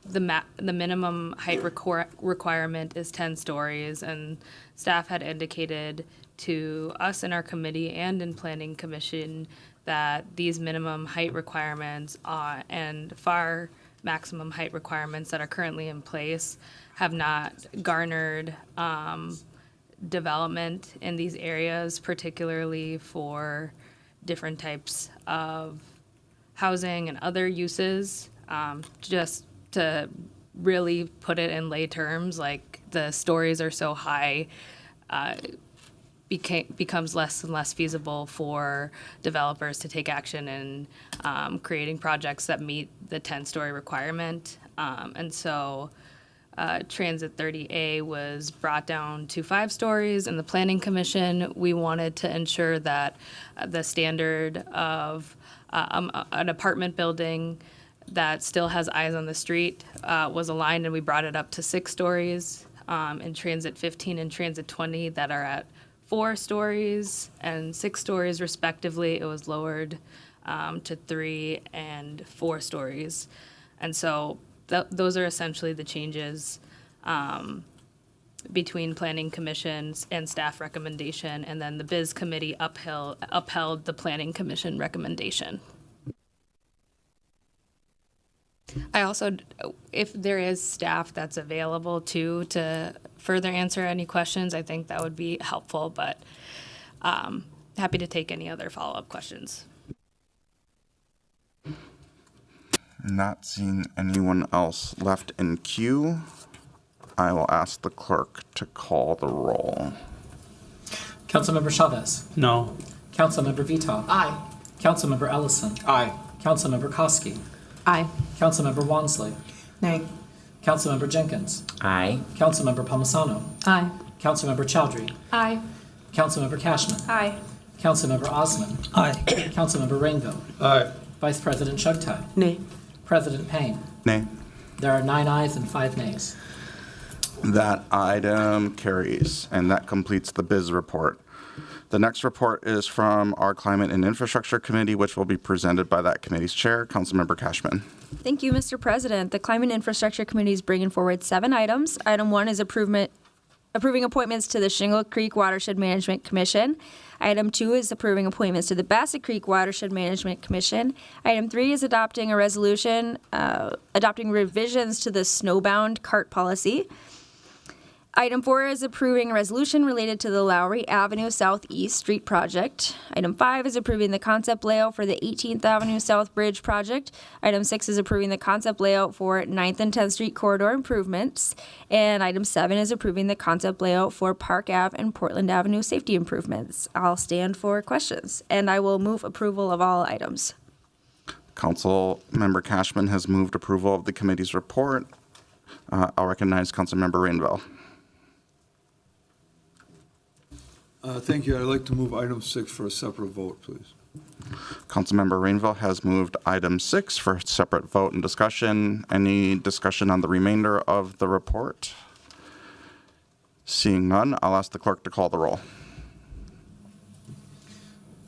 the minimum height requirement is 10 stories, and staff had indicated to us in our committee and in Planning Commission that these minimum height requirements and FAR maximum height requirements that are currently in place have not garnered development in these areas, particularly for different types of housing and other uses. Just to really put it in lay terms, like the stories are so high, becomes less and less feasible for developers to take action in creating projects that meet the 10-story requirement. And so Transit 30A was brought down to 5 stories. In the Planning Commission, we wanted to ensure that the standard of an apartment building that still has eyes on the street was aligned, and we brought it up to 6 stories. In Transit 15 and Transit 20 that are at 4 stories and 6 stories respectively, it was lowered to 3 and 4 stories. And so those are essentially the changes between Planning Commission's and staff recommendation, and then the Biz Committee upheld the Planning Commission recommendation. I also, if there is staff that's available too to further answer any questions, I think that would be helpful, but happy to take any other follow-up questions. Not seeing anyone else left in queue, I will ask the clerk to call the roll. Councilmember Chavez. No. Councilmember Vita. Aye. Councilmember Ellison. Aye. Councilmember Koski. Aye. Councilmember Wansley. Nay. Councilmember Jenkins. Aye. Councilmember Palmisano. Aye. Councilmember Chowdhury. Aye. Councilmember Cashman. Aye. Councilmember Osman. Aye. Councilmember Rainville. Aye. Vice President Chugtai. Nay. President Payne. Nay. There are 9 ayes and 5 nays. That item carries, and that completes the biz report. The next report is from our Climate and Infrastructure Committee, which will be presented by that committee's chair, Councilmember Cashman. Thank you, Mr. President. The Climate and Infrastructure Committee is bringing forward 7 items. Item 1 is approving appointments to the Shingle Creek Watershed Management Commission. Item 2 is approving appointments to the Bassett Creek Watershed Management Commission. Item 3 is adopting a resolution adopting revisions to the snowbound cart policy. Item 4 is approving a resolution related to the Lowry Avenue Southeast Street project. Item 5 is approving the concept layout for the 18th Avenue South Bridge project. Item 6 is approving the concept layout for 9th and 10th Street corridor improvements. And item 7 is approving the concept layout for Park Ave and Portland Avenue safety improvements. I'll stand for questions, and I will move approval of all items. Councilmember Cashman has moved approval of the committee's report. I'll recognize Councilmember Rainville. Thank you. I'd like to move item 6 for a separate vote, please. Councilmember Rainville has moved item 6 for a separate vote and discussion. Any discussion on the remainder of the report? Seeing none, I'll ask the clerk to call the roll.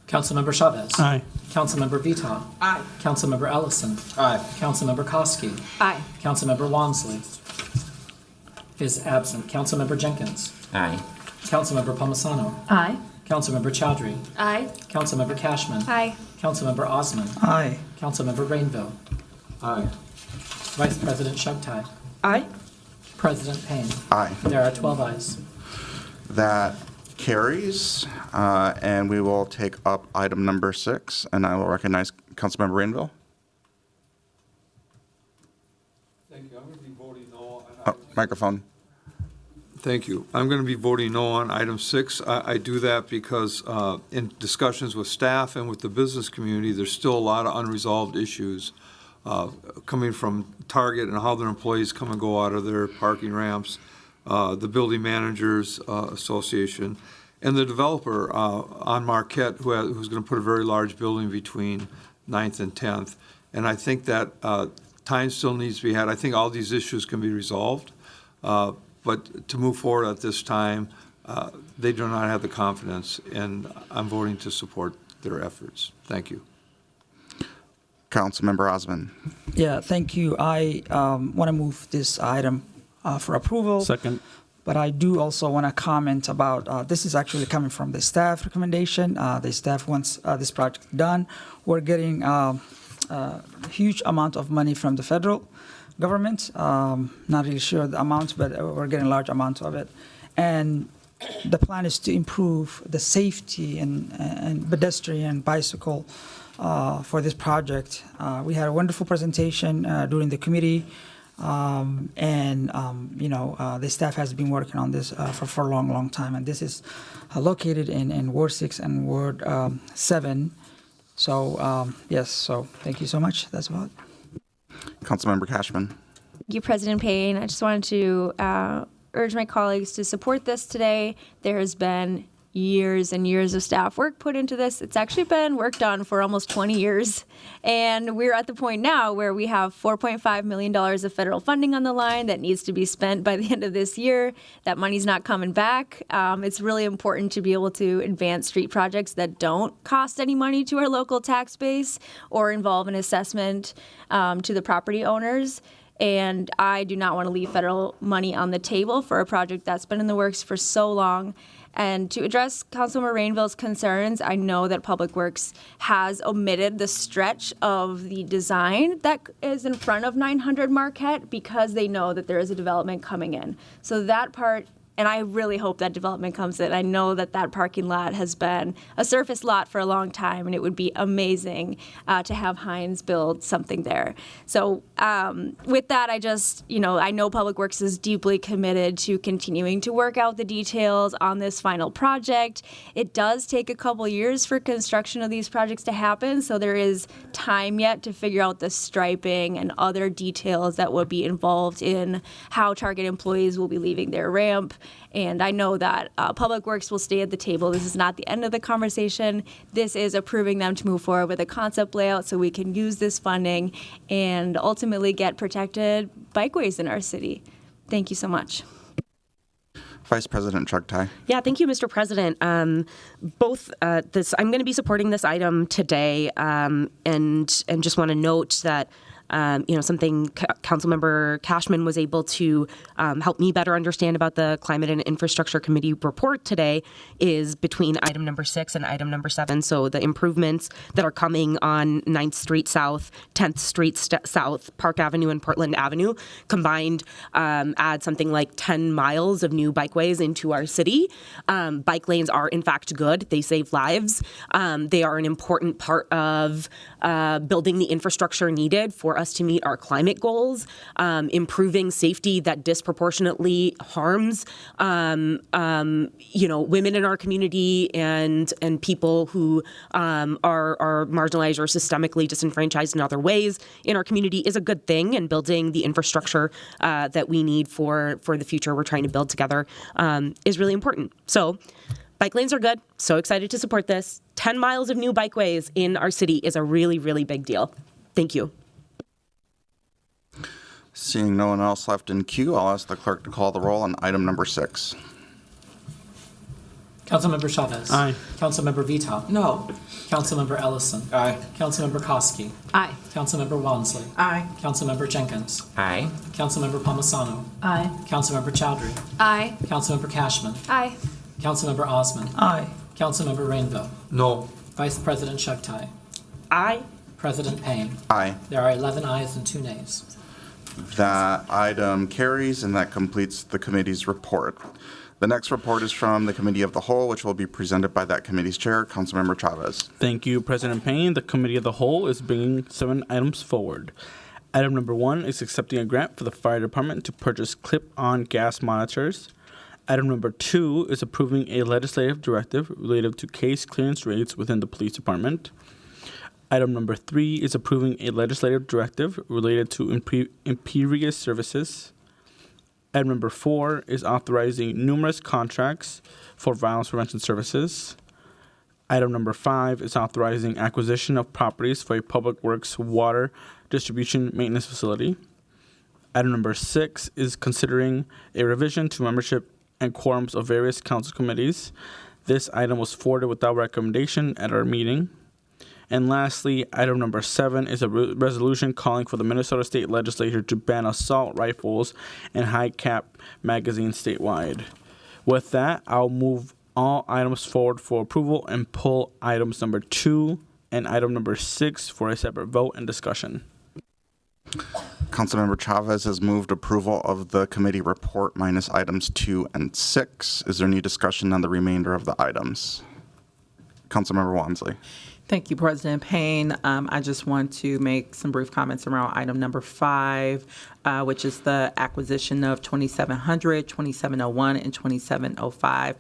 Councilmember Chavez. Aye. Councilmember Vita. Aye. Councilmember Ellison. Aye. Councilmember Koski. Aye. Councilmember Wansley is absent. Councilmember Jenkins. Aye. Councilmember Palmisano. Aye. Councilmember Chowdhury. Aye. Councilmember Cashman. Aye. Councilmember Osman. Aye. Councilmember Rainville. Aye. Vice President Chugtai. Aye. President Payne. Aye. There are 12 ayes. That carries, and we will take up item number 6, and I will recognize Councilmember Rainville. Thank you. I'm going to be voting no Oh, microphone. Thank you. I'm going to be voting no on item 6. I do that because in discussions with staff and with the business community, there's still a lot of unresolved issues coming from Target and how their employees come and go out of their parking ramps, the Building Managers Association, and the developer on Marquette who's going to put a very large building between 9th and 10th. And I think that time still needs to be had. I think all these issues can be resolved. But to move forward at this time, they do not have the confidence, and I'm voting to support their efforts. Thank you. Councilmember Osman. Yeah, thank you. I want to move this item for approval. Second. But I do also want to comment about, this is actually coming from the staff recommendation. The staff wants this project done. We're getting a huge amount of money from the federal government. Not really sure the amount, but we're getting a large amount of it. And the plan is to improve the safety and pedestrian bicycle for this project. We had a wonderful presentation during the committee. The staff has been working on this for a long time. And this is located in Ward 6 and Ward 7. So, yes, so thank you so much. That's about it. Councilmember Cashman. Thank you, President Payne. I just wanted to urge my colleagues to support this today. There has been years and years of staff work put into this. It's actually been worked on for almost 20 years. And we're at the point now where we have $4.5 million of federal funding on the line that needs to be spent by the end of this year. That money's not coming back. It's really important to be able to advance street projects that don't cost any money to our local tax base or involve an assessment to the property owners. And I do not want to leave federal money on the table for a project that's been in the works for so long. And to address Councilmember Rainville's concerns, I know that Public Works has omitted the stretch of the design that is in front of 900 Marquette because they know that there is a development coming in. So that part, and I really hope that development comes in. I know that that parking lot has been a surface lot for a long time, and it would be amazing to have Heinz build something there. So with that, I just, I know Public Works is deeply committed to continuing to work out the details on this final project. It does take a couple years for construction of these projects to happen, so there is time yet to figure out the striping and other details that would be involved in how Target employees will be leaving their ramp. And I know that Public Works will stay at the table. This is not the end of the conversation. This is approving them to move forward with a concept layout so we can use this funding and ultimately get protected bikeways in our city. Thank you so much. Vice President Chugtai. Yeah, thank you, Mr. President. I'm going to be supporting this item today, and just want to note that something Councilmember Cashman was able to help me better understand about the Climate and Infrastructure Committee report today is between item number 6 and item number 7. So the improvements that are coming on 9th Street South, 10th Street South, Park Avenue, and Portland Avenue combined add something like 10 miles of new bikeways into our city. Bike lanes are, in fact, good. They save lives. They are an important part of building the infrastructure needed for us to meet our climate goals, improving safety that disproportionately harms, women in our community and people who are marginalized or systemically disenfranchised in other ways in our community is a good thing, and building the infrastructure that we need for the future we're trying to build together is really important. So bike lanes are good. So excited to support this. 10 miles of new bikeways in our city is a really, really big deal. Thank you. Seeing no one else left in queue, I'll ask the clerk to call the roll on item number 6. Councilmember Chavez. Aye. Councilmember Vito. No. Councilmember Ellison. Aye. Councilmember Koski. Aye. Councilmember Walmsley. Aye. Councilmember Jenkins. Aye. Councilmember Palmisano. Aye. Councilmember Chowdhury. Aye. Councilmember Cashman. Aye. Councilmember Osman. Aye. Councilmember Rainville. No. Vice President Chugtai. Aye. President Payne. Aye. There are 11 ayes and 2 nays. That item carries, and that completes the committee's report. The next report is from the Committee of the Whole, which will be presented by that committee's chair, Councilmember Chavez. Thank you, President Payne. The Committee of the Whole is bringing 7 items forward. Item number 1 is accepting a grant for the fire department to purchase clip-on gas monitors. Item number 2 is approving a legislative directive related to case clearance rates within the police department. Item number 3 is approving a legislative directive related to imperious services. Item number 4 is authorizing numerous contracts for violence prevention services. Item number 5 is authorizing acquisition of properties for a public works water distribution maintenance facility. Item number 6 is considering a revision to membership and quorums of various council committees. This item was forwarded without recommendation at our meeting. And lastly, item number 7 is a resolution calling for the Minnesota State Legislature to ban assault rifles and high-cap magazines statewide. With that, I'll move all items forward for approval and pull items number 2 and item number 6 for a separate vote and discussion. Councilmember Chavez has moved approval of the committee report minus items 2 and 6. Is there any discussion on the remainder of the items? Councilmember Wansley. Thank you, President Payne. I just want to make some brief comments around item number 5, which is the acquisition of 2700, 2701, and 2705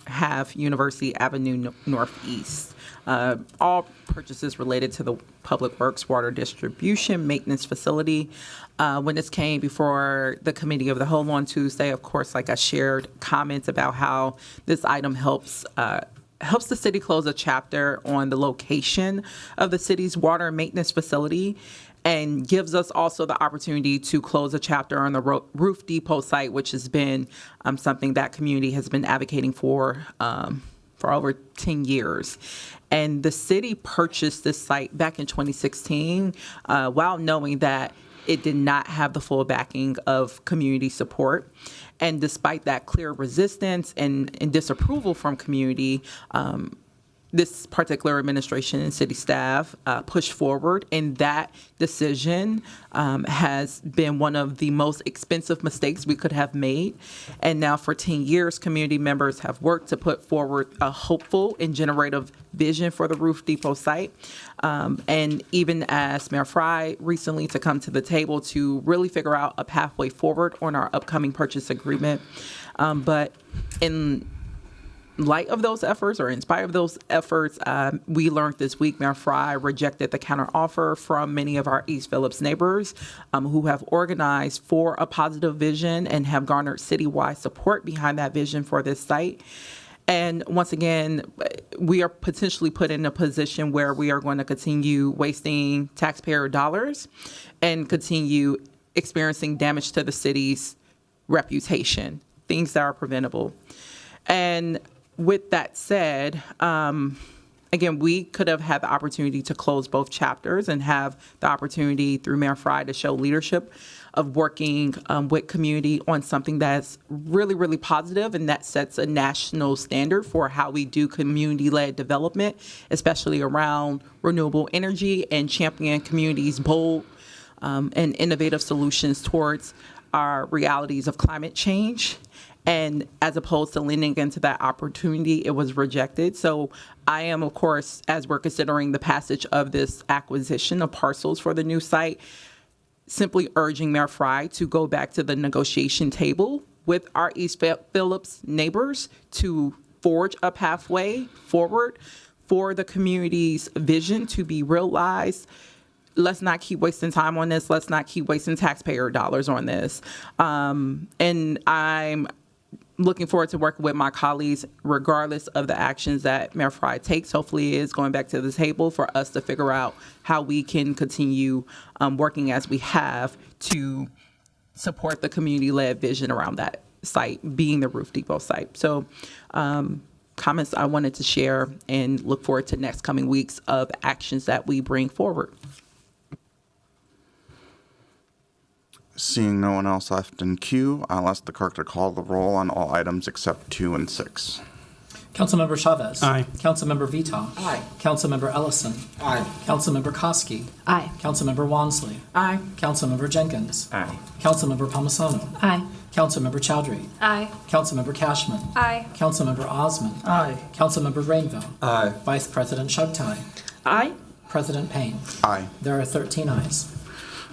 Have University Avenue Northeast. All purchases related to the Public Works Water Distribution Maintenance Facility. When this came before the Committee of the Whole on Tuesday, of course, like I shared comments about how this item helps the city close a chapter on the location of the city's water maintenance facility, and gives us also the opportunity to close a chapter on the Roof Depot site, which has been something that community has been advocating for over 10 years. And the city purchased this site back in 2016 while knowing that it did not have the full backing of community support. And despite that clear resistance and disapproval from community, this particular administration and city staff pushed forward, and that decision has been one of the most expensive mistakes we could have made. And now for 10 years, community members have worked to put forward a hopeful and generative vision for the Roof Depot site. And even as Mayor Fry recently to come to the table to really figure out a pathway forward on our upcoming purchase agreement. But in light of those efforts, or in spite of those efforts, we learned this week Mayor Fry rejected the counteroffer from many of our East Phillips neighbors who have organized for a positive vision and have garnered citywide support behind that vision for this site. And once again, we are potentially put in a position where we are going to continue wasting taxpayer dollars and continue experiencing damage to the city's reputation, things that are preventable. And with that said, again, we could have had the opportunity to close both chapters and have the opportunity through Mayor Fry to show leadership of working with community on something that's really, really positive, and that sets a national standard for how we do community-led development, especially around renewable energy, and champion communities' bold and innovative solutions towards our realities of climate change. And as opposed to leaning into that opportunity, it was rejected. So I am, of course, as we're considering the passage of this acquisition of parcels for the new site, simply urging Mayor Fry to go back to the negotiation table with our East Phillips neighbors to forge a pathway forward for the community's vision to be realized. Let's not keep wasting time on this. Let's not keep wasting taxpayer dollars on this. And I'm looking forward to working with my colleagues, regardless of the actions that Mayor Fry takes. Hopefully, is going back to the table for us to figure out how we can continue working as we have to support the community-led vision around that site, being the Roof Depot site. So comments I wanted to share, and look forward to next coming weeks of actions that we bring forward. Seeing no one else left in queue, I'll ask the clerk to call the roll on all items except 2 and 6. Councilmember Chavez. Aye. Councilmember Vita. Aye. Councilmember Ellison. Aye. Councilmember Koski. Aye. Councilmember Wansley. Aye. Councilmember Jenkins. Aye. Councilmember Palmisano. Aye. Councilmember Chowdhury. Aye. Councilmember Cashman. Aye. Councilmember Osmond. Aye. Councilmember Rainville. Aye. Vice President Sugtai. Aye. President Payne. Aye. There are 13 ayes.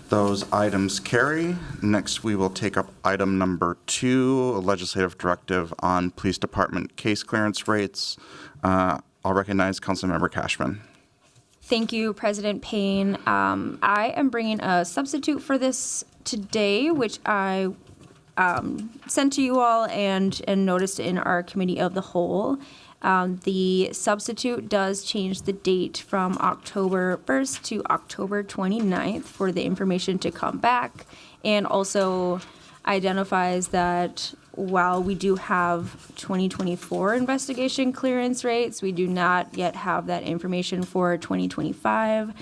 Those items carry. Next, we will take up item number 2, a legislative directive on police department case clearance rates. I'll recognize Councilmember Cashman. Thank you, President Payne. I am bringing a substitute for this today, which I sent to you all and noticed in our committee of the whole. The substitute does change the date from October 1st to October 29th for the information to come back, and also identifies that while we do have 2024 investigation clearance rates, we do not yet have that information for 2025.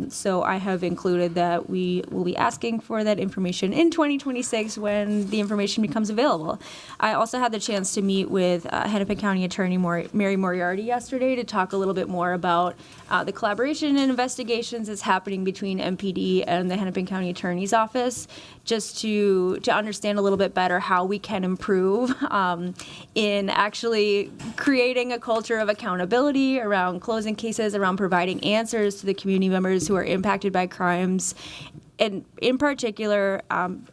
So I have included that we will be asking for that information in 2026 when the information becomes available. I also had the chance to meet with Hennepin County Attorney Mary Moriarty yesterday to talk a little bit more about the collaboration and investigations that's happening between MPD and the Hennepin County Attorney's Office, just to understand a little bit better how we can improve in actually creating a culture of accountability around closing cases, around providing answers to the community members who are impacted by crimes. And in particular,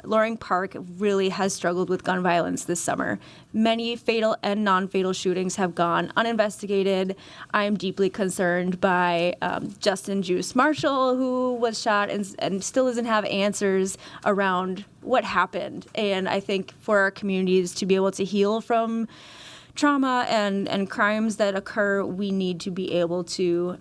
Loring Park really has struggled with gun violence this summer. Many fatal and non-fatal shootings have gone uninvestigated. I am deeply concerned by Justin Juice Marshall, who was shot and still doesn't have answers around what happened. And I think for our communities to be able to heal from trauma and crimes that occur, we need to be able to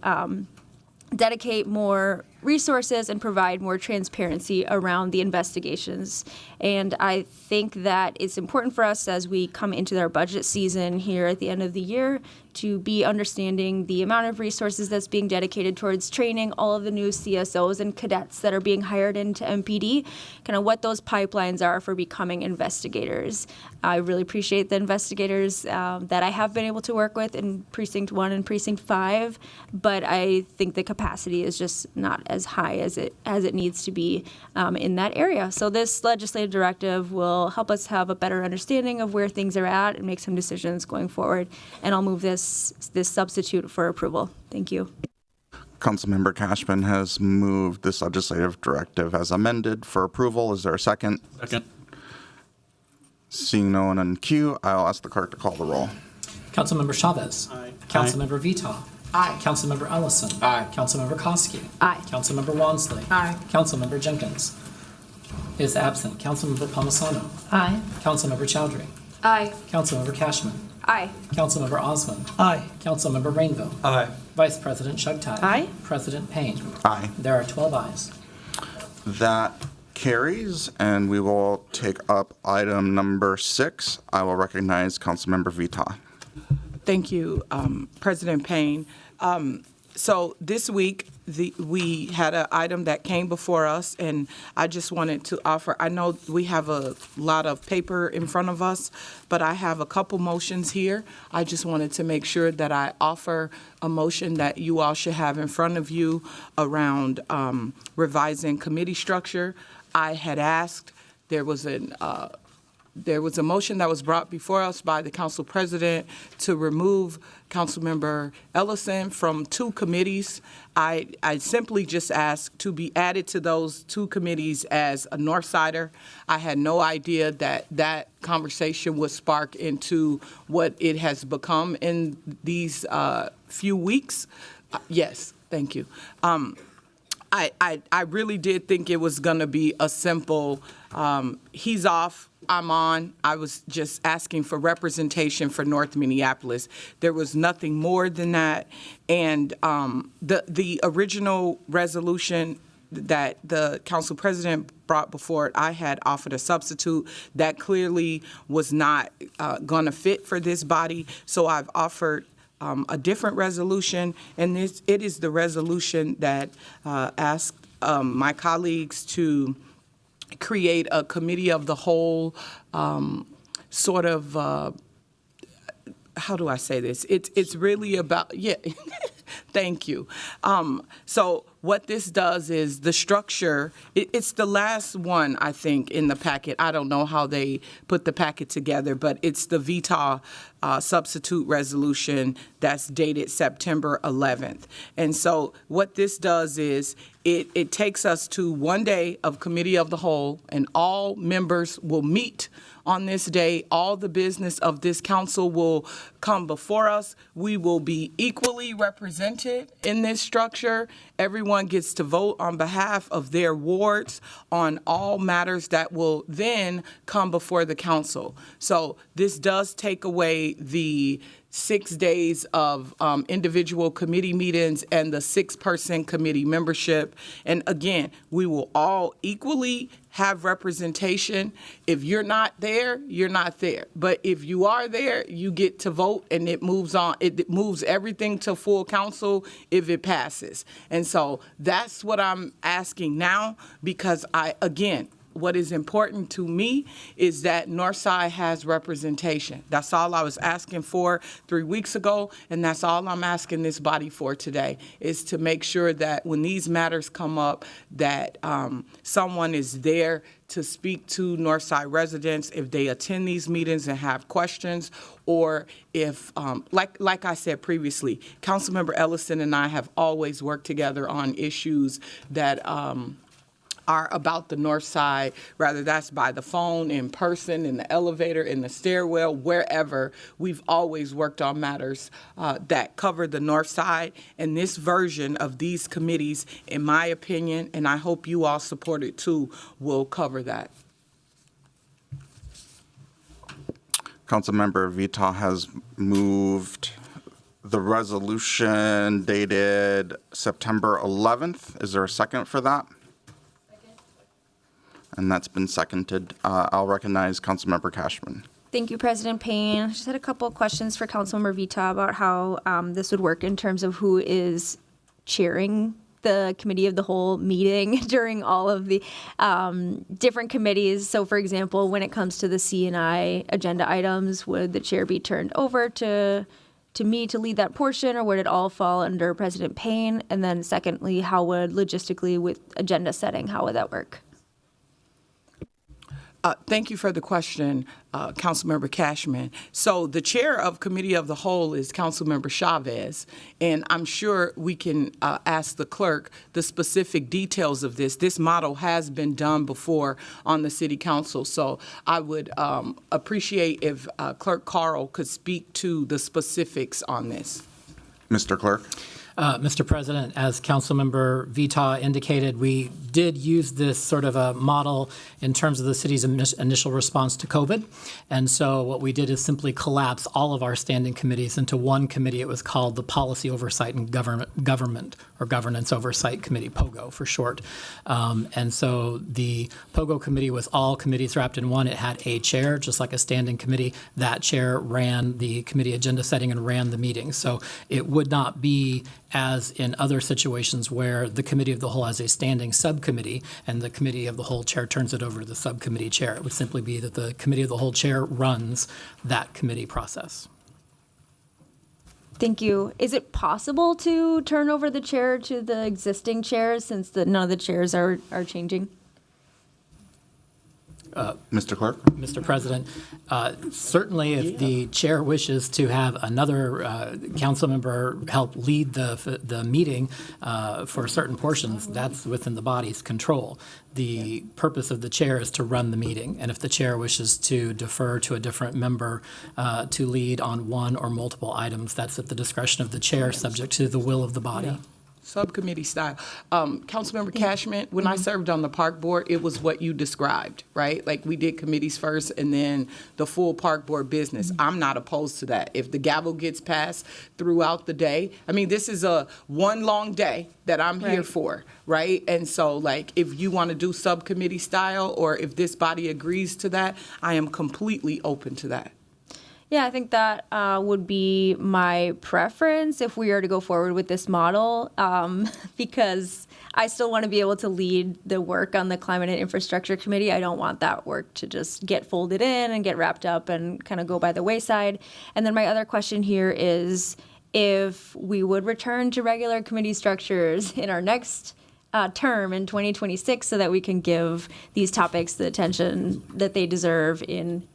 dedicate more resources and provide more transparency around the investigations. And I think that it's important for us as we come into our budget season here at the end of the year to be understanding the amount of resources that's being dedicated towards training all of the new CSOs and cadets that are being hired into MPD, kind of what those pipelines are for becoming investigators. I really appreciate the investigators that I have been able to work with in Precinct 1 and Precinct 5, but I think the capacity is just not as high as it needs to be in that area. So this legislative directive will help us have a better understanding of where things are at and make some decisions going forward. And I'll move this substitute for approval. Thank you. Councilmember Cashman has moved this legislative directive as amended for approval. Is there a second? Second. Seeing no one in queue, I'll ask the clerk to call the roll. Councilmember Chavez. Aye. Councilmember Vita. Aye. Councilmember Ellison. Aye. Councilmember Koski. Aye. Councilmember Wansley. Aye. Councilmember Jenkins is absent. Councilmember Palmisano. Aye. Councilmember Chowdhury. Aye. Councilmember Cashman. Aye. Councilmember Osmond. Aye. Councilmember Rainville. Aye. Vice President Sugtai. Aye. President Payne. Aye. There are 12 ayes. That carries, and we will take up item number 6. I will recognize Councilmember Vita. Thank you, President Payne. So this week, we had an item that came before us, and I just wanted to offer, I know we have a lot of paper in front of us, but I have a couple motions here. I just wanted to make sure that I offer a motion that you all should have in front of you around revising committee structure. I had asked, there was a motion that was brought before us by the council president to remove Councilmember Ellison from 2 committees. I simply just asked to be added to those 2 committees as a Northsider. I had no idea that conversation would spark into what it has become in these few weeks. Yes, thank you. I really did think it was going to be a simple, he's off, I'm on. I was just asking for representation for North Minneapolis. There was nothing more than that. And the original resolution that the council president brought before it, I had offered a substitute that clearly was not going to fit for this body. So I've offered a different resolution, and it is the resolution that asked my colleagues to create a committee of the whole sort of how do I say this? It's really about, yeah, thank you. So what this does is the structure, it's the last one, I think, in the packet. I don't know how they put the packet together, but it's the VETA substitute resolution that's dated September 11th. And so what this does is it takes us to one day of committee of the whole, and all members will meet on this day. All the business of this council will come before us. We will be equally represented in this structure. Everyone gets to vote on behalf of their wards on all matters that will then come before the council. So this does take away the 6 days of individual committee meetings and the 6-person committee membership. And again, we will all equally have representation. If you're not there, you're not there. But if you are there, you get to vote, and it moves on. It moves everything to full council if it passes. And so that's what I'm asking now, because what is important to me is that Northside has representation. That's all I was asking for 3 weeks ago, and that's all I'm asking this body for today, is to make sure that when these matters come up, that someone is there to speak to Northside residents if they attend these meetings and have questions, or if, like I said previously, Councilmember Ellison and I have always worked together on issues that are about the North Side, whether that's by the phone, in person, in the elevator, in the stairwell, wherever. We've always worked on matters that cover the North Side. And this version of these committees, in my opinion, and I hope you all support it too, will cover that. Councilmember VETA has moved the resolution dated September 11th. Is there a second for that? And that's been seconded. I'll recognize Councilmember Cashman. Thank you, President Payne. I just had a couple of questions for Councilmember VETA about how this would work in terms of who is chairing the committee of the whole meeting during all of the different committees. So, for example, when it comes to the C&I agenda items, would the chair be turned over to me to lead that portion, or would it all fall under President Payne? And then secondly, how would logistically with agenda setting, how would that work? Thank you for the question, Councilmember Cashman. So the chair of Committee of the Whole is Councilmember Chavez, and I'm sure we can ask the clerk the specific details of this. This model has been done before on the City Council, so I would appreciate if Clerk Carl could speak to the specifics on this. Mr. Clerk. Mr. President, as Councilmember VETA indicated, we did use this sort of a model in terms of the city's initial response to COVID. And so what we did is simply collapse all of our standing committees into one committee. It was called the Policy Oversight and Government or Governance Oversight Committee, POGO for short. And so the POGO committee was all committees wrapped in one. It had a chair, just like a standing committee. That chair ran the committee agenda setting and ran the meeting. So it would not be as in other situations where the committee of the whole has a standing subcommittee and the committee of the whole chair turns it over to the subcommittee chair. It would simply be that the committee of the whole chair runs that committee process. Thank you. Is it possible to turn over the chair to the existing chairs since none of the chairs are changing? Mr. Clerk. Mr. President, certainly if the chair wishes to have another council member help lead the meeting for certain portions, that's within the body's control. The purpose of the chair is to run the meeting, and if the chair wishes to defer to a different member to lead on one or multiple items, that's at the discretion of the chair, subject to the will of the body. Yeah. Subcommittee style. Councilmember Cashman, when I served on the park board, it was what you described, right? Like we did committees first and then the full park board business. I'm not opposed to that. If the gavel gets passed throughout the day, I mean, this is a one long day that I'm here for, right? And so like if you want to do subcommittee style or if this body agrees to that, I am completely open to that. Yeah, I think that would be my preference if we are to go forward with this model, because I still want to be able to lead the work on the Climate and Infrastructure Committee. I don't want that work to just get folded in and get wrapped up and kind of go by the wayside. And then my other question here is if we would return to regular committee structures in our next term in 2026 so that we can give these topics the attention that they deserve in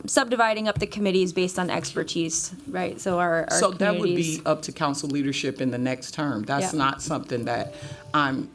subdividing up the committees based on expertise, right? So our So that would communities- be up to council leadership in the next term. That's Yeah. not something that I'm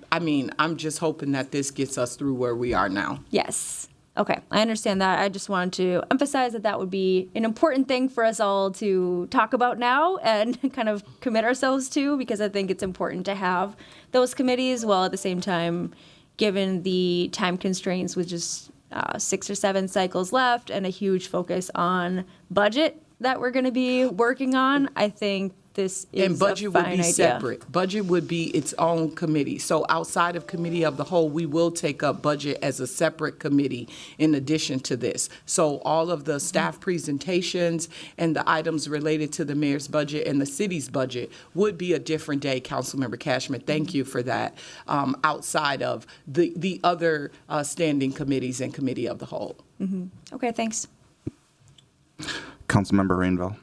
just hoping that this gets us through where we are now. Yes. Okay, I understand that. I just wanted to emphasize that that would be an important thing for us all to talk about now and kind of commit ourselves to, because I think it's important to have those committees, while at the same time, given the time constraints with just 6 or 7 cycles left and a huge focus on budget that we're going to be working on, I think this is And budget a would fine be idea. separate. Budget would be its own committee. So outside of committee of the whole, we will take up budget as a separate committee in addition to this. So all of the staff presentations and the items related to the mayor's budget and the city's budget would be a different day, Councilmember Cashman. Thank you for that. Outside of the other standing committees and committee of the whole. Okay, thanks. Councilmember Rainville.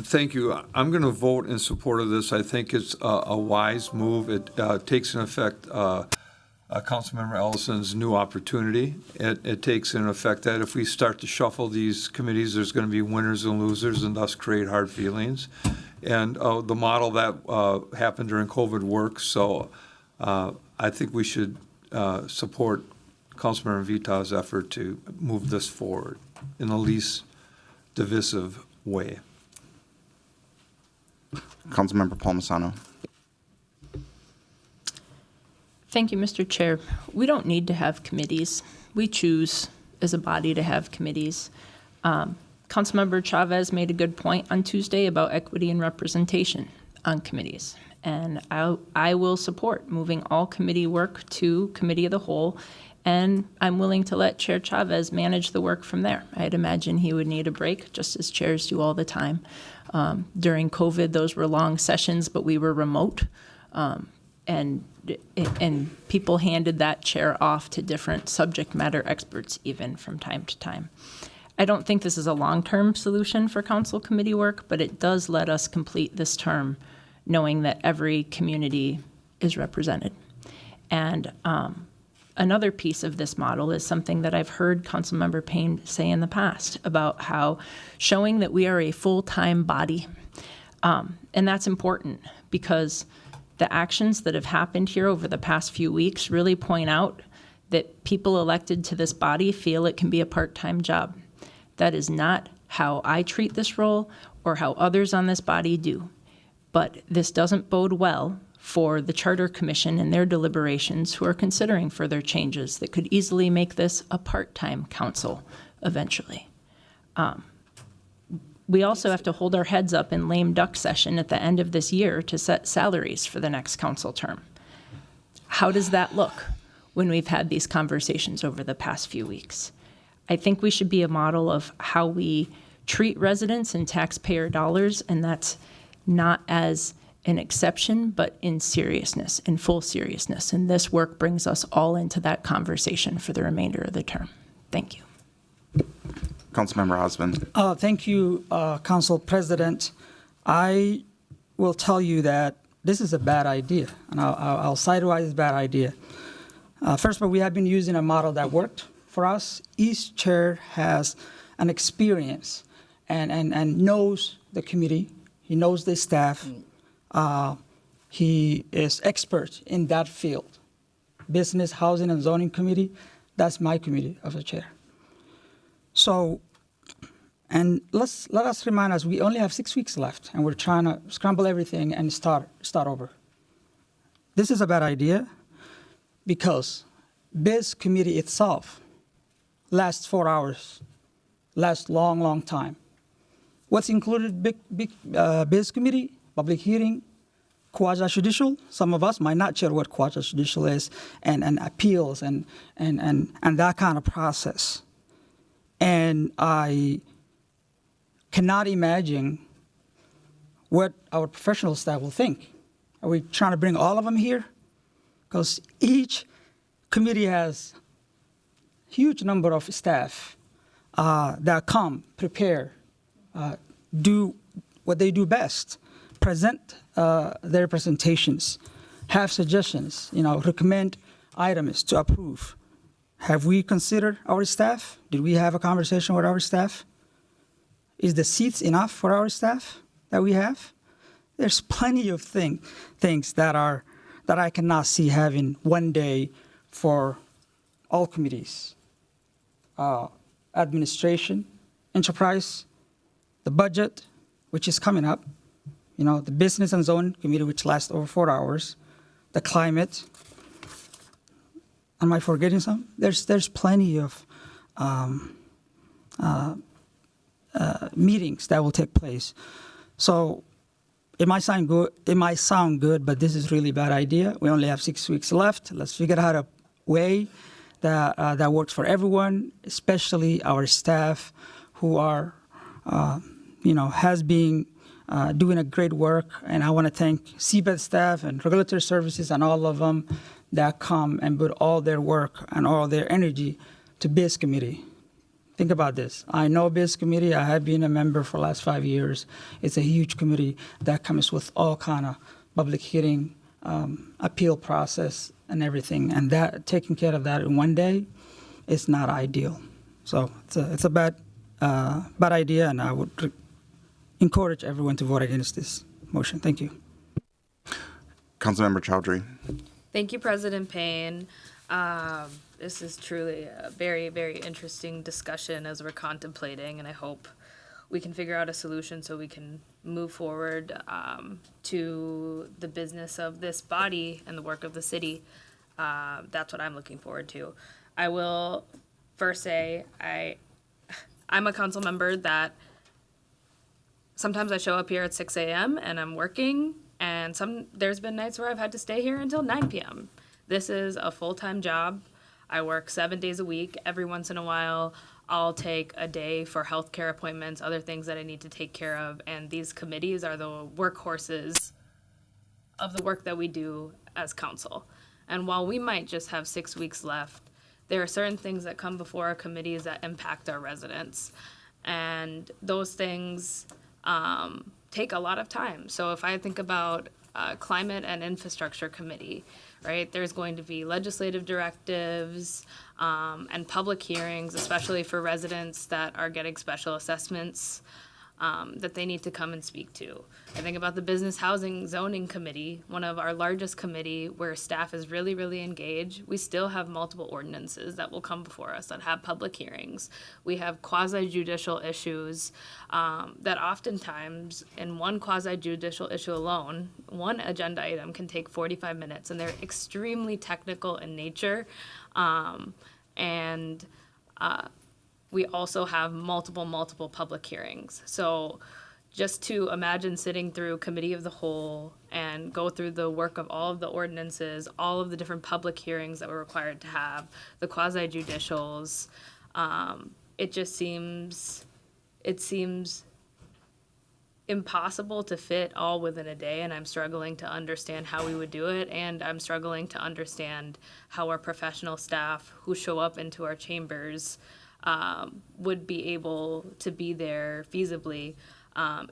Thank you. I'm going to vote in support of this. I think it's a wise move. It takes in effect Councilmember Ellison's new opportunity. It takes in effect that if we start to shuffle these committees, there's going to be winners and losers and thus create hard feelings. And the model that happened during COVID works. So I think we should support Councilmember Vita's effort to move this forward in the least divisive way. Councilmember Palmisano. Thank you, Mr. Chair. We don't need to have committees. We choose as a body to have committees. Councilmember Chavez made a good point on Tuesday about equity and representation on committees. And I will support moving all committee work to committee of the whole. And I'm willing to let Chair Chavez manage the work from there. I'd imagine he would need a break, just as chairs do all the time. During COVID, those were long sessions, but we were remote. And people handed that chair off to different subject matter experts even from time to time. I don't think this is a long-term solution for council committee work, but it does let us complete this term knowing that every community is represented. And another piece of this model is something that I've heard Councilmember Payne say in the past about how showing that we are a full-time body. And that's important because the actions that have happened here over the past few weeks really point out that people elected to this body feel it can be a part-time job. That is not how I treat this role or how others on this body do. But this doesn't bode well for the Charter Commission and their deliberations who are considering further changes that could easily make this a part-time council eventually. We also have to hold our heads up in lame duck session at the end of this year to set salaries for the next council term. How does that look when we've had these conversations over the past few weeks? I think we should be a model of how we treat residents and taxpayer dollars, and that's not as an exception, but in seriousness, in full seriousness. And this work brings us all into that conversation for the remainder of the term. Thank you. Councilmember Osmond. Thank you, Council President. I will tell you that this is a bad idea, and I'll cite why it's a bad idea. First of all, we have been using a model that worked for us. Each chair has an experience and knows the committee. He knows the staff. He is expert in that field. Business, Housing, and Zoning Committee, that's my committee of the chair. So, and let us remind us, we only have 6 weeks left, and we're trying to scramble everything and start over. This is a bad idea because Biz committee itself lasts 4 hours, lasts long time. What's included Biz committee? Public hearing, quasi-judicial. Some of us might not share what quasi-judicial is, and appeals and that kind of process. And I cannot imagine what our professional staff will think. Are we trying to bring all of them here? Because each committee has huge number of staff that come, prepare, do what they do best, present their presentations, have suggestions, recommend items to approve. Have we considered our staff? Did we have a conversation with our staff? Is the seats enough for our staff that we have? There's plenty of things that I cannot see having one day for all committees. Administration, enterprise, the budget, which is coming up, the business and zone committee, which lasts over 4 hours, the climate. Am I forgetting some? There's plenty of meetings that will take place. So it might sound good, but this is really a bad idea. We only have 6 weeks left. Let's figure out a way that works for everyone, especially our staff who are, has been doing a great work. And I want to thank CBED staff and regulatory services and all of them that come and put all their work and all their energy to BIS committee. Think about this. I know BIS committee. I have been a member for the last 5 years. It's a huge committee that comes with all kind of public hearing, appeal process, and everything. And that taking care of that in one day is not ideal. So it's a bad idea, and I would encourage everyone to vote against this motion. Thank you. Councilmember Chowdhury. Thank you, President Payne. This is truly a very, very interesting discussion as we're contemplating, and I hope we can figure out a solution so we can move forward to the business of this body and the work of the city. That's what I'm looking forward to. I will first say I'm a council member that sometimes I show up here at 6 a.m. and I'm working, and there's been nights where I've had to stay here until 9 p.m. This is a full-time job. I work 7 days a week. Every once in a while, I'll take a day for healthcare appointments, other things that I need to take care of, and these committees are the workhorses of the work that we do as council. And while we might just have 6 weeks left, there are certain things that come before our committees that impact our residents. And those things take a lot of time. So if I think about climate and infrastructure committee, right, there's going to be legislative directives and public hearings, especially for residents that are getting special assessments that they need to come and speak to. I think about the Business Housing Zoning Committee, one of our largest committee where staff is really, really engaged. We still have multiple ordinances that will come before us that have public hearings. We have quasi-judicial issues that oftentimes in one quasi-judicial issue alone, one agenda item can take 45 minutes, and they're extremely technical in nature. We also have multiple public hearings. So just to imagine sitting through Committee of the Whole and go through the work of all of the ordinances, all of the different public hearings that we're required to have, the quasi-judicials, it seems impossible to fit all within a day, and I'm struggling to understand how we would do it, and I'm struggling to understand how our professional staff who show up into our chambers would be able to be there feasibly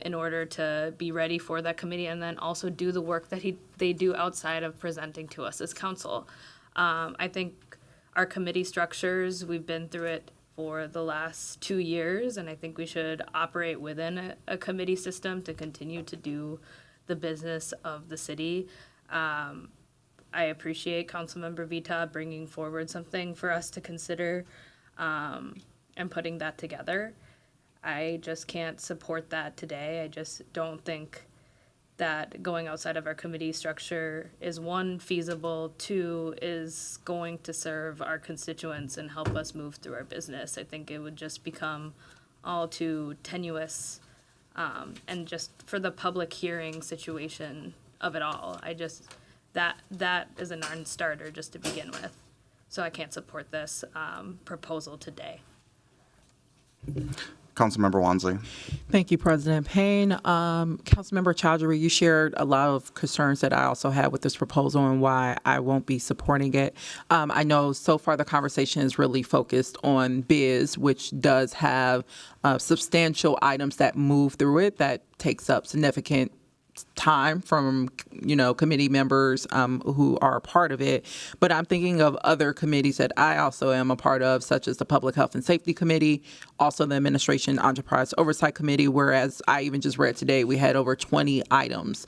in order to be ready for that committee and then also do the work that they do outside of presenting to us as council. I think our committee structures, we've been through it for the last 2 years, and I think we should operate within a committee system to continue to do the business of the city. I appreciate Councilmember Vita bringing forward something for us to consider and putting that together. I just can't support that today. I just don't think that going outside of our committee structure is, one, feasible, two, is going to serve our constituents and help us move through our business. I think it would just become all too tenuous, and just for the public hearing situation of it all, that is a non-starter just to begin with. So I can't support this proposal today. Councilmember Wansley. Thank you, President Payne. Councilmember Chaudhry, you shared a lot of concerns that I also had with this proposal and why I won't be supporting it. I know so far the conversation is really focused on biz, which does have substantial items that move through it that takes up significant time from committee members who are a part of it, but I'm thinking of other committees that I also am a part of, such as the Public Health and Safety Committee, also the Administration Enterprise Oversight Committee, whereas I even just read today we had over 20 items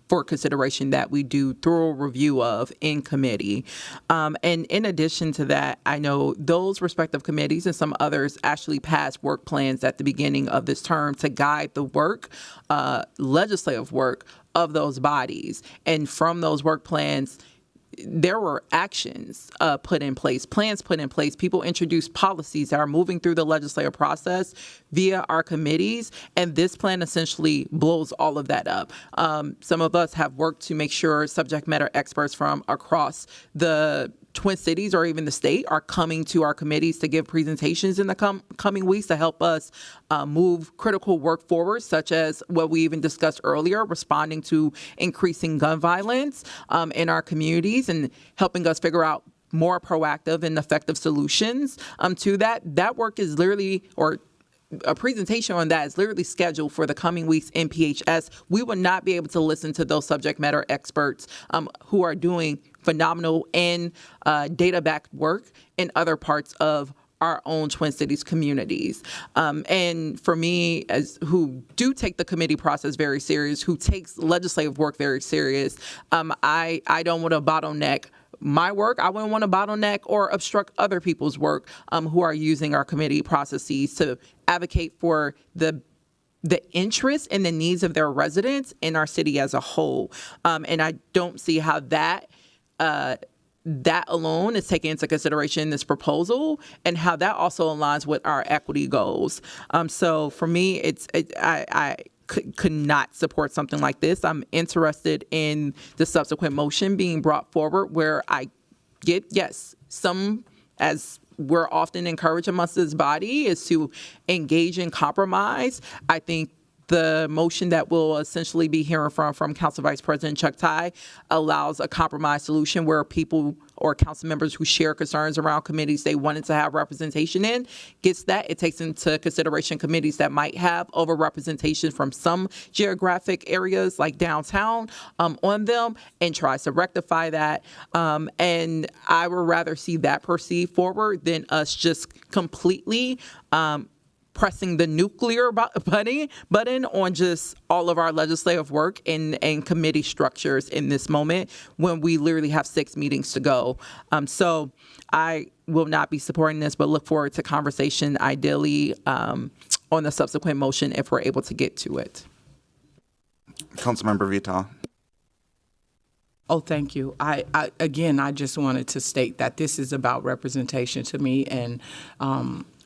for consideration that we do thorough review of in committee. And in addition to that, I know those respective committees and some others actually passed work plans at the beginning of this term to guide the work, legislative work of those bodies. And from those work plans, there were actions put in place, plans put in place. People introduced policies that are moving through the legislative process via our committees, and this plan essentially blows all of that up. Some of us have worked to make sure subject matter experts from across the Twin Cities or even the state are coming to our committees to give presentations in the coming weeks to help us move critical work forward, such as what we even discussed earlier, responding to increasing gun violence in our communities and helping us figure out more proactive and effective solutions to that. That work is literally, or a presentation on that is literally scheduled for the coming weeks in PHS. We will not be able to listen to those subject matter experts who are doing phenomenal and data-backed work in other parts of our own Twin Cities communities. And for me, as who do take the committee process very serious, who takes legislative work very serious, I don't want to bottleneck my work. I wouldn't want to bottleneck or obstruct other people's work who are using our committee processes to advocate for the interests and the needs of their residents in our city as a whole. And I don't see how that alone is taken into consideration in this proposal, and how that also aligns with our equity goals. So for me, I could not support something like this. I'm interested in the subsequent motion being brought forward where I get, yes, some, as we're often encouraged amongst this body, is to engage in compromise. I think the motion that we'll essentially be hearing from Council Vice President Chuck Tai allows a compromise solution where people or council members who share concerns around committees they wanted to have representation in gets that. It takes into consideration committees that might have overrepresentation from some geographic areas like downtown on them and tries to rectify that. And I would rather see that proceed forward than us just completely pressing the nuclear button on just all of our legislative work and committee structures in this moment when we literally have 6 meetings to go. So I will not be supporting this, but look forward to conversation ideally on the subsequent motion if we're able to get to it. Councilmember Vital. Oh, thank you. I just wanted to state that this is about representation to me, and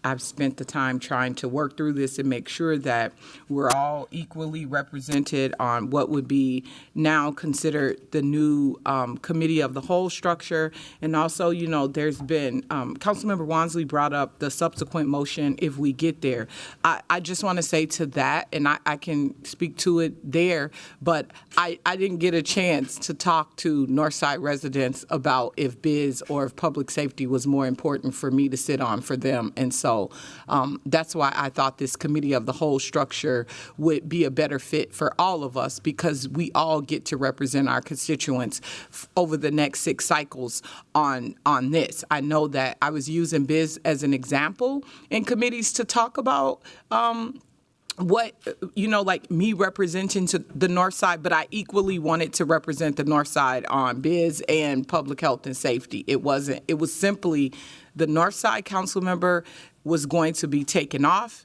I've spent the time trying to work through this and make sure that we're all equally represented on what would be now considered the new committee of the whole structure. And also, there's been, Councilmember Wansley brought up the subsequent motion if we get there. I just want to say to that, and I can speak to it there, but I didn't get a chance to talk to Northside residents about if biz or if public safety was more important for me to sit on for them. And so that's why I thought this committee of the whole structure would be a better fit for all of us, because we all get to represent our constituents over the next 6 cycles on this. I know that I was using biz as an example in committees to talk about what, like me representing to the North Side, but I equally wanted to represent the North Side on biz and public health and safety. It was simply the North Side council member was going to be taken off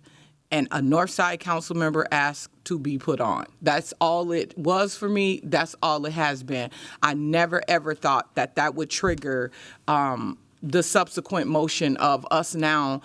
and a North Side council member asked to be put on. That's all it was for me. That's all it has been. I never, ever thought that would trigger the subsequent motion of us now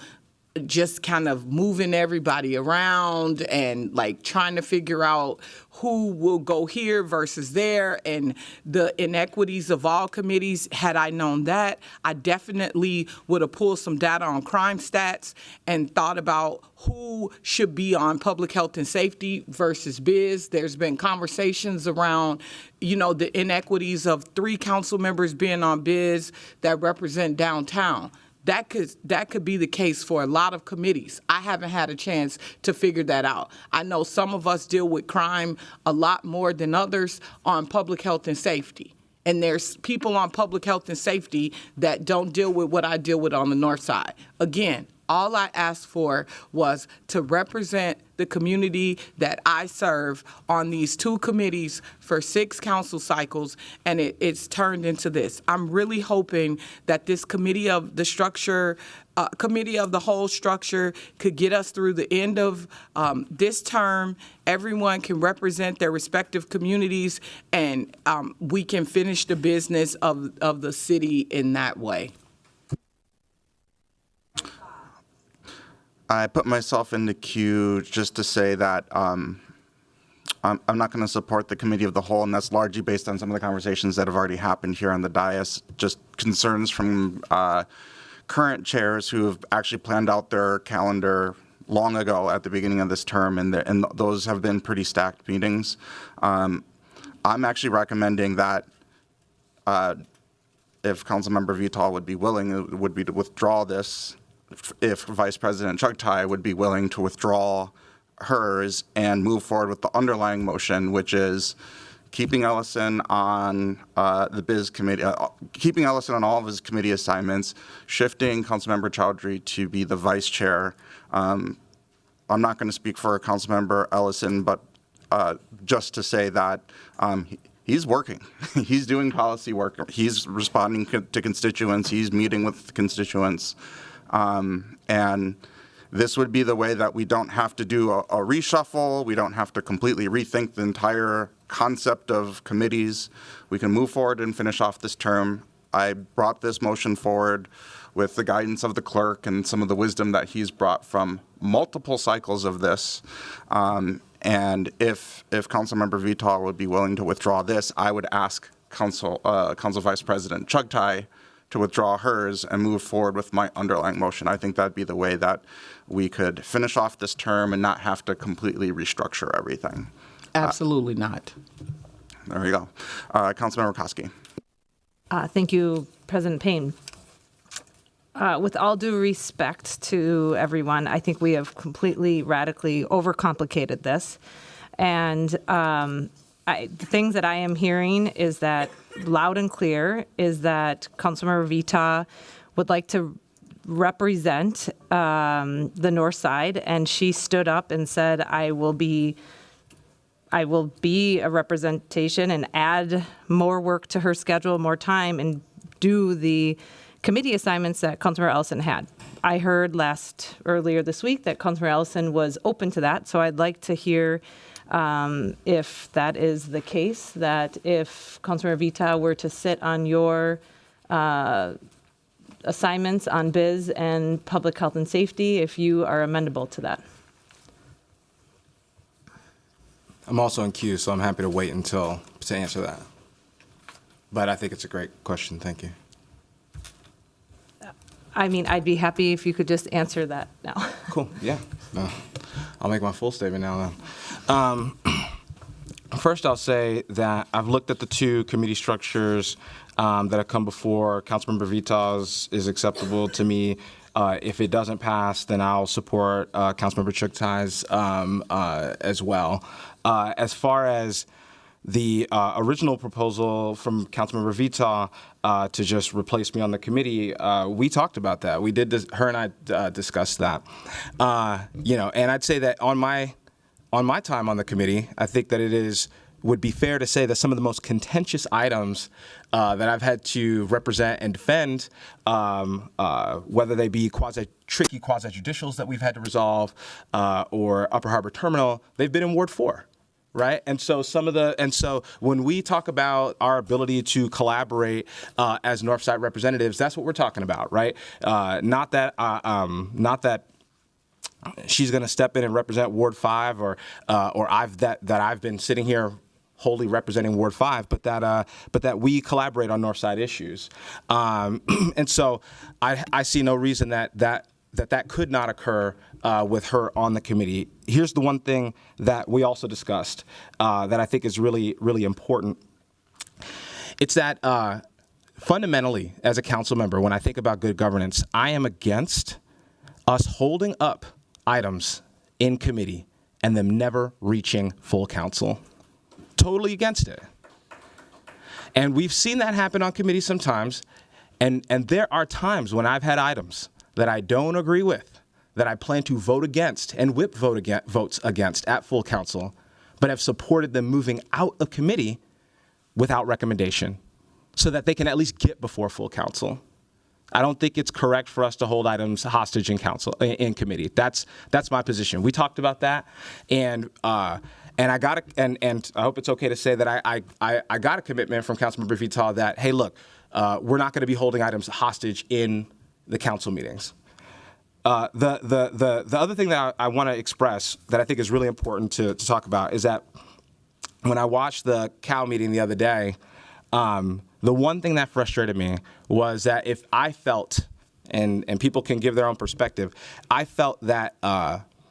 just kind of moving everybody around and like trying to figure out who will go here versus there and the inequities of all committees. Had I known that, I definitely would have pulled some data on crime stats and thought about who should be on public health and safety versus biz. There's been conversations around, the inequities of 3 council members being on biz that represent downtown. That could be the case for a lot of committees. I haven't had a chance to figure that out. I know some of us deal with crime a lot more than others on public health and safety. And there's people on public health and safety that don't deal with what I deal with on the north side. Again, all I asked for was to represent the community that I serve on these 2 committees for 6 council cycles, and it's turned into this. I'm really hoping that this committee of the structure, committee of the whole structure could get us through the end of this term. Everyone can represent their respective communities, and we can finish the business of the city in that way. I put myself in the queue just to say that I'm not going to support the committee of the whole, and that's largely based on some of the conversations that have already happened here on the dais, just concerns from current chairs who have actually planned out their calendar long ago at the beginning of this term, and those have been pretty stacked meetings. I'm actually recommending that if Councilmember Vital would be willing, it would be to withdraw this, if Vice President Chugtai would be willing to withdraw hers and move forward with the underlying motion, which is keeping Ellison on the biz committee, keeping Ellison on all of his committee assignments, shifting Councilmember Chowdhury to be the vice chair. I'm not going to speak for Councilmember Ellison, but just to say that he's working. He's doing policy work. He's responding to constituents. He's meeting with constituents. And this would be the way that we don't have to do a reshuffle. We don't have to completely rethink the entire concept of committees. We can move forward and finish off this term. I brought this motion forward with the guidance of the clerk and some of the wisdom that he's brought from multiple cycles of this. And if Councilmember Vital would be willing to withdraw this, I would ask Council Vice President Chugtai to withdraw hers and move forward with my underlying motion. I think that'd be the way that we could finish off this term and not have to completely restructure everything. Absolutely not. There you go. Councilmember Koski. Thank you, President Payne. With all due respect to everyone, I think we have completely, radically overcomplicated this. And the things that I am hearing is that loud and clear is that Councilmember Vita would like to represent the North Side, and she stood up and said, I will be a representation and add more work to her schedule, more time, and do the committee assignments that Councilmember Ellison had. I heard earlier this week that Councilmember Ellison was open to that, so I'd like to hear if that is the case, that if Councilmember Vita were to sit on your assignments on biz and public health and safety, if you are amendable to that. I'm also in queue, so I'm happy to wait to answer that. But I think it's a great question. Thank you. I mean, I'd be happy if you could just answer that now. Cool. Yeah. No. I'll make my full statement now. First, I'll say that I've looked at the 2 committee structures that have come before. Councilmember Vital's is acceptable to me. If it doesn't pass, then I'll support Councilmember Chugtai's as well. As far as the original proposal from Councilmember Vita to just replace me on the committee, we talked about that. We did. Her and I discussed that. And I'd say that on my time on the committee, I think that would be fair to say that some of the most contentious items that I've had to represent and defend, whether they be tricky quasi-judicials that we've had to resolve, or Upper Harbor Terminal, they've been in Ward 4. Right, and so when we talk about our ability to collaborate as Northside representatives, that's what we're talking about, right? Not that she's going to step in and represent Ward 5, or I've been sitting here wholly representing Ward 5, but that we collaborate on Northside issues. And so I see no reason that could not occur with her on the committee. Here's the one thing that we also discussed that I think is really, really important. It's that fundamentally, as a council member, when I think about good governance, I am against us holding up items in committee and them never reaching full council. Totally against it. And we've seen that happen on committee sometimes, and there are times when I've had items that I don't agree with, that I plan to vote against and whip votes against at full council, but have supported them moving out of committee without recommendation, so that they can at least get before full council. I don't think it's correct for us to hold items hostage in committee. That's my position. We talked about that, and I got and I hope it's okay to say that I got a commitment from Councilmember Vital that, hey, look, we're not going to be holding items hostage in the council meetings. The other thing that I want to express that I think is really important to talk about is that when I watched the Cal meeting the other day, the one thing that frustrated me was that if I felt, and people can give their own perspective, I felt that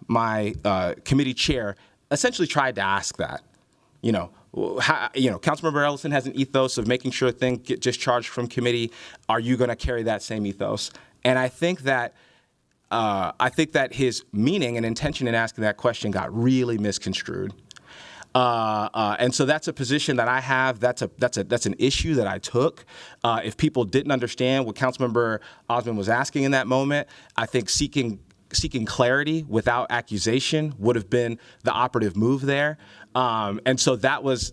my committee chair essentially tried to ask that. Councilmember Ellison has an ethos of making sure things get discharged from committee. Are you going to carry that same ethos? And I think that his meaning and intention in asking that question got really misconstrued. And so that's a position that I have. That's an issue that I took. If people didn't understand what Councilmember Osmond was asking in that moment, I think seeking clarity without accusation would have been the operative move there. And so that was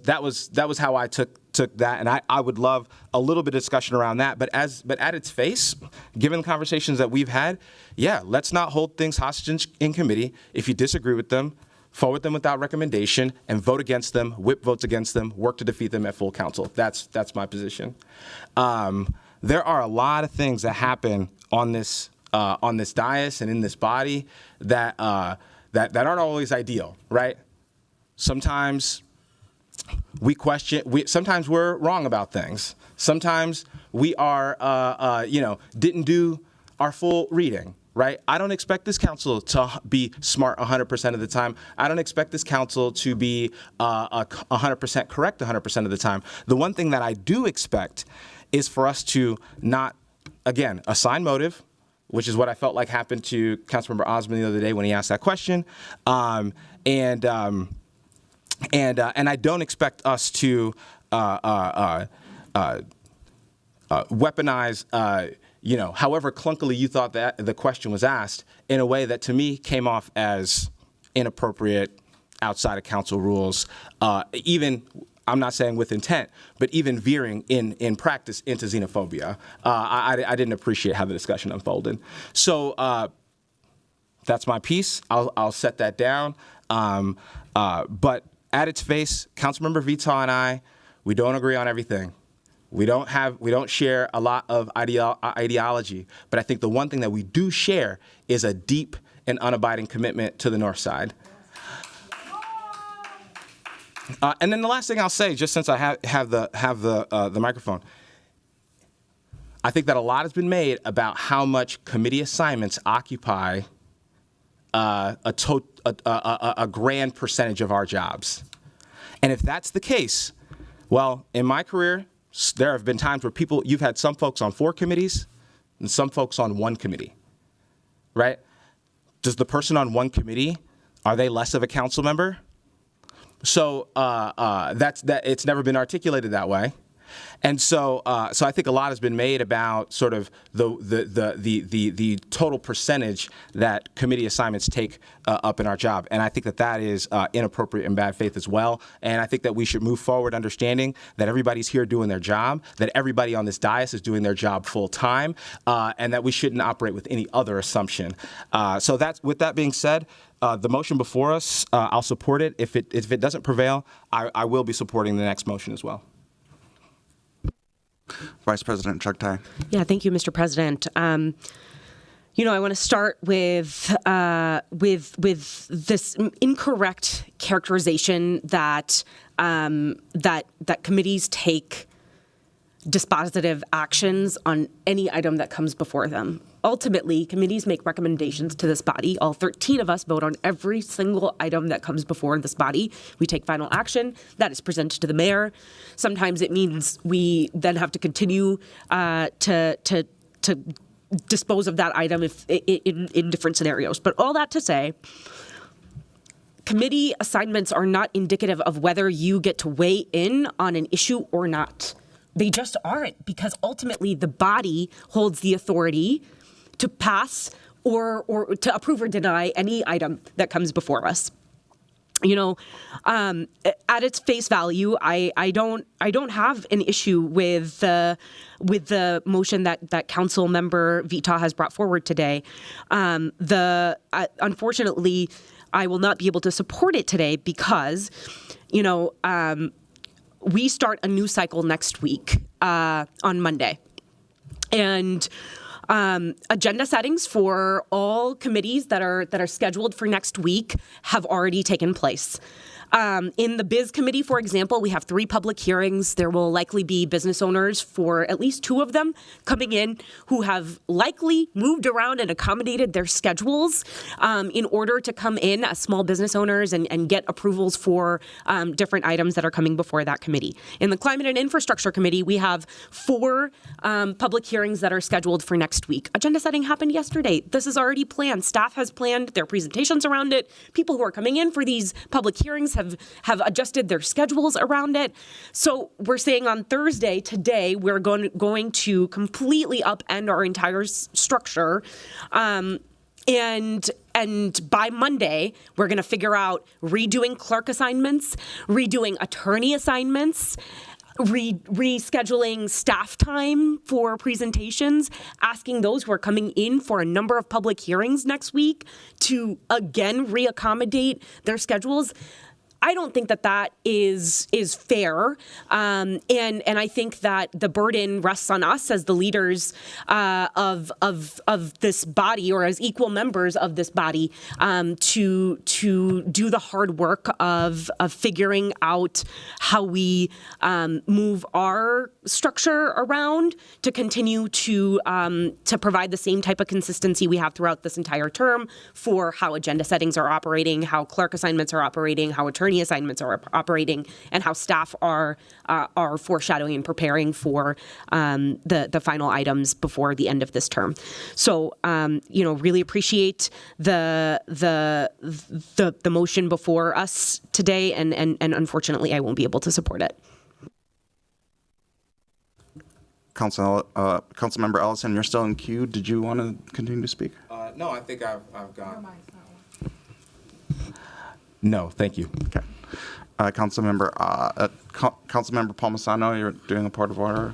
how I took that, and I would love a little bit of discussion around that. But at its face, given the conversations that we've had, yeah, let's not hold things hostage in committee. If you disagree with them, forward them without recommendation, and vote against them, whip votes against them, work to defeat them at full council. That's my position. There are a lot of things that happen on this dais and in this body that aren't always ideal, right? Sometimes we question. Sometimes we're wrong about things. Sometimes we are, didn't do our full reading. Right? I don't expect this council to be smart 100% of the time. I don't expect this council to be 100% correct 100% of the time. The one thing that I do expect is for us to not, again, assign motive, which is what I felt like happened to Councilmember Osmond the other day when he asked that question, and I don't expect us to weaponize. However clunkily you thought that the question was asked, in a way that to me came off as inappropriate, outside of council rules, even, I'm not saying with intent, but even veering in practice into xenophobia. I didn't appreciate how the discussion unfolded. So that's my piece. I'll set that down. But at its face, Councilmember Vital and I, we don't agree on everything. We don't share a lot of ideology, but I think the one thing that we do share is a deep and unabiding commitment to the North Side. And then the last thing I'll say, just since I have the microphone, I think that a lot has been made about how much committee assignments occupy a grand percentage of our jobs, and if that's the case, well, in my career, there have been times where you've had some folks on 4 committees and some folks on 1 committee, right? Does the person on 1 committee, are they less of a council member? So it's never been articulated that way. And so I think a lot has been made about sort of the total percentage that committee assignments take up in our job. And I think that is inappropriate and bad faith as well. And I think that we should move forward understanding that everybody's here doing their job, that everybody on this dais is doing their job full time, and that we shouldn't operate with any other assumption. So with that being said, the motion before us, I'll support it. If it doesn't prevail, I will be supporting the next motion as well. Vice President Chuck Tai. Yeah, thank you, Mr. President. I want to start with this incorrect characterization that that committees take dispositive actions on any item that comes before them. Ultimately, committees make recommendations to this body. All 13 of us vote on every single item that comes before this body. We take final action. That is presented to the mayor. Sometimes it means we then have to continue to dispose of that item in different scenarios. But all that to say, committee assignments are not indicative of whether you get to weigh in on an issue or not. They just aren't, because ultimately the body holds the authority to pass or to approve or deny any item that comes before us. At its face value, I don't have an issue with the motion that Council Member Vita has brought forward today. Unfortunately, I will not be able to support it today because, we start a new cycle next week on Monday. And agenda settings for all committees that are scheduled for next week have already taken place. In the Biz Committee, for example, we have 3 public hearings. There will likely be business owners for at least 2 of them coming in who have likely moved around and accommodated their schedules in order to come in as small business owners and get approvals for different items that are coming before that committee. In the Climate and Infrastructure Committee, we have 4 public hearings that are scheduled for next week. Agenda setting happened yesterday. This is already planned. Staff has planned their presentations around it. People who are coming in for these public hearings have adjusted their schedules around it. So we're saying on Thursday, today, we're going to completely upend our entire structure. And by Monday, we're going to figure out redoing clerk assignments, redoing attorney assignments, rescheduling staff time for presentations, asking those who are coming in for a number of public hearings next week to again reaccommodate their schedules. I don't think that is fair, and I think that the burden rests on us as the leaders of this body, or as equal members of this body, to do the hard work of figuring out how we move our structure around to continue to provide the same type of consistency we have throughout this entire term for how agenda settings are operating, how clerk assignments are operating, how attorney assignments are operating, and how staff are foreshadowing and preparing for the final items before the end of this term. So, really appreciate the motion before us today, and unfortunately, I won't be able to support it. Councilmember Ellison, you're still in queue. Did you want to continue to speak? No, I think I've gone. No, thank you. Okay. Councilmember Palmisano, you're doing a part of order.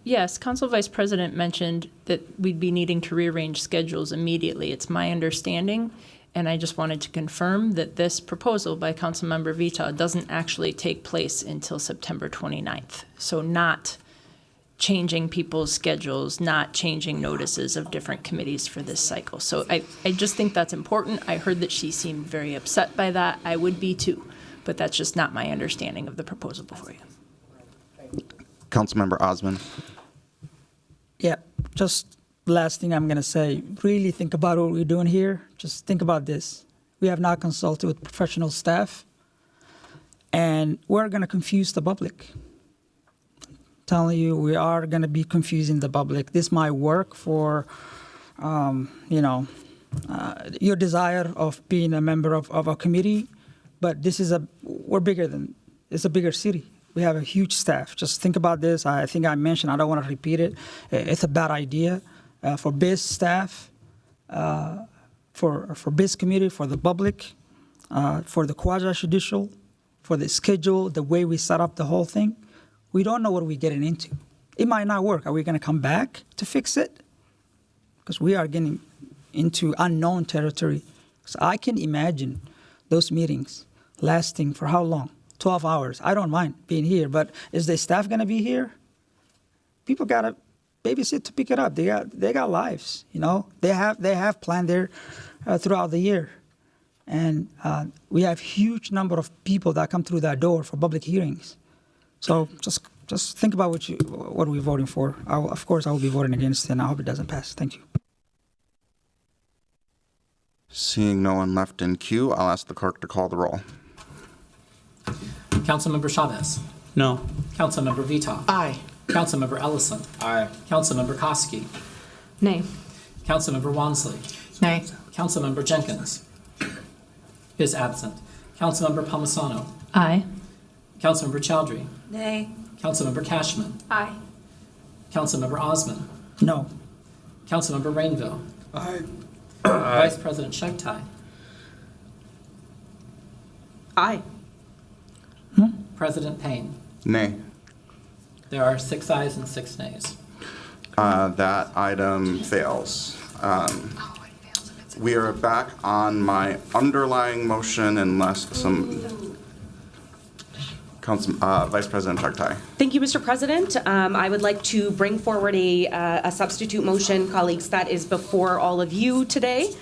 Yes, Council Vice President mentioned that we'd be needing to rearrange schedules immediately. It's my understanding, and I just wanted to confirm that this proposal by Councilmember Vita doesn't actually take place until September 29th. So not changing people's schedules, not changing notices of different committees for this cycle. So I just think that's important. I heard that she seemed very upset by that. I would be too, but that's just not my understanding of the proposal before you. Councilmember Osman. Yeah, just last thing I'm going to say, really think about what we're doing here. Just think about this. We have not consulted with professional staff, and we're going to confuse the public. Telling you, we are going to be confusing the public. This might work for, your desire of being a member of a committee, but we're bigger than, it's a bigger city. We have a huge staff. Just think about this. I think I mentioned, I don't want to repeat it. It's a bad idea for biz staff, for biz committee, for the public, for the quasi-judicial, for the schedule, the way we set up the whole thing. We don't know what we're getting into. It might not work. Are we going to come back to fix it? Because we are getting into unknown territory. So I can imagine those meetings lasting for how long? 12 hours. I don't mind being here, but is the staff going to be here? People got to babysit to pick it up. They got lives, you know. They have planned there throughout the year, and we have huge number of people that come through that door for public hearings. So just think about what we're voting for. Of course, I will be voting against, and I hope it doesn't pass. Thank you. Seeing no one left in queue, I'll ask the clerk to call the roll. Councilmember Chavez. No. Councilmember Vita. Aye. Councilmember Ellison. Aye. Councilmember Koski. Nay. Councilmember Wansley. Nay. Councilmember Jenkins is absent. Councilmember Palmisano. Aye. Councilmember Chowdhury. Nay. Councilmember Cashman. Aye. Councilmember Osman. No. Councilmember Rainville. Aye. Vice President Chagtai. Aye. President Payne. Nay. There are 6 ayes and 6 nays. That item fails. We are back on my underlying motion unless some Vice President Chagtai. Thank you, Mr. President. I would like to bring forward a substitute motion, colleagues, that is before all of you today.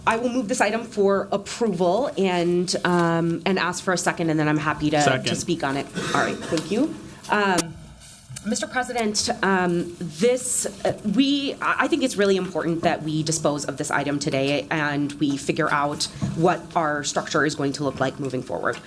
I will move this item for approval and ask for a second, and then I'm happy to speak on it. All right, thank you. Mr. President, I think it's really important that we dispose of this item today and we figure out what our structure is going to look like moving forward.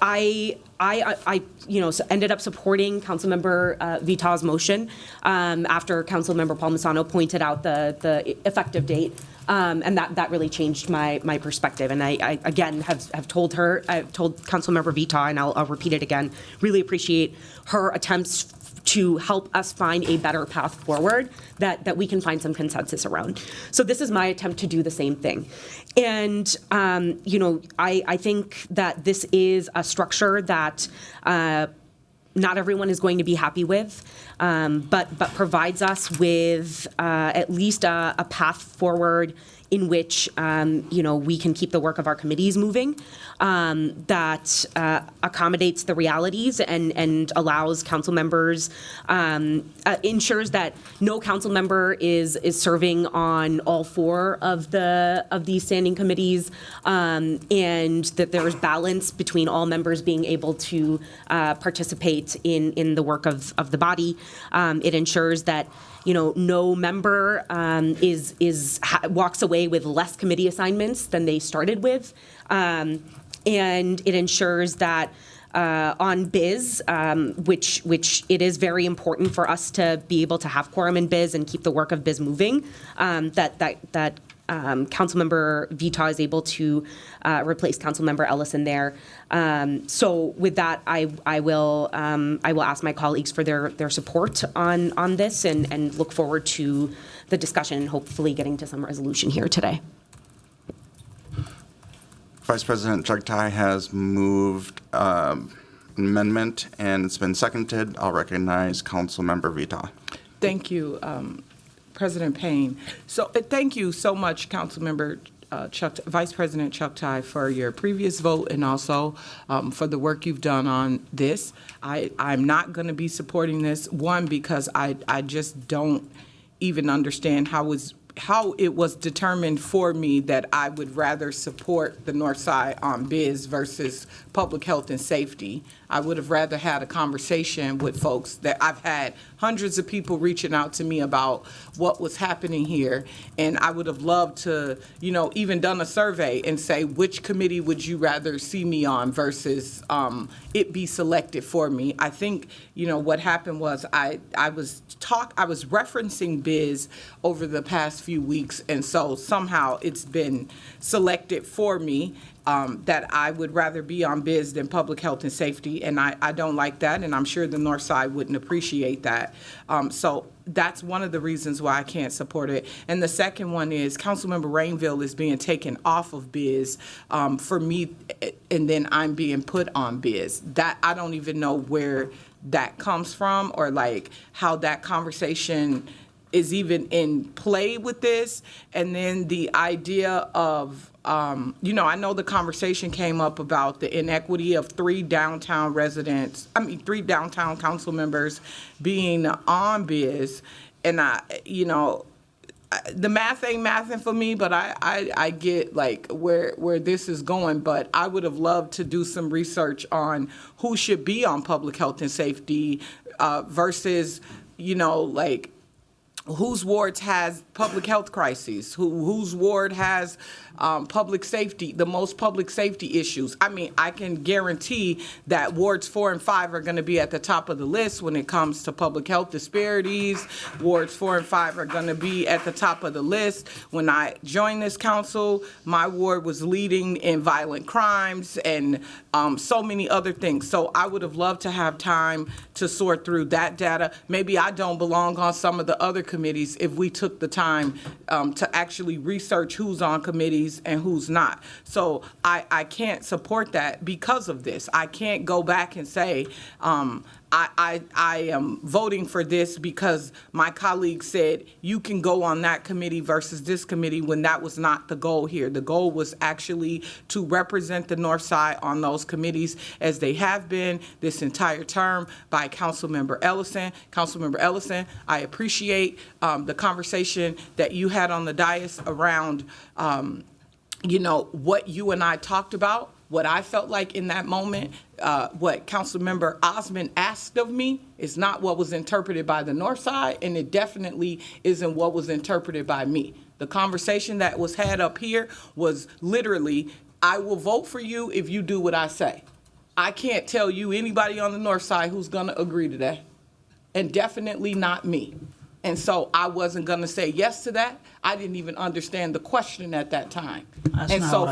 I ended up supporting Councilmember Vita's motion after Councilmember Palmisano pointed out the effective date, and that really changed my perspective. And I again have told Councilmember Vita, and I'll repeat it again, really appreciate her attempts to help us find a better path forward that we can find some consensus around. So this is my attempt to do the same thing. And, I think that this is a structure that not everyone is going to be happy with, but provides us with at least a path forward in which, we can keep the work of our committees moving, that accommodates the realities and allows council members, ensures that no council member is serving on all 4 of these standing committees, and that there is balance between all members being able to participate in the work of the body. It ensures that no member walks away with less committee assignments than they started with, and it ensures that on biz, which it is very important for us to be able to have quorum in biz and keep the work of biz moving, that Councilmember Vita is able to replace Councilmember Ellison there. So with that, I will ask my colleagues for their support on this and look forward to the discussion and hopefully getting to some resolution here today. Vice President Chagtai has moved amendment, and it's been seconded. I'll recognize Councilmember Vita. Thank you, President Payne. So thank you so much, Councilmember Vice President Chagtai, for your previous vote and also for the work you've done on this. I'm not going to be supporting this, one, because I just don't even understand how it was determined for me that I would rather support the North Side on biz versus public health and safety. I would have rather had a conversation with folks that I've had hundreds of people reaching out to me about what was happening here. And I would have loved to, even done a survey and say, which committee would you rather see me on versus it be selected for me. I think, what happened was I was referencing biz over the past few weeks. And so somehow it's been selected for me. That I would rather be on biz than public health and safety, and I don't like that, and I'm sure the North Side wouldn't appreciate that. So that's one of the reasons why I can't support it. And the second one is Councilmember Rainville is being taken off of biz for me, and then I'm being put on biz. That I don't even know where that comes from or like how that conversation is even in play with this. And then the idea of, I know the conversation came up about the inequity of three downtown council members being on biz. And the math ain't mathing for me, but I get like where this is going. But I would have loved to do some research on who should be on public health and safety versus, like whose wards has public health crises, whose ward has the most public safety issues. I mean, I can guarantee that wards 4 and 5 are going to be at the top of the list when it comes to public health disparities. Wards 4 and 5 are going to be at the top of the list. When I joined this council, my ward was leading in violent crimes and so many other things. So I would have loved to have time to sort through that data. Maybe I don't belong on some of the other committees if we took the time to actually research who's on committees and who's not. So I can't support that because of this. I can't go back and say, I am voting for this because my colleague said you can go on that committee versus this committee when that was not the goal here. The goal was actually to represent the North Side on those committees as they have been this entire term by Councilmember Ellison. Councilmember Ellison, I appreciate the conversation that you had on the dais around what you and I talked about. What I felt like in that moment, what Councilmember Osmond asked of me is not what was interpreted by the North Side, and it definitely isn't what was interpreted by me. The conversation that was had up here was literally, I will vote for you if you do what I say. I can't tell you anybody on the North Side who's going to agree to that, and definitely not me. And so I wasn't going to say yes to that. I didn't even understand the question at that time. And so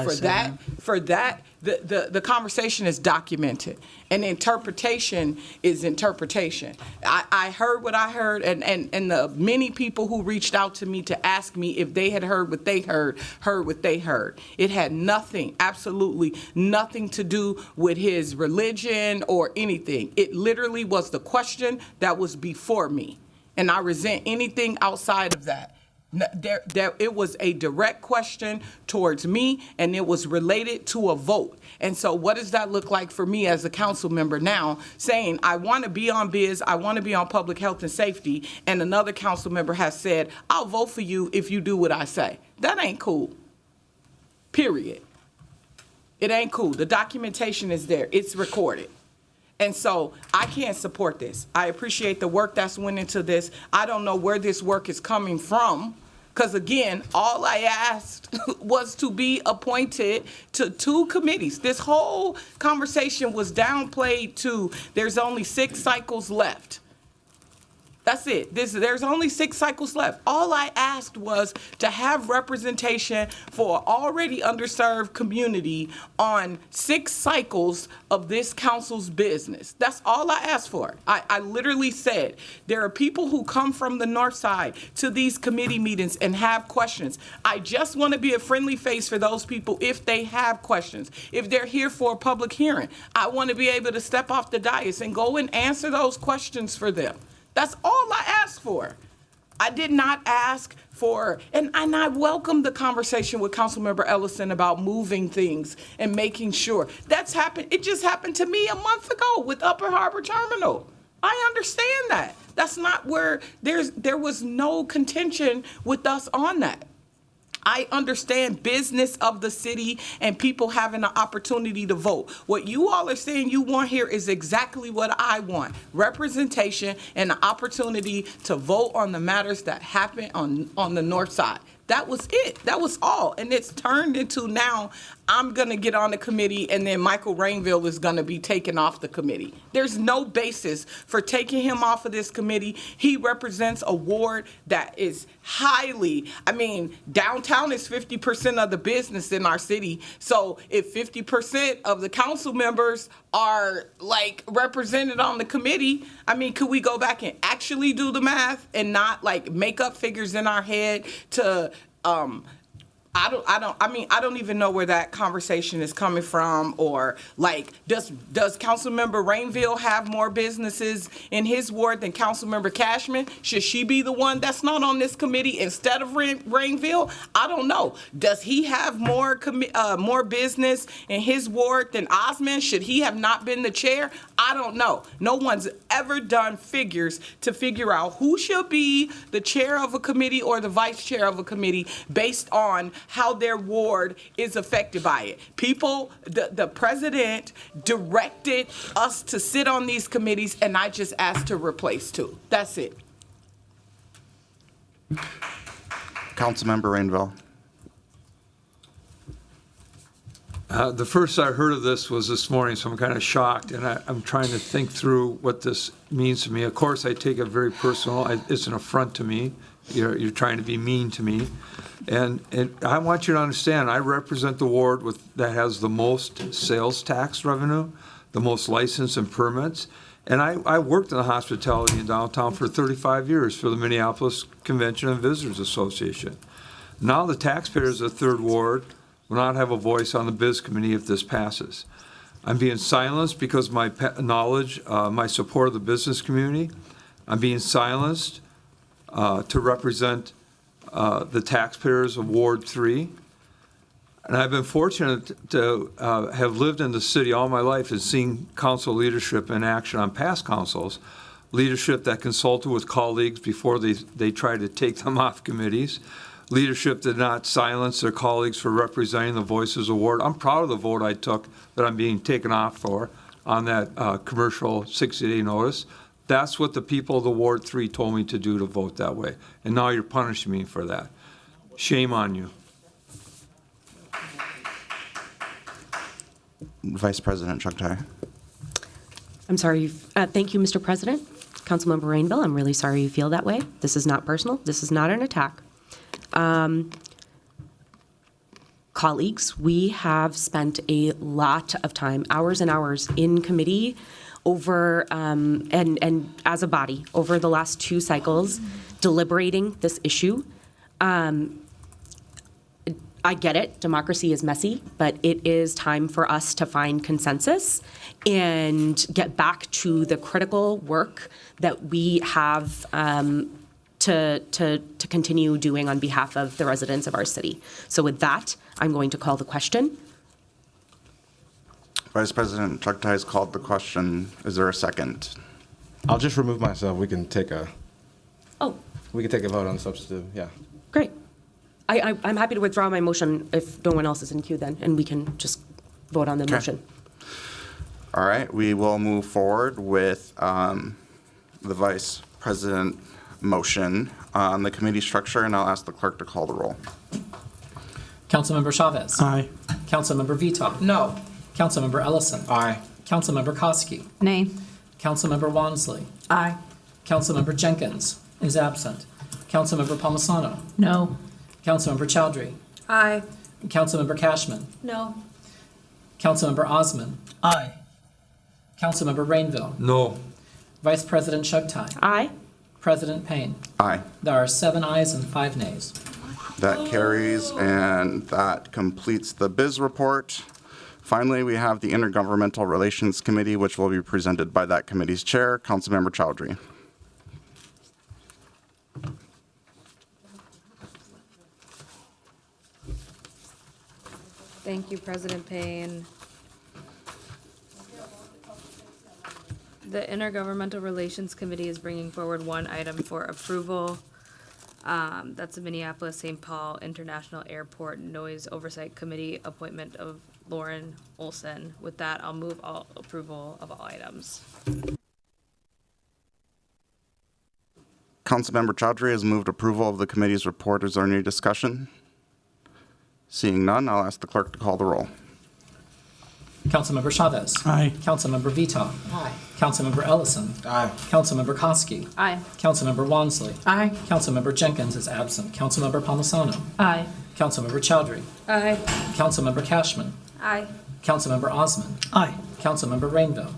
for that, the conversation is documented, and interpretation is interpretation. I heard what I heard, and the many people who reached out to me to ask me if they had heard what they heard what they heard. It had nothing, absolutely nothing to do with his religion or anything. It literally was the question that was before me. And I resent anything outside of that. It was a direct question towards me, and it was related to a vote. And so what does that look like for me as a council member now, saying I want to be on biz, I want to be on public health and safety, and another council member has said, I'll vote for you if you do what I say. That ain't cool. Period. It ain't cool. The documentation is there. It's recorded. And so I can't support this. I appreciate the work that's went into this. I don't know where this work is coming from, because again, all I asked was to be appointed to 2 committees. This whole conversation was downplayed to there's only 6 cycles left. That's it. There's only 6 cycles left. All I asked was to have representation for already underserved community on 6 cycles of this council's business. That's all I asked for. I literally said, there are people who come from the North Side to these committee meetings and have questions. I just want to be a friendly face for those people if they have questions. If they're here for a public hearing, I want to be able to step off the dais and go and answer those questions for them. That's all I asked for. I did not ask for, and I welcome the conversation with Councilmember Ellison about moving things and making sure. That's happened. It just happened to me a month ago with Upper Harbor Terminal. I understand that. That's not where there was no contention with us on that. I understand business of the city and people having an opportunity to vote. What you all are saying you want here is exactly what I want. Representation and the opportunity to vote on the matters that happen on the North Side. That was it. That was all. And it's turned into now I'm going to get on the committee and then Michael Rainville is going to be taken off the committee. There's no basis for taking him off of this committee. He represents a ward that is downtown is 50% of the business in our city. So if 50% of the council members are represented on the committee, could we go back and actually do the math and not make up figures in our head to I don't even know where that conversation is coming from, or like, does Councilmember Rainville have more businesses in his ward than Councilmember Cashman? Should she be the one that's not on this committee instead of Rainville? I don't know. Does he have more business in his ward than Osmond? Should he have not been the chair? I don't know. No one's ever done figures to figure out who should be the chair of a committee or the vice chair of a committee based on how their ward is affected by it. The president directed us to sit on these committees, and I just asked to replace two. That's it. Councilmember Rainville. The first I heard of this was this morning, so I'm kind of shocked, and I'm trying to think through what this means to me. Of course, I take it very personal. It's an affront to me. You're trying to be mean to me. And I want you to understand, I represent the ward that has the most sales tax revenue, the most license and permits. And I worked in the hospitality in downtown for 35 years for the Minneapolis Convention and Visitors Association. Now the taxpayers of the Third Ward will not have a voice on the Biz Committee if this passes. I'm being silenced because my knowledge, my support of the business community. I'm being silenced to represent the taxpayers of Ward 3. And I've been fortunate to have lived in the city all my life and seen council leadership in action on past councils, leadership that consulted with colleagues before they tried to take them off committees, leadership did not silence their colleagues for representing the voices of Ward. I'm proud of the vote I took that I'm being taken off for on that commercial 60-day notice. That's what the people of the Ward 3 told me to do, to vote that way. And now you're punishing me for that. Shame on you. Vice President Chuck Tai. I'm sorry. Thank you, Mr. President. Councilmember Rainville, I'm really sorry you feel that way. This is not personal. This is not an attack. Colleagues, we have spent a lot of time, hours and hours in committee over, and as a body, over the last 2 cycles, deliberating this issue. I get it, democracy is messy, but it is time for us to find consensus and get back to the critical work that we have to continue doing on behalf of the residents of our city. So with that, I'm going to call the question. Vice President Chuck Tai has called the question. Is there a second? I'll just remove myself. We can take a vote on substantive. Yeah. Great. I'm happy to withdraw my motion if no one else is in queue then, and we can just vote on the motion. All right, we will move forward with the Vice President motion on the committee structure, and I'll ask the clerk to call the roll. Councilmember Chavez. Aye. Councilmember Vito. No. Councilmember Ellison. Aye. Councilmember Koski. Nay. Councilmember Wansley. Aye. Councilmember Jenkins is absent. Councilmember Palmisano. No. Councilmember Chowdhury. Aye. Councilmember Cashman. No. Councilmember Osmond. Aye. Councilmember Rainville. No. Vice President Chuck Tai. Aye. President Payne. Aye. There are 7 ayes and 5 nays. That carries, and that completes the biz report. Finally, we have the Intergovernmental Relations Committee, which will be presented by that committee's chair, Councilmember Chowdhury. Thank you, President Payne. The Intergovernmental Relations Committee is bringing forward 1 item for approval. That's the Minneapolis-St. Paul International Airport Noise Oversight Committee appointment of Lauren Olson. With that, I'll move approval of all items. Councilmember Chowdhury has moved approval of the committee's report. Is there any discussion? Seeing none, I'll ask the clerk to call the roll. Councilmember Chavez. Aye. Councilmember Vito. Aye. Councilmember Ellison. Aye. Councilmember Koski. Aye. Councilmember Wansley. Aye. Councilmember Jenkins is absent. Councilmember Palmisano. Aye. Councilmember Chowdhury. Aye. Councilmember Cashman. Aye. Councilmember Osmond. Aye. Councilmember Rainville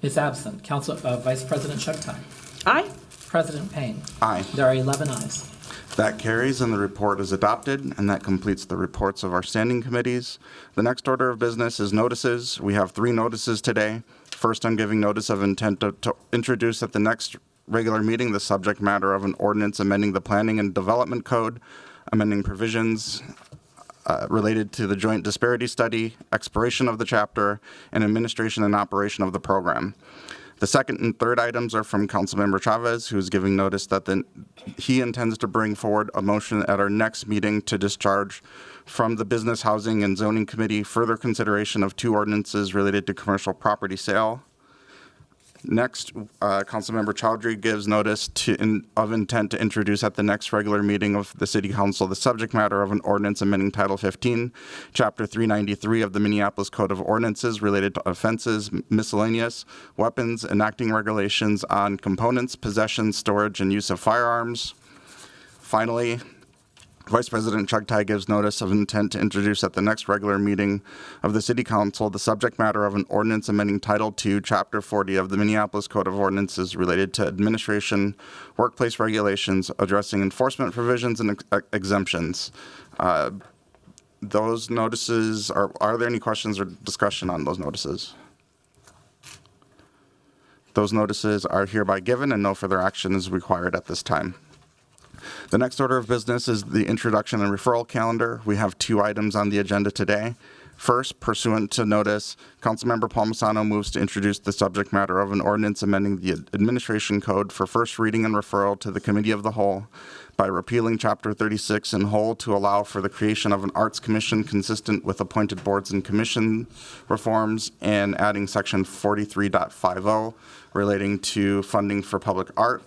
is absent. Vice President Chuck Tai. Aye. President Payne. Aye. There are 11 ayes. That carries and the report is adopted, and that completes the reports of our standing committees. The next order of business is notices. We have 3 notices today. First, I'm giving notice of intent to introduce at the next regular meeting the subject matter of an ordinance amending the Planning and Development Code, amending provisions related to the joint disparity study, expiration of the chapter, and administration and operation of the program. The second and third items are from Councilmember Chavez, who is giving notice that he intends to bring forward a motion at our next meeting to discharge from the Business, Housing, and Zoning Committee further consideration of 2 ordinances related to commercial property sale. Next, Councilmember Chowdhury gives notice of intent to introduce at the next regular meeting of the City Council the subject matter of an ordinance amending Title 15, Chapter 393 of the Minneapolis Code of Ordinances related to offenses, miscellaneous, weapons, enacting regulations on components, possession, storage, and use of firearms. Finally, Vice President Chugtai gives notice of intent to introduce at the next regular meeting of the City Council the subject matter of an ordinance amending Title II, Chapter 40 of the Minneapolis Code of Ordinances related to administration, workplace regulations, addressing enforcement provisions and exemptions. Those notices, are there any questions or discussion on those notices? Those notices are hereby given and no further action is required at this time. The next order of business is the introduction and referral calendar. We have 2 items on the agenda today. First, pursuant to notice, Councilmember Palmisano moves to introduce the subject matter of an ordinance amending the administration code for first reading and referral to the Committee of the Whole by repealing Chapter 36 in whole to allow for the creation of an arts commission consistent with appointed boards and commission reforms and adding Section 43.50 relating to funding for public art.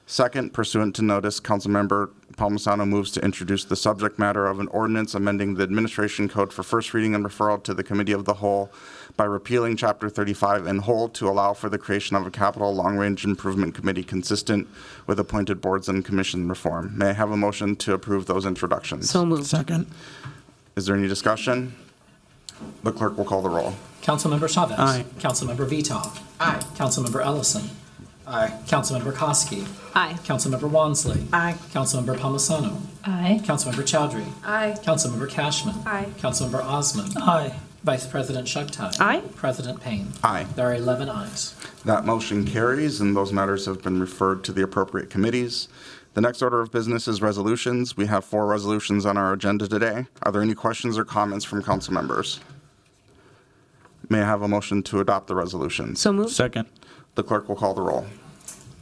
Second, pursuant to notice, Councilmember Palmisano moves to introduce the subject matter of an ordinance amending the administration code for first reading and referral to the Committee of the Whole by repealing Chapter 35 in whole to allow for the creation of a capital long-range improvement committee consistent with appointed boards and commission reform. May I have a motion to approve those introductions? So moved. Second. Is there any discussion? The clerk will call the roll. Councilmember Chavez. Aye. Councilmember Vitaw. Aye. Councilmember Ellison. Aye. Councilmember Koski. Aye. Councilmember Wansley. Aye. Councilmember Palmisano. Aye. Councilmember Chowdhury. Aye. Councilmember Cashman. Aye. Councilmember Osmond. Aye. Vice President Chugtai. Aye. President Payne. Aye. There are 11 ayes. That motion carries, and those matters have been referred to the appropriate committees. The next order of business is resolutions. We have 4 resolutions on our agenda today. Are there any questions or comments from council members? May I have a motion to adopt the resolutions? So moved. Second. The clerk will call the roll.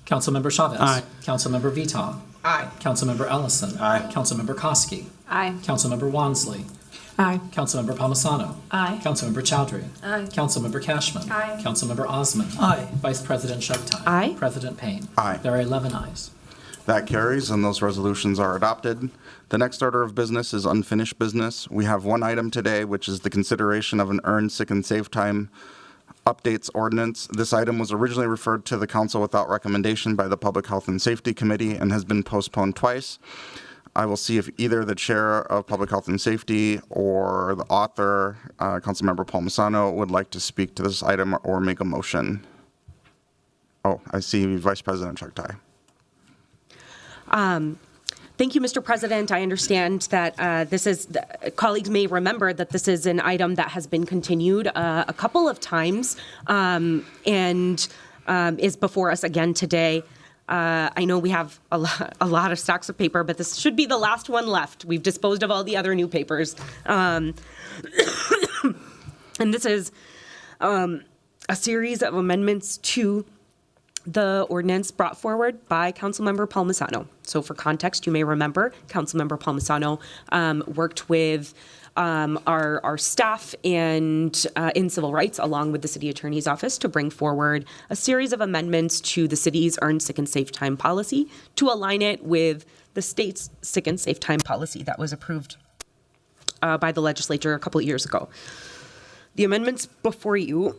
Councilmember Chavez. Aye. Councilmember Vitaw. Aye. Councilmember Ellison. Aye. Councilmember Koski. Aye. Councilmember Wansley. Aye. Councilmember Palmisano. Aye. Councilmember Chowdhury. Aye. Councilmember Cashman. Aye. Councilmember Osmond. Aye. Vice President Chugtai. Aye. President Payne. Aye. There are 11 ayes. That carries, and those resolutions are adopted. The next order of business is unfinished business. We have 1 item today, which is the consideration of an earned sick and save time updates ordinance. This item was originally referred to the council without recommendation by the Public Health and Safety Committee and has been postponed twice. I will see if either the chair of Public Health and Safety or the author, Councilmember Palmisano, would like to speak to this item or make a motion. Oh, I see Vice President Chugtai. Thank you, Mr. President. I understand that colleagues may remember that this is an item that has been continued a couple of times and is before us again today. I know we have a lot of stacks of paper, but this should be the last one left. We've disposed of all the other new papers. And this is a series of amendments to the ordinance brought forward by Councilmember Palmisano. So for context, you may remember Councilmember Palmisano worked with our staff and in civil rights, along with the city attorney's office, to bring forward a series of amendments to the city's earned sick and safe time policy to align it with the state's sick and safe time policy that was approved by the legislature a couple of years ago. The amendments before you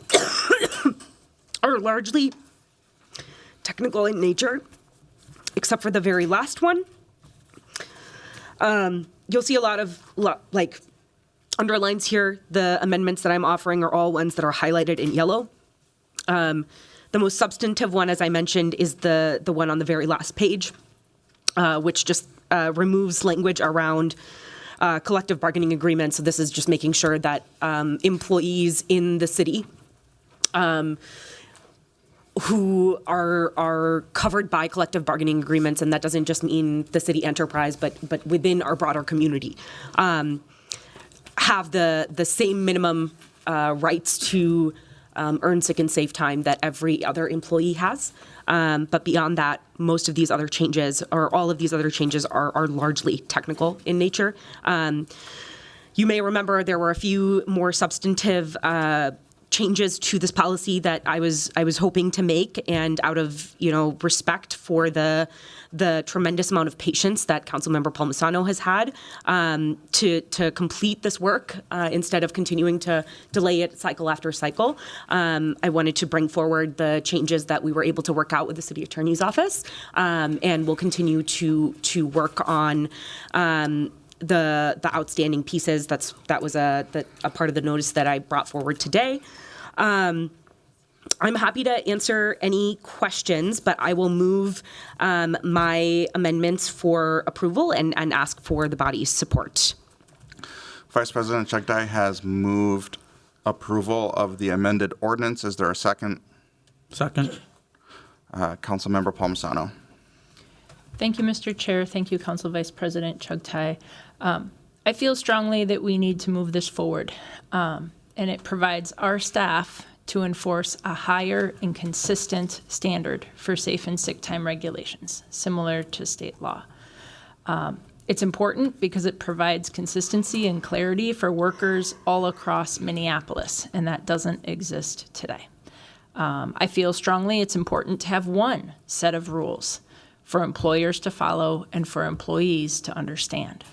are largely technical in nature, except for the very last one. You'll see a lot of underlines here. The amendments that I'm offering are all ones that are highlighted in yellow. The most substantive one, as I mentioned, is the one on the very last page. which just removes language around collective bargaining agreements. So this is just making sure that employees in the city who are covered by collective bargaining agreements, and that doesn't just mean the city enterprise, but within our broader community, have the same minimum rights to earn sick and safe time that every other employee has. But beyond that, most of these other changes, or all of these other changes, are largely technical in nature. You may remember there were a few more substantive changes to this policy that I was hoping to make, and out of respect for the tremendous amount of patience that Councilmember Palmisano has had to complete this work instead of continuing to delay it cycle after cycle. I wanted to bring forward the changes that we were able to work out with the City Attorney's Office, and we'll continue to work on the outstanding pieces. That was a part of the notice that I brought forward today. I'm happy to answer any questions, but I will move my amendments for approval and ask for the body's support. Vice President Chagdai has moved approval of the amended ordinance. Is there a second? Second. Councilmember Palmisano. Thank you, Mr. Chair. Thank you, Council Vice President Chugtai. I feel strongly that we need to move this forward, and it provides our staff to enforce a higher and consistent standard for safe and sick time regulations, similar to state law. It's important because it provides consistency and clarity for workers all across Minneapolis, and that doesn't exist today. I feel strongly it's important to have one set of rules for employers to follow and for employees to understand.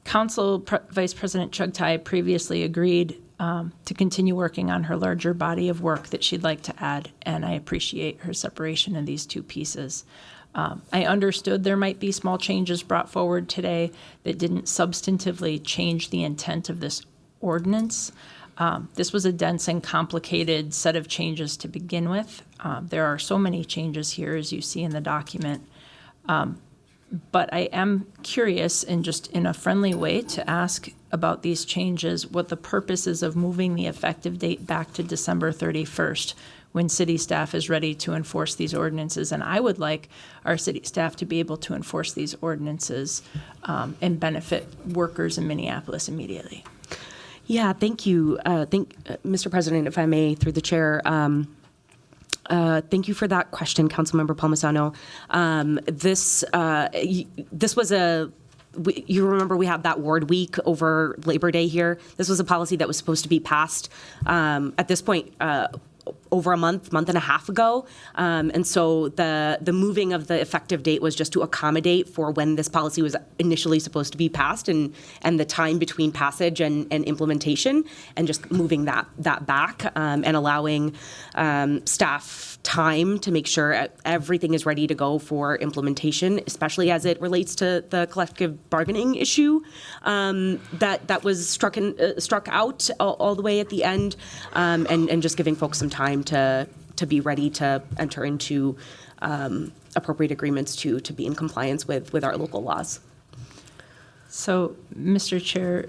Vice President Chugtai previously agreed to continue working on her larger body of work that she'd like to add, and I appreciate her separation of these two pieces. I understood there might be small changes brought forward today that didn't substantively change the intent of this ordinance. This was a dense and complicated set of changes to begin with. There are so many changes here, as you see in the document. But I am curious, and just in a friendly way, to ask about these changes, what the purpose is of moving the effective date back to December 31st, when city staff is ready to enforce these ordinances. And I would like our city staff to be able to enforce these ordinances and benefit workers in Minneapolis immediately. Yeah, thank you. Mr. President, if I may, through the chair, thank you for that question, Councilmember Palmisano. This was you remember we had that ward week over Labor Day here. This was a policy that was supposed to be passed at this point over a month and a half ago. And so the moving of the effective date was just to accommodate for when this policy was initially supposed to be passed and the time between passage and implementation, and just moving that back and allowing staff time to make sure everything is ready to go for implementation, especially as it relates to the collective bargaining issue that was struck out all the way at the end, and just giving folks some time to be ready to enter into appropriate agreements to be in compliance with our local laws. So, Mr. Chair,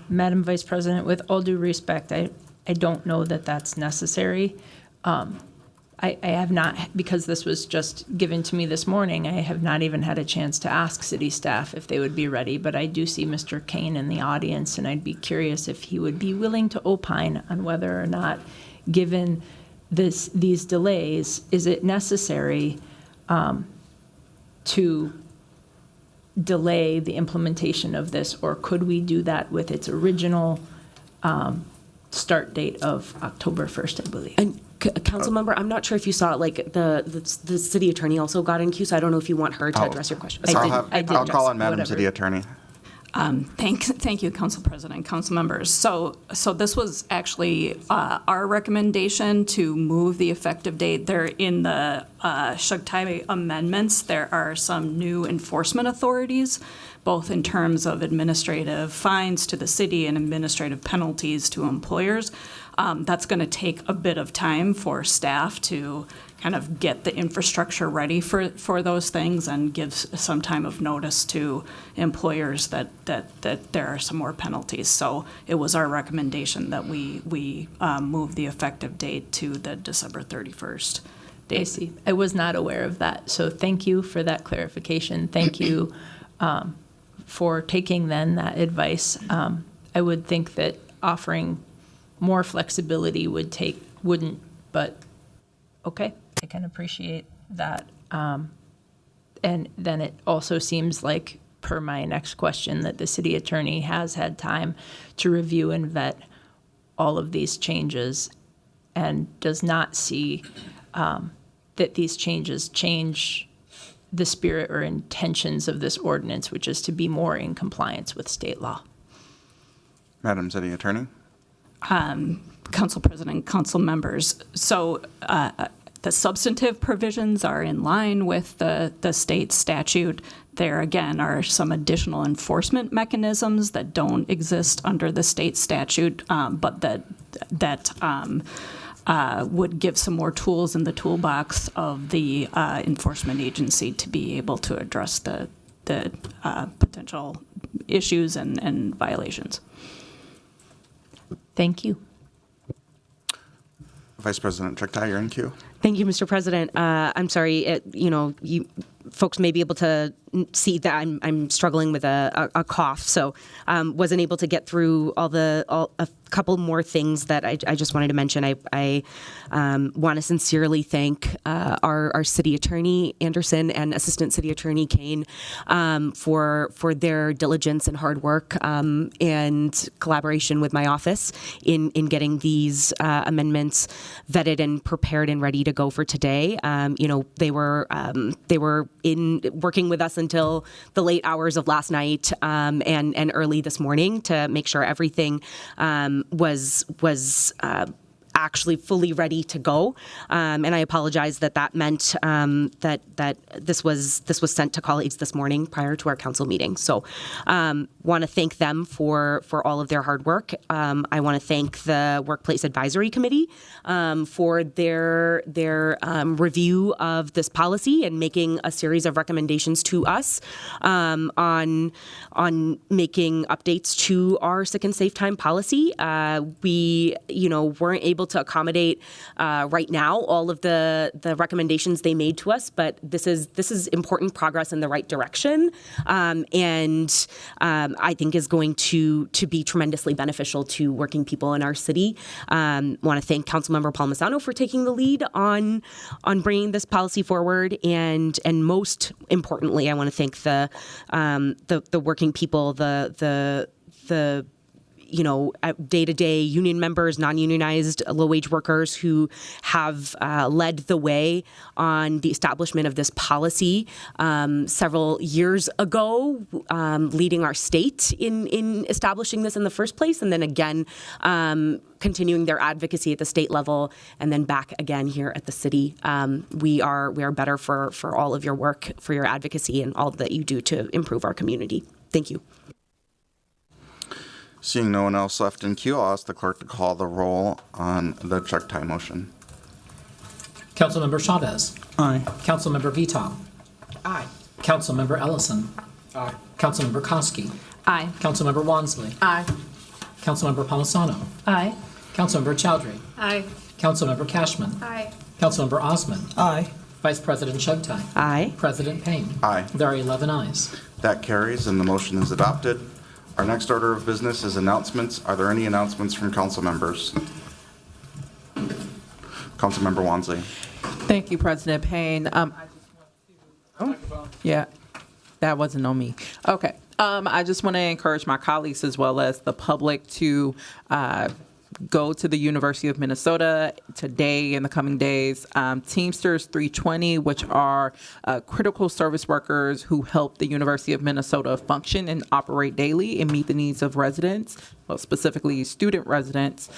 Madam Vice President, with all due respect, I don't know that that's necessary. I have not, because this was just given to me this morning, I have not even had a chance to ask city staff if they would be ready, but I do see Mr. Kane in the audience, and I'd be curious if he would be willing to opine on whether or not, given these delays, is it necessary to delay the implementation of this, or could we do that with its original start date of October 1st, I believe? And Councilmember, I'm not sure if you saw it, like the city attorney also got in queue, so I don't know if you want her to address your question. I'll call on Madam City Attorney. Thank you, Council President, Council members. So this was actually our recommendation to move the effective date. There in the Chugtai amendments, there are some new enforcement authorities, both in terms of administrative fines to the city and administrative penalties to employers. That's going to take a bit of time for staff to kind of get the infrastructure ready for those things and gives some time of notice to employers that there are some more penalties. So it was our recommendation that we move the effective date to the December 31st date. I see. I was not aware of that. So thank you for that clarification. Thank you for taking then that advice. I would think that offering more flexibility wouldn't, but okay, I can appreciate that. And then it also seems like, per my next question, that the city attorney has had time to review and vet all of these changes and does not see that these changes change the spirit or intentions of this ordinance, which is to be more in compliance with state law. Madam City Attorney. Council President, council members. So the substantive provisions are in line with the state statute. There, again, are some additional enforcement mechanisms that don't exist under the state statute, but that would give some more tools in the toolbox of the enforcement agency to be able to address the potential issues and violations. Thank you. Vice President Chuktai, you're in queue. Thank you, Mr. President. I'm sorry, you folks may be able to see that I'm struggling with a cough, so wasn't able to get through a couple more things that I just wanted to mention. I want to sincerely thank our city attorney Anderson and Assistant City Attorney Kane for their diligence and hard work and collaboration with my office in getting these amendments vetted and prepared and ready to go for today. They were in working with us until the late hours of last night and early this morning to make sure everything was actually fully ready to go, and I apologize that meant that this was sent to colleagues this morning prior to our council meeting. So, want to thank them for all of their hard work. I want to thank the Workplace Advisory Committee for their review of this policy and making a series of recommendations to us on making updates to our sick and safe time policy. We weren't able to accommodate right now all of the recommendations they made to us, but this is important progress in the right direction, and I think is going to be tremendously beneficial to working people in our city. Want to thank Councilmember Palmisano for taking the lead on bringing this policy forward, and most importantly, I want to thank the working people, the day-to-day union members, non-unionized low-wage workers who have led the way on the establishment of this policy several years ago, leading our state in establishing this in the first place, and then again continuing their advocacy at the state level, and then back again here at the city. We are better for all of your work, for your advocacy, and all that you do to improve our community. Thank you. Seeing no one else left in queue, I'll ask the clerk to call the roll on the Chuktai motion. Councilmember Chavez. Aye. Councilmember Vital. Aye. Councilmember Ellison. Aye. Councilmember Koski. Aye. Councilmember Wansley. Aye. Councilmember Palmisano. Aye. Councilmember Chowdhury. Aye. Councilmember Cashman. Aye. Councilmember Osman. Aye. Vice President Chuktai. Aye. President Payne. Aye. There are 11 ayes. That carries and the motion is adopted. Our next order of business is announcements. Are there any announcements from council members? Councilmember Wansley. Thank you, President Payne. Yeah, that wasn't on me. Okay. I just want to encourage my colleagues as well as the public to go to the University of Minnesota today and the coming days. Teamsters 320, which are critical service workers who help the University of Minnesota function and operate daily and meet the needs of residents, well, specifically student residents.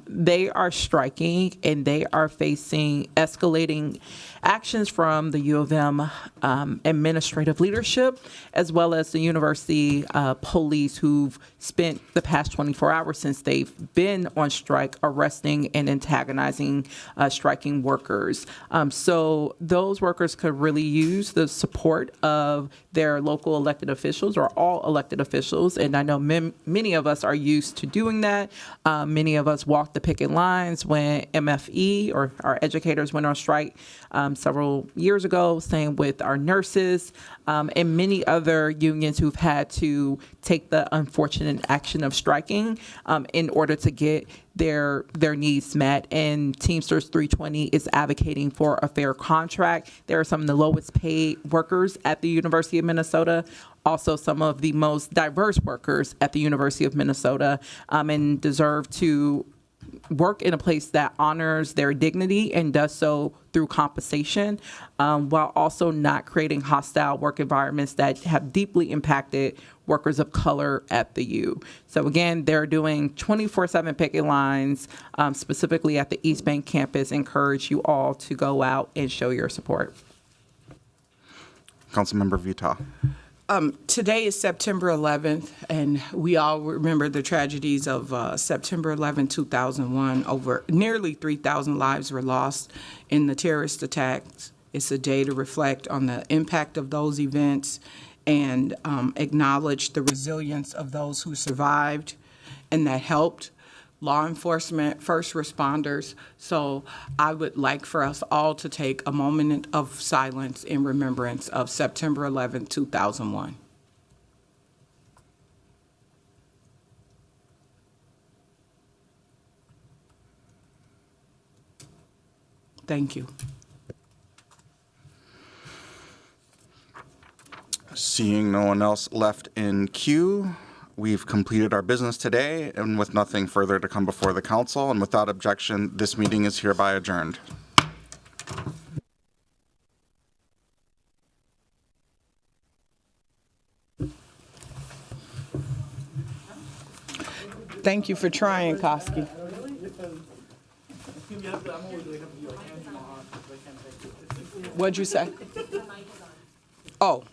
They are striking and they are facing escalating actions from the U of M administrative leadership, as well as the university police, who've spent the past 24 hours since they've been on strike arresting and antagonizing striking workers. So those workers could really use the support of their local elected officials or all elected officials. And I know many of us are used to doing that. Many of us walked the picket lines when MFE or our educators went on strike several years ago. Same with our nurses and many other unions who've had to take the unfortunate action of striking in order to get their needs met. And Teamsters 320 is advocating for a fair contract. There are some of the lowest paid workers at the University of Minnesota, also some of the most diverse workers at the University of Minnesota, and deserve to work in a place that honors their dignity and does so through compensation, while also not creating hostile work environments that have deeply impacted workers of color at the U. So again, they're doing 24/7 picket lines, specifically at the East Bank campus. Encourage you all to go out and show your support. Councilmember Vita. Today is September 11th, and we all remember the tragedies of September 11, 2001. Over nearly 3,000 lives were lost in the terrorist attacks. It's a day to reflect on the impact of those events and acknowledge the resilience of those who survived and that helped. Law enforcement, first responders. So I would like for us all to take a moment of silence in remembrance of September 11, 2001. Thank you. Seeing no one else left in queue, we've completed our business today, and with nothing further to come before the council, and without objection, this meeting is hereby adjourned. Thank you for trying, Koski. What'd you say? Oh.